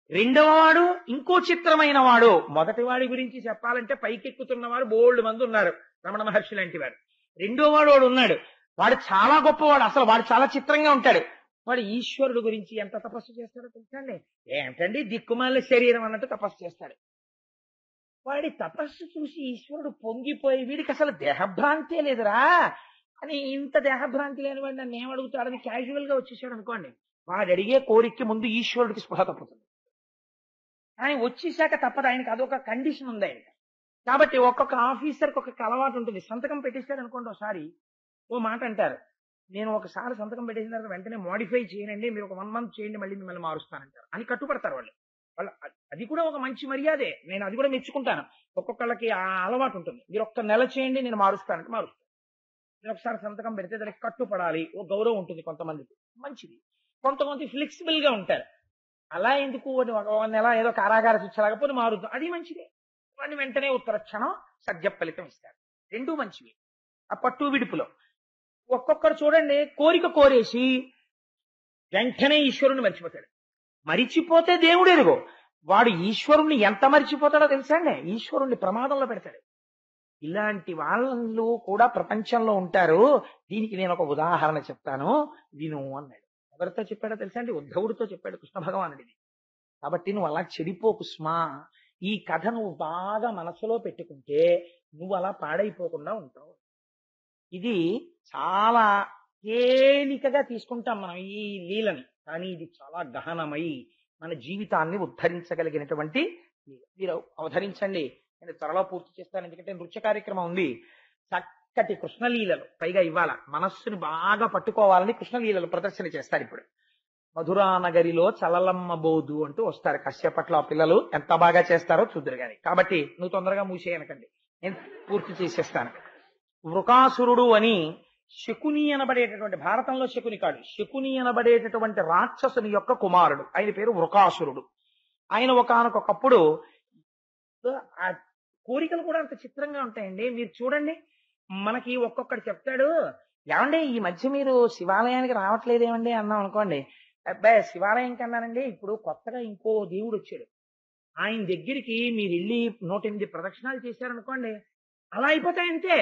రెండవ వాడు ఇంకో చిత్రమైన వాడు. మొదటి వాడి గురించి చెప్పాలంటే పైకెక్కుతున్నవాడు బోల్డ్ మంది ఉన్నారు, రమణ మహర్షి లాంటి వాడు. రెండో వాడు ఉన్నాడు, వాడు చాలా గొప్పవాడు, అసలు వాడు చాలా చిత్రంగా ఉంటాడు. వాడు ఈశ్వరుడు గురించి ఎంత తపస్సు చేస్తాడో తెలుసండి. ఏంటండి దిక్కుమాల శరీరం అన్నట్టు తపస్సు చేస్తాడు. వాడి తపస్సు చూసి ఈశ్వరుడు పొంగిపోయి, వీడికి అసలు దేహభ్రాంతే లేదురా అని, ఇంత దేహభ్రాంతి లేని వాడు నన్ను ఏమడుగుతాడని క్యాజువల్ గా వచ్చేసాడు అనుకోండి, వాడు అడిగే కోరికకి ముందు ఈశ్వరుడికి స్పృహ తప్పుతుంది. ఆయన వచ్చేసాక తప్పదు, ఆయనకి అదొక కండిషన్ ఉంది ఆయనకి. కాబట్టి ఒక్కొక్క ఆఫీసర్కి ఒక్కొక్క అలవాటు ఉంటుంది. సంతకం పెట్టేశాడు అనుకోండి, ఒకసారి ఓ మాట అంటారు, నేను ఒకసారి సంతకం పెట్టేసిన తర్వాత వెంటనే మోడిఫై చేయనండి, మీరు ఒక 1 month చేయండి, మళ్ళీ మిమ్మల్ని మారుస్తానంటారు అని కట్టుపడతారు వాళ్ళు. అది కూడా ఒక మంచి మర్యాదే, నేను అది కూడా మెచ్చుకుంటాను. ఒక్కొక్కళ్ళకి ఆ అలవాటు ఉంటుంది. మీరు ఒక్క నెల చేయండి, నేను మారుస్తానంటే మారుస్తాను. మీరు ఒకసారి సంతకం పెడితే దానికి కట్టుపడాలి, ఓ గౌరవం ఉంటుంది కొంతమందికి, మంచిది. కొంతమంది ఫ్లెక్సిబుల్ గా ఉంటారు, అలా ఎందుకు ఒక నెల ఏదో కారాగార శిక్ష లేకపోతే మారుద్దాం, అది మంచిదే. వాడిని వెంటనే ఉత్తర క్షణం సద్య ఫలితం ఇస్తారు. రెండూ మంచివి. ఆ పట్టు విడుపులో ఒక్కొక్కరు చూడండి, కోరిక కోరేసి వెంటనే ఈశ్వరుని మర్చిపోతాడు. మరిచిపోతే దేవుడు ఎరుగో, వాడు ఈశ్వరుణ్ణి ఎంత మర్చిపోతాడో తెలుసా అండి, ఈశ్వరుణ్ణి ప్రమాదంలో పెడతాడు. ఇలాంటి వాళ్ళు కూడా ప్రపంచంలో ఉంటారు. దీనికి నేను ఒక ఉదాహరణ చెప్తాను విను అన్నాడు. ఎవరితో చెప్పాడో తెలుసా అండి, ఉద్ధవుడితో చెప్పాడు కృష్ణ భగవానుడిది. కాబట్టి నువ్వు అలా చెడిపోకు స్మా, ఈ కథ నువ్వు బాగా మనసులో పెట్టుకుంటే నువ్వు అలా పాడైపోకుండా ఉంటావు. ఇది చాలా తేలికగా తీసుకుంటాం మనం ఈ లీలని, కానీ ఇది చాలా గహనమై మన జీవితాన్ని ఉద్ధరించగలిగినటువంటి లీల. మీరు అవధరించండి, నేను త్వరలో పూర్తి చేస్తాను, ఎందుకంటే నృత్య కార్యక్రమం ఉంది. చక్కటి కృష్ణలీలలు, పైగా ఇవాళ మనస్సుని బాగా పట్టుకోవాలని కృష్ణలీలలు ప్రదర్శన చేస్తారు. ఇప్పుడు మధురానగరిలో చలలమ్మ బోధు అంటూ వస్తారు కశ్యపట్ల పిల్లలు, ఎంత బాగా చేస్తారో చూద్దరు గాని. కాబట్టి నువ్వు తొందరగా మూసేయనకండి, నేను పూర్తి చేసేస్తాను. వృకాసురుడు అని శకుని అనబడేటటువంటి, భారతంలో శకుని కాడు, శకుని అనబడేటటువంటి రాక్షసుని యొక్క కుమారుడు, ఆయన పేరు వృకాసురుడు. ఆయన ఒకానొకప్పుడు, ఆ కోరికలు కూడా అంత చిత్రంగా ఉంటాయండి. మీరు చూడండి, మనకి ఒక్కొక్కడు చెప్తాడు, ఏమండి ఈ మధ్య మీరు శివాలయానికి రావట్లేదేమండి అన్నాం అనుకోండి, అబ్బాయి శివాలయం కన్నానండి, ఇప్పుడు కొత్తగా ఇంకో దేవుడు వచ్చాడు, ఆయన దగ్గరికి మీరు వెళ్ళి 108 ప్రదక్షిణాలు చేశారనుకోండి, అలా అయిపోతాయంతే.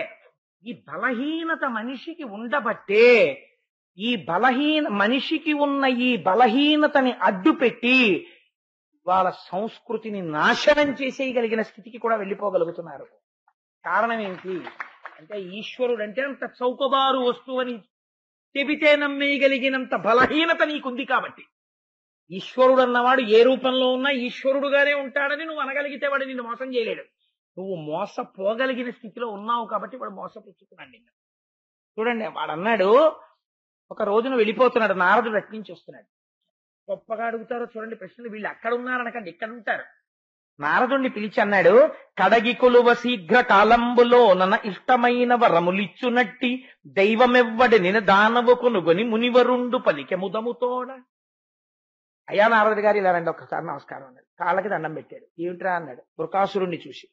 ఈ బలహీనత మనిషికి ఉండబట్టే, ఈ మనిషికి ఉన్న ఈ బలహీనతని అడ్డుపెట్టి వాళ్ళ సంస్కృతిని నాశనం చేసేయగలిగిన స్థితికి కూడా వెళ్ళిపోగలుగుతున్నారు. కారణం ఏంటి అంటే, ఈశ్వరుడు అంటే అంత చౌకబారు వస్తువు అని చెబితే నమ్మేయగలిగినంత బలహీనత నీకుంది. కాబట్టి ఈశ్వరుడు అన్నవాడు ఏ రూపంలో ఉన్నా ఈశ్వరుడుగానే ఉంటాడని నువ్వు అనగలిగితే వాడు నిన్ను మోసం చేయలేడు. నువ్వు మోసపోగలిగిన స్థితిలో ఉన్నావు కాబట్టి వాడు మోసపుచ్చుకున్నాడు నిన్ను. చూడండి, వాడు అన్నాడు, ఒక రోజున వెళ్ళిపోతున్నాడు, నారదుడు అట్నుంచి వస్తున్నాడు. గొప్పగా అడుగుతారో చూడండి ప్రశ్నలు, వీళ్ళు అక్కడ ఉన్నారనకండి, ఇక్కడ ఉంటారు. నారదుణ్ణి పిలిచి అన్నాడు, కడగి కొలువ శీఘ్ర కాలంబులో నన్న ఇష్టమైన వరములిచ్చునట్టి దైవమెవ్వడి నిన దానవు కొనుగొని మునివరుండు పలికె ముదముతోడ. అయ్యా నారదుడి గారు ఇలా రండి ఒక్కసారి నమస్కారం అన్నాడు, కాళ్ళకి దండం పెట్టాడు. ఏమిట్రా అన్నాడు వృకాసురుణ్ణి చూసి.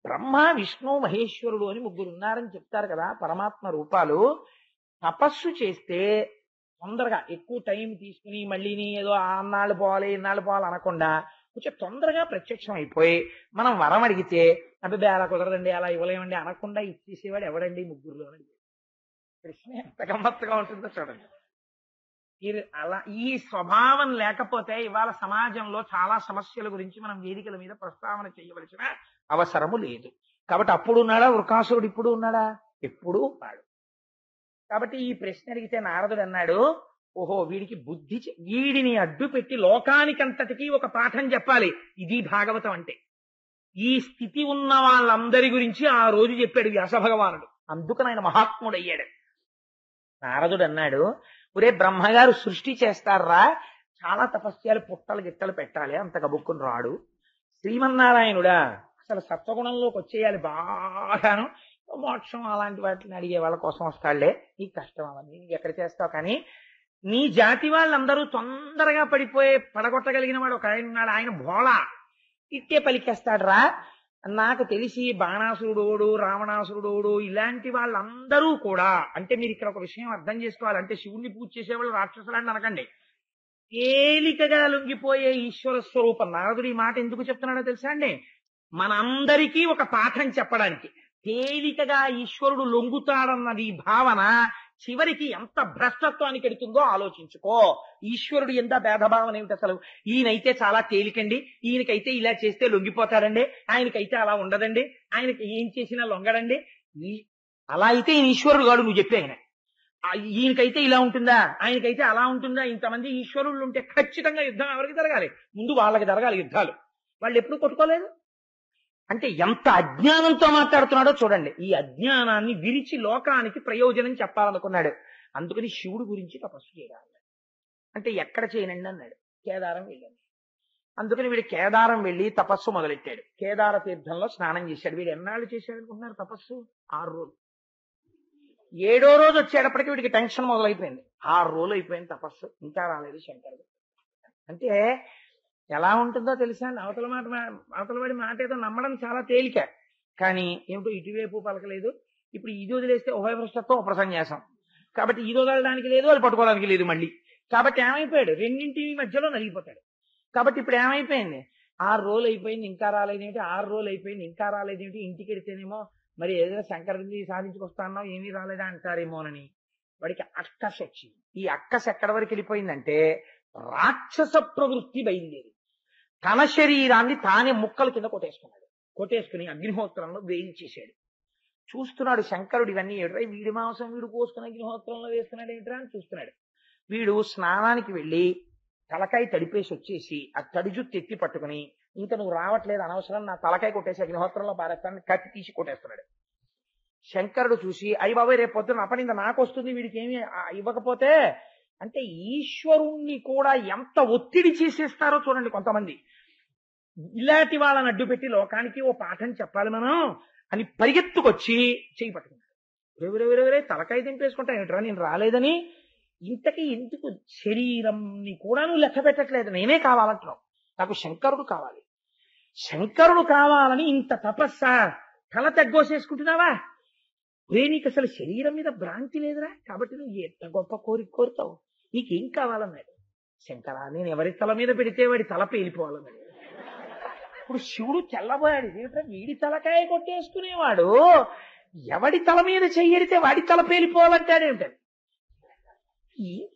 బ్రహ్మ విష్ణు మహేశ్వరుడు అని 3 ఉన్నారని చెప్తారు కదా పరమాత్మ రూపాలు. తపస్సు చేస్తే తొందరగా ఎక్కువ టైం తీసుకుని మళ్ళీని ఏదో అన్నాళ్ళు పోవాలి ఇన్నాళ్ళు పోవాలి అనకుండా కొంచెం తొందరగా ప్రత్యక్షం అయిపోయి మనం వరం అడిగితే, అబ్బాయి అలా కుదరదండి అలా ఇవ్వలేమండి అనకుండా ఇచ్చేసేవాడు ఎవడండి 3లో అని. ప్రశ్న ఎంత గమ్మత్తుగా ఉంటుందో చూడండి. అలా ఈ స్వభావం లేకపోతే ఇవాళ సమాజంలో చాలా సమస్యల గురించి మనం వేదికల మీద ప్రస్తావన చేయవలసిన అవసరము లేదు. కాబట్టి అప్పుడు ఉన్నాడా వృకాసురుడు, ఇప్పుడు ఉన్నాడా? ఎప్పుడూ ఉన్నాడు. కాబట్టి ఈ ప్రశ్న అడిగితే నారదుడు అన్నాడు, ఓహో వీడికి వీడిని అడ్డు పెట్టి లోకానికంతటికీ ఒక పాఠం చెప్పాలి. ఇది భాగవతం అంటే. ఈ స్థితి ఉన్న వాళ్ళందరి గురించి ఆ రోజు చెప్పాడు వ్యాస భగవానుడు, అందుకని ఆయన మహాత్ముడు అయ్యాడు. నారదుడు అన్నాడు, ఒరే బ్రహ్మగారు సృష్టి చేస్తారా, చాలా తపస్యాలు పుట్టలు గిట్టలు పెట్టాలి, అంత గబుక్కుని రాడు. శ్రీమన్నారాయణుడా అసలు సత్వగుణంలోకి వచ్చేయాలి బాగాను, మోక్షం అలాంటి వాటిని అడిగే వాళ్ళ కోసం వస్తాడులే, నీకు కష్టం అవన్నీ నీకు ఎక్కడ చేస్తావు. కానీ నీ జాతి వాళ్ళందరూ తొందరగా పడగొట్టగలిగిన వాడు ఒక ఆయన ఉన్నాడు, ఆయన భోళా, ఇట్టే పలికేస్తాడు రా. నాకు తెలిసి బాణాసురుడోడు, రావణాసురుడోడు ఇలాంటి వాళ్ళందరూ కూడా, అంటే మీరు ఇక్కడ ఒక విషయం అర్థం చేసుకోవాలి, అంటే శివుణ్ణి పూజ చేసేవాళ్ళు రాక్షసులని అనకండి. తేలికగా లొంగిపోయే ఈశ్వర స్వరూపం. నారదుడు ఈ మాట ఎందుకు చెప్తున్నాడో తెలుసా అండి? మనందరికీ ఒక పాఠం చెప్పడానికి. తేలికగా ఈశ్వరుడు లొంగుతాడన్నది భావన చివరికి ఎంత భ్రష్టత్వానికి ఎడుతుందో ఆలోచించుకో. ఈశ్వరుడు ఎంత భేదభావన ఏమిటి అసలు? ఈయనైతే చాలా తేలికండి, ఈయనకైతే ఇలా చేస్తే లొంగిపోతాడండి, ఆయనకైతే అలా ఉండదండి, ఆయనకి ఏం చేసినా లొంగడండి. అలా అయితే ఈయన ఈశ్వరుడు కాడు, నువ్వు చెప్పే ఆయన. ఈయనకైతే ఇలా ఉంటుందా, ఆయనకైతే అలా ఉంటుందా? ఇంతమంది ఈశ్వరులు ఉంటే ఖచ్చితంగా యుద్ధం ఎవరికి జరగాలి? ముందు వాళ్ళకి జరగాలి యుద్ధాలు. వాళ్ళు ఎప్పుడు కొట్టుకోలేదు. అంటే ఎంత అజ్ఞానంతో మాట్లాడుతున్నాడో చూడండి. ఈ అజ్ఞానాన్ని విరిచి లోకానికి ప్రయోజనం చెప్పాలనుకున్నాడు. అందుకని శివుడు గురించి తపస్సు చేయాలి. అంటే ఎక్కడ చేయనండి అన్నాడు. కేదారం వెళ్ళాడు. అందుకని వీడు కేదారం వెళ్ళి తపస్సు మొదలెట్టాడు. కేదార తీర్థంలో స్నానం చేశాడు. వీడు ఎన్నాళ్ళు చేశాడు అనుకుంటున్నారు తపస్సు? 6 రోజులు. 7వ రోజు వచ్చేటప్పటికి వీడికి టెన్షన్ మొదలైపోయింది. 6 రోజులు అయిపోయింది తపస్సు, ఇంకా రాలేదు శంకరుడు. అంటే ఎలా ఉంటుందో తెలుసా అండి? అవతలవాడి మాట ఏదో నమ్మడం చాలా తేలిక, కానీ ఏమిటో ఇటువైపు పలకలేదు. ఇప్పుడు ఇది వదిలేస్తే ఉభయభ్రష్టత్వం ఉపసన్యాసం, కాబట్టి ఇది వదలడానికి లేదు, అది పట్టుకోవడానికి లేదు మళ్ళీ. కాబట్టి ఏమైపోయాడు? రెండింటి మధ్యలో నలిగిపోతాడు. కాబట్టి ఇప్పుడు ఏమైపోయింది? 6 రోజులు అయిపోయింది ఇంకా రాలేదేంటి, 6 రోజులు అయిపోయింది ఇంకా రాలేదేంటి, ఇంటికి వెడితేనేమో మరి ఏదైనా శంకరుడిని సాధించుకొస్తానో ఏమీ రాలేదా అంటారేమోనని వాడికి అక్కస వచ్చింది. ఈ అక్కస ఎక్కడి వరకు వెళ్ళిపోయిందంటే రాక్షస ప్రవృత్తి బయలుదేరి తన శరీరాన్ని తానే ముక్కల కింద కొట్టేసుకుని అగ్నిహోత్రంలో వేయించేశాడు. చూస్తున్నాడు శంకరుడు ఇవన్నీ. ఏడ్రా వీడి మాంసం వీడు కోసుకుని అగ్నిహోత్రంలో వేస్తున్నాడు ఏంట్రా అని చూస్తున్నాడు. వీడు స్నానానికి వెళ్ళి తలకాయ తడిపేసి వచ్చేసి ఆ తడి జుట్టు ఎత్తి పట్టుకుని, ఇంకా నువ్వు రావట్లేదు అనవసరం, నా తలకాయ కొట్టేసి అగ్నిహోత్రంలో పారేస్తానని కత్తి తీసి కొట్టేస్తున్నాడు. శంకరుడు చూసి అయ్యి బాబాయ్ రేపు పొద్దున అపనింద నాకు వస్తుంది, వీడికి ఏమి ఇవ్వకపోతే. అంటే ఈశ్వరుణ్ణి కూడా ఎంత ఒత్తిడి చేసేస్తారో చూడండి కొంతమంది. ఇలాంటి వాళ్ళని అడ్డు పెట్టి లోకానికి ఓ పాఠం చెప్పాలి మనం అని పరిగెత్తుకొచ్చి చేయి పట్టుకున్నాడు. ఎవరెవరెవరే తలకాయ దింపేసుకుంటా ఏమిట్రా నేను రాలేదని. ఇంతకీ ఎందుకు శరీరంని కూడా నువ్వు లెక్క పెట్టట్లేదు, నేనే కావాలంటున్నావు, నాకు శంకరుడు కావాలి. శంకరుడు కావాలని ఇంత తపస్సా, తల తెగ్గోసేసుకుంటున్నావా? నీకు అసలు శరీరం మీద భ్రాంతి లేదురా, కాబట్టి నువ్వు ఎంత గొప్ప కోరిక కోరుతావు, నీకేం కావాలన్నాడు. శంకరా నేను ఎవరి తల మీద పెడితే వాడి తల పేలిపోవాలన్నాడు. ఇప్పుడు శివుడు తెల్లబోయాడు. ఏమిటంటే వీడి తలకాయ కొట్టేసుకునేవాడు ఎవడి తల మీద చెయ్యడితే వాడి తల పేలిపోవాలంటాడేమిటండి.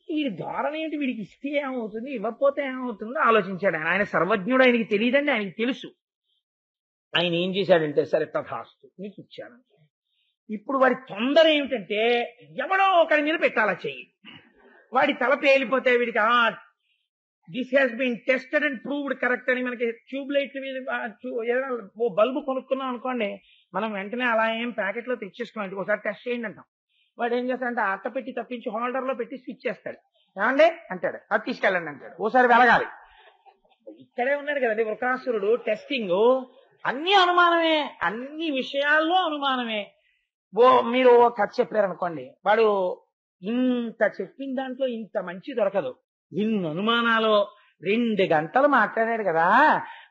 వీడి ధోరణి ఏంటి? వీడికి ఇస్తే ఏమవుతుంది, ఇవ్వకపోతే ఏమవుతుందో ఆలోచించాడు ఆయన. ఆయన సర్వజ్ఞుడు, ఆయనకి తెలియదండి, ఆయనకి తెలుసు. ఆయన ఏం చేశాడంటే సరే తథాస్తు నీకు ఇచ్చాను. ఇప్పుడు వాడి తొందర ఏమిటంటే ఎవడో ఒకరి మీద పెట్టాలా చెయ్యి, వాడి తల పేలిపోతే వీడికి this has been tested and proved correct అని. మనకి ట్యూబ్ లైట్ల మీద ఏదైనా ఓ బల్బు కొనుక్కున్నాం అనుకోండి, మనం వెంటనే అలా ఏం ప్యాకెట్ లో తెచ్చేసుకున్నాం, ఒకసారి టెస్ట్ చేయండి అంటాం. వాడు ఏం చేస్తాడంటే అట్ట పెట్టి తప్పించి హోల్డర్ లో పెట్టి స్విచ్ చేస్తాడు. ఏమండి అంటాడు, అది తీసుకెళ్ళండి అంటాడు. ఓసారి వెలగాలి. ఇక్కడే ఉన్నాడు కదండి వృకాసురుడు. టెస్టింగ్ అన్ని అనుమానమే, అన్ని విషయాల్లో అనుమానమే. మీరు ఓ కథ చెప్పారనుకోండి, వాడు ఇంత చెప్పిన దాంట్లో ఇంత మంచి దొరకదు, ఇన్ని అనుమానాలు 2 గంటలు మాట్లాడాడు కదా,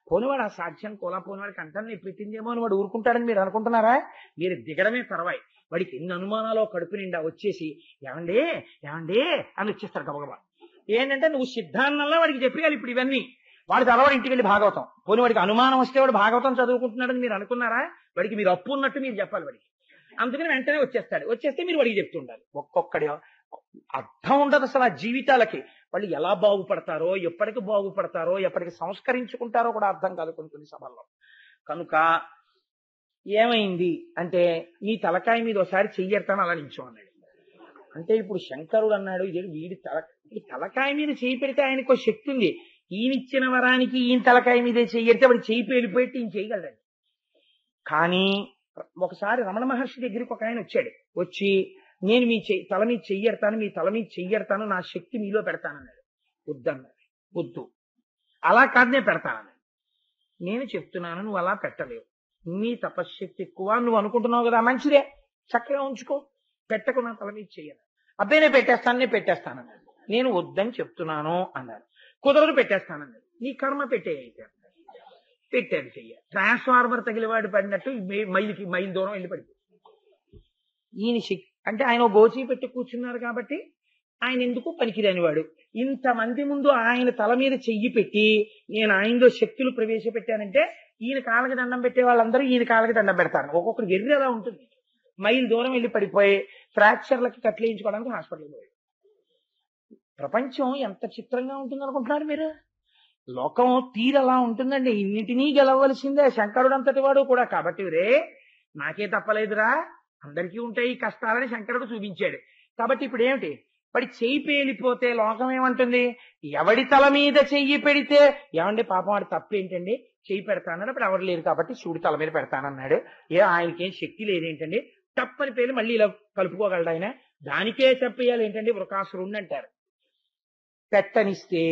పోనివాడు ఆ సాక్ష్యం కోలా పోనివాడికి అంటాన్ని పెట్టిందేమో అని వాడు ఊరుకుంటాడని మీరు అనుకుంటున్నారా? మీరు దిగడమే తర్వాయి. వాడికి ఎన్ని అనుమానాలు కడుపు నిండా వచ్చేసి ఏమండి ఏమండి అని వచ్చేస్తాడు గబగబా. ఏంటంటే నువ్వు సిద్ధాన్నంలో వాడికి చెప్పాలి ఇప్పుడు ఇవన్నీ. వాడి తర్వాత ఇంటికి వెళ్ళి భాగవతం, పోనీ వాడికి అనుమానం వస్తే వాడు భాగవతం చదువుకుంటున్నాడని మీరు అనుకున్నారా? వాడికి మీరు అప్పు ఉన్నట్టు మీరు చెప్పాలి వాడికి. అందుకని వెంటనే వచ్చేస్తాడు. వచ్చేస్తే మీరు వాడికి చెప్తుండాలి. ఒక్కొక్కడి అర్థం ఉండదు అసలు ఆ జీవితాలకి. వాళ్ళు ఎలా బాగుపడతారో, ఎప్పటికి బాగుపడతారో, ఎప్పటికి సంస్కరించుకుంటారో కూడా అర్థం కాదు కొన్ని సభల్లో. కనుక ఏమైంది అంటే నీ తలకాయ మీద ఒకసారి చెయ్యెడతాను అలా నించో అన్నాడు. అంటే ఇప్పుడు శంకరుడు అన్నాడు ఇది వీడి తలకాయ మీద చెయ్యి పెడితే ఆయనకు శక్తి ఉంది. ఈయనిచ్చిన వరానికి ఈయన తలకాయ మీదే చెయ్యడితే వాడు చెయ్యి పేలిపోయి ఈయన చేయగలడండి. కానీ ఒకసారి రమణ మహర్షి దగ్గరికి ఒక ఆయన వచ్చాడు. వచ్చి నేను మీ తల మీద చెయ్యెడతాను, మీ తల మీద చెయ్యెడతాను, నా శక్తి మీలో పెడతానన్నాడు. వద్దన్నాడు. వద్దు, అలా కాదు నేను పెడతానన్నాడు. నేను చెప్తున్నాను నువ్వు అలా పెట్టలేవు, నీ తపశ్శక్తి ఎక్కువ నువ్వు అనుకుంటున్నావు కదా, మంచిదే, చక్కగా ఉంచుకో, పెట్టకు నా తల మీద చెయ్యను. అబ్బాయి నేను పెట్టేస్తానన్నాడు. నేను వద్దని చెప్తున్నాను అన్నారు. కుదరదు పెట్టేస్తానన్నాడు. నీ కర్మ పెట్టేయైతే పెట్టాడు చెయ్య. ట్రాన్స్ఫార్మర్ తగిలివాడు పడినట్టు మైలు దూరం వెళ్ళి పడిపోయి ఈయన అంటే ఆయన గోచి పెట్టి కూర్చున్నారు కాబట్టి ఆయన ఎందుకు పనికిరానివాడు. ఇంతమంది ముందు ఆయన తల మీద చెయ్యి పెట్టి నేను ఆయనలో శక్తులు ప్రవేశపెట్టానంటే ఈయన కాళ్ళకి దండం పెట్టే వాళ్ళందరూ ఈయన కాళ్ళకి దండం పెడతారు. ఒక్కొక్కరు వెర్రి అలా ఉంటుంది. మైలు దూరం వెళ్ళి పడిపోయి ఫ్రాక్చర్లకి కట్లేయించుకోవడానికి హాస్పిటల్కి పోయాడు. ప్రపంచం ఎంత చిత్రంగా ఉంటుంది అనుకుంటున్నారు మీరు? లోకం తీరలా ఉంటుందండి. ఇన్నిటినీ గెలవలసిందే శంకరుడు అంతటి వాడు కూడా. కాబట్టి రే నాకే తప్పలేదురా, అందరికీ ఉంటాయి ఈ కష్టాలని శంకరుడు చూపించాడు. కాబట్టి ఇప్పుడు ఏమిటి, వాడి చెయ్యి పేలిపోతే లోకం ఏమంటుంది? ఎవడి తల మీద చెయ్యి పెడితే ఏమండి పాపం వాడి తప్పేంటండి, చెయ్యి పెడతానని అప్పుడు ఎవరు లేరు కాబట్టి శివుడి తల మీద పెడతానన్నాడు. ఆయనకేం శక్తి లేదేంటండి, తప్పని పేరు మళ్ళీ ఇలా కలుపుకోగలడు ఆయన, దానికే చెప్పేయాలి ఏంటండి, వృకాసురుణ్ణి అంటారు. పెట్టనిస్తే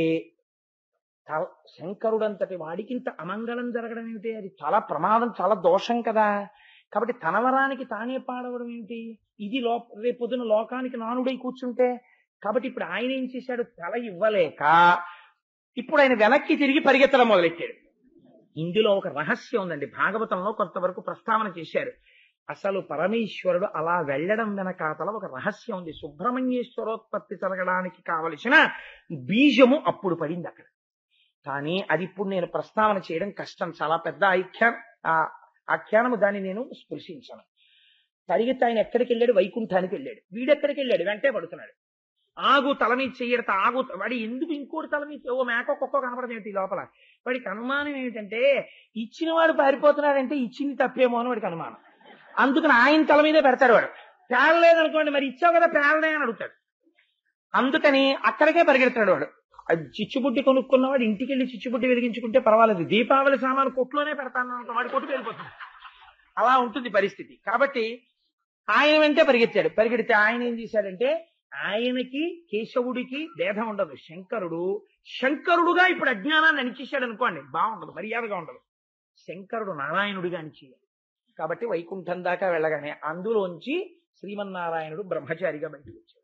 శంకరుడంతటి వాడికి ఇంత అమంగళం జరగడం ఏమిటి? అది చాలా ప్రమాదం, చాలా దోషం కదా. కాబట్టి తన వరానికి తానే పాడవడం ఏమిటి? ఇది రేపొద్దున లోకానికి నానుడై కూర్చుంటే. కాబట్టి ఇప్పుడు ఆయన ఏం చేశాడు, తల ఇవ్వలేక ఇప్పుడు ఆయన వెనక్కి తిరిగి పరిగెత్తడం మొదలెట్టాడు. ఇందులో ఒక రహస్యం ఉందండి. భాగవతంలో కొంతవరకు ప్రస్తావన చేశారు. అసలు పరమేశ్వరుడు అలా వెళ్ళడం వెనకాతల ఒక రహస్యం ఉంది. సుబ్రహ్మణ్యేశ్వరోత్పత్తి జరగడానికి కావలసిన బీజము అప్పుడు పడింది అక్కడ. కానీ అది ఇప్పుడు నేను ప్రస్తావన చేయడం కష్టం, చాలా పెద్ద ఆఖ్యానము, దాన్ని నేను స్పృశించను. పరిగెత్తి ఆయన ఎక్కడికి వెళ్ళాడు, వైకుంఠానికి వెళ్ళాడు. వీడెక్కడికి వెళ్ళాడు, వెంటే పడుతున్నాడు. ఆగు తల మీద చెయ్యడత, ఆగు. వాడి ఎందుకు ఇంకోటి తల మీద, ఓ మేకో కుక్కో కనపడదు ఏమిటి లోపల? వాడికి అనుమానం ఏమిటంటే ఇచ్చిన వాడు పారిపోతున్నాడంటే ఇచ్చింది తప్పేమో అని వాడికి అనుమానం. అందుకని ఆయన తల మీదే పెడతాడు. వాడు పేలలేదనుకోండి, మరి ఇచ్చావు కదా పేలనే అని అడుగుతాడు. అందుకని అక్కడికే పరిగెడతాడు వాడు. చిచ్చుబుడ్డి కొనుక్కున్నవాడు ఇంటికి వెళ్ళి చిచ్చుబుడ్డి వెలిగించుకుంటే పర్వాలేదు, దీపావళి సామాను కొట్లోనే పెడతాను అనుకో, వాడి కొట్టుకు వెళ్ళిపోతుంది. అలా ఉంటుంది పరిస్థితి. కాబట్టి ఆయన వెంటే పరిగెత్తాడు. పరిగెడితే ఆయన ఏం చేశాడంటే, ఆయనకి కేశవుడికి భేదం ఉండదు. శంకరుడుగా ఇప్పుడు అజ్ఞానాన్ని అణిచేశాడు అనుకోండి, బాగుండదు, మర్యాదగా ఉండదు. శంకరుడు నారాయణుడిగా అణిచేయాలి. కాబట్టి వైకుంఠం దాకా వెళ్ళగానే అందులోంచి శ్రీమన్నారాయణుడు బ్రహ్మచారిగా బయటకు వచ్చాడు.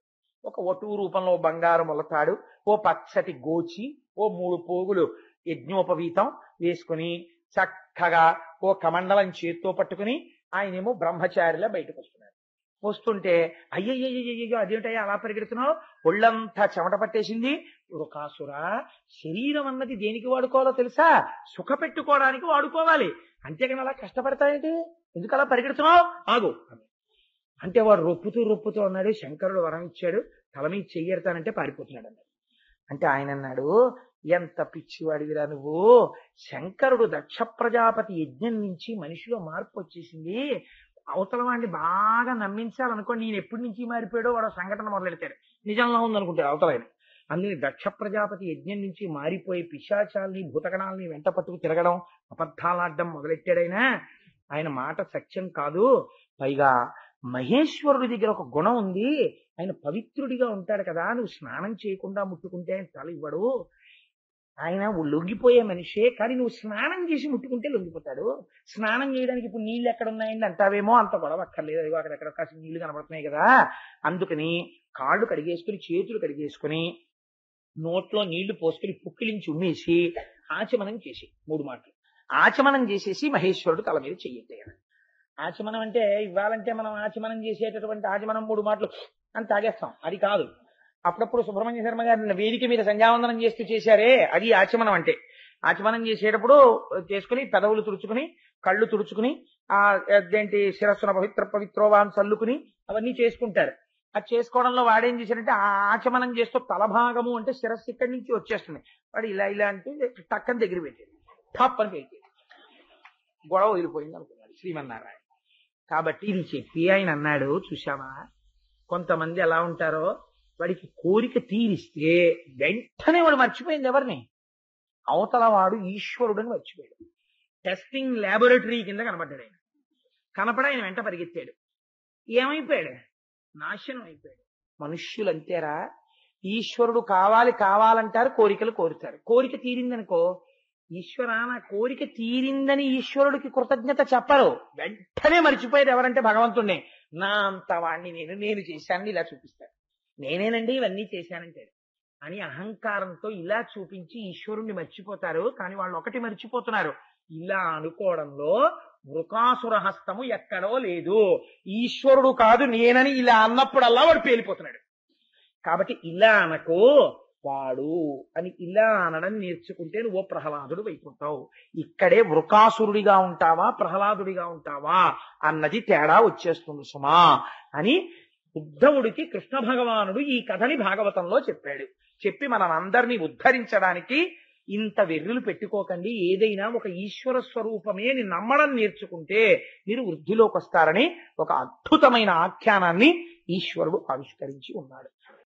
ఒక వటువు రూపంలో బంగారు మొలతాడు, ఓ పచ్చటి గోచి, ఓ 3 పోగులు యజ్ఞోపవీతం వేసుకుని చక్కగా ఓ కమండలం చేత్తో పట్టుకుని ఆయనేమో బ్రహ్మచారిలా బయటకు వస్తున్నాడు. వస్తుంటే అయ్యయ్యో అదేంటయ్యా అలా పరిగెడుతున్నావు, ఒళ్ళంతా చెమట పట్టేసింది. వృకాసురా, శరీరం అన్నది దేనికి వాడుకోవాలో తెలుసా? సుఖ పెట్టుకోవడానికి వాడుకోవాలి, అంతేగాని అలా కష్టపడతాయేంటి, ఎందుకు అలా పరిగెడుతున్నావు, ఆగు అంటే వాడు రొప్పుతూ అన్నాడు. శంకరుడు వరం ఇచ్చాడు, తల మీద చెయ్యెడతానంటే పారిపోతున్నాడు అన్నాడు. అంటే ఆయన అన్నాడు, ఎంత పిచ్చివాడివిరా నువ్వు, శంకరుడు దక్ష ప్రజాపతి యజ్ఞం నుంచి మనిషిలో మార్పు వచ్చేసింది, అవతల వాడిని బాగా నమ్మించాలనుకోండి, నేను ఎప్పటి నుంచి మారిపోయాడో వాడు సంఘటన మొదలెడతాడు, నిజంగా ఉందనుకుంటాడు అవతల ఆయన. అందుకని దక్ష ప్రజాపతి యజ్ఞం నుంచి మారిపోయి పిశాచాల్ని భూతగణాలని వెంట పట్టుకు తిరగడం, అబద్ధాలాడడం మొదలెట్టాడైనా. ఆయన మాట సత్యం కాదు. పైగా మహేశ్వరుడి దగ్గర ఒక గుణం ఉంది, ఆయన పవిత్రుడిగా ఉంటాడు కదా, నువ్వు స్నానం చేయకుండా ముట్టుకుంటే ఆయన తల ఇవ్వడు. ఆయన లొంగిపోయే మనిషే, కానీ నువ్వు స్నానం చేసి ముట్టుకుంటే లొంగిపోతాడు. స్నానం చేయడానికి ఇప్పుడు నీళ్ళు ఎక్కడ ఉన్నాయండి అంటావేమో, అంత గొడవ అక్కర్లేదు, అదిగో అక్కడెక్కడ కాసి నీళ్లు కనబడుతున్నాయి కదా. అందుకని కాళ్ళు కడిగేసుకుని చేతులు కడిగేసుకుని నోట్లో నీళ్లు పోసుకుని పుక్కిలించి ఉమ్మేసి ఆచమనం చేసి 3 మాటలు ఆచమనం చేసేసి మహేశ్వరుడు తల మీద చెయ్యెత్తాడు. ఆచమనం అంటే ఇవ్వాలంటే మనం ఆచమనం చేసేటటువంటి ఆచమనం 3 మాటలు అని తాగేస్తాం, అది కాదు. అప్పుడప్పుడు సుబ్రహ్మణ్య శర్మ గారిని వేదిక మీద సంధ్యావందనం చేస్తూ చేశారే, అది ఆచమనం అంటే. ఆచమనం చేసేటప్పుడు చేసుకుని పెదవులు తుడుచుకుని కళ్ళు తుడుచుకుని అదేంటి శిరస్సున పవిత్రోవాన్ చల్లుకుని అవన్నీ చేసుకుంటారు. అది చేసుకోవడంలో వాడేం చేశాడంటే, ఆ ఆచమనం చేస్తూ తలభాగము అంటే శిరస్సు ఇక్కడి నుంచి వచ్చేస్తుంది, వాడు ఇలా అంటే టక్కని దగ్గర పెట్టాడు, ఠప్ అని పెట్టి గొడవ వదిలిపోయింది అనుకున్నాడు శ్రీమన్నారాయణ. కాబట్టి ఇది చెప్పి ఆయన అన్నాడు, చూశావా కొంతమంది ఎలా ఉంటారో, వాడికి కోరిక తీరిస్తే వెంటనే వాడు మర్చిపోయింది ఎవరిని, అవతల వాడు ఈశ్వరుడని మర్చిపోయాడు. టెస్టింగ్ ల్యాబొరేటరీ కింద కనబడ్డాడు ఆయన. ఆయన వెంట పరిగెత్తాడు. ఏమైపోయాడు, నాశనం అయిపోయాడు. మనుష్యులు అంతేరా, ఈశ్వరుడు కావాలంటారు, కోరికలు కోరుతారు. కోరిక తీరిందనుకో ఈశ్వర నా కోరిక తీరిందని ఈశ్వరుడికి కృతజ్ఞత చెప్పరు, వెంటనే మర్చిపోయేది ఎవరంటే భగవంతుడినే. నా అంత వాణ్ణి నేను చేశానని ఇలా చూపిస్తాడు. నేనేనండి ఇవన్నీ చేశానంటే అని అహంకారంతో ఇలా చూపించి ఈశ్వరుణ్ణి మర్చిపోతారు. కానీ వాళ్ళు ఒకటి మర్చిపోతున్నారు, ఇలా అనుకోవడంలో వృకాసుర హస్తము ఎక్కడో లేదు. ఈశ్వరుడు కాదు నేనని ఇలా అన్నప్పుడల్లా వాడు పేలిపోతున్నాడు. కాబట్టి ఇలా అనకో వాడు అని ఇలా అనడం నేర్చుకుంటే నువ్వు ప్రహ్లాదుడు అయిపోతావు. ఇక్కడే వృకాసురుడిగా ఉంటావా ప్రహ్లాదుడిగా ఉంటావా అన్నది తేడా వచ్చేస్తుంది సుమా అని ఉద్ధవుడికి కృష్ణ భగవానుడు ఈ కథని భాగవతంలో చెప్పాడు. చెప్పి మనందరినీ ఉద్ధరించడానికి ఇంత వెర్రులు పెట్టుకోకండి, ఏదైనా ఒక ఈశ్వర స్వరూపమే అని నమ్మడం నేర్చుకుంటే మీరు వృద్ధిలోకి వస్తారని ఒక అద్భుతమైన ఆఖ్యానాన్ని ఈశ్వరుడు ఆవిష్కరించి ఉన్నాడు.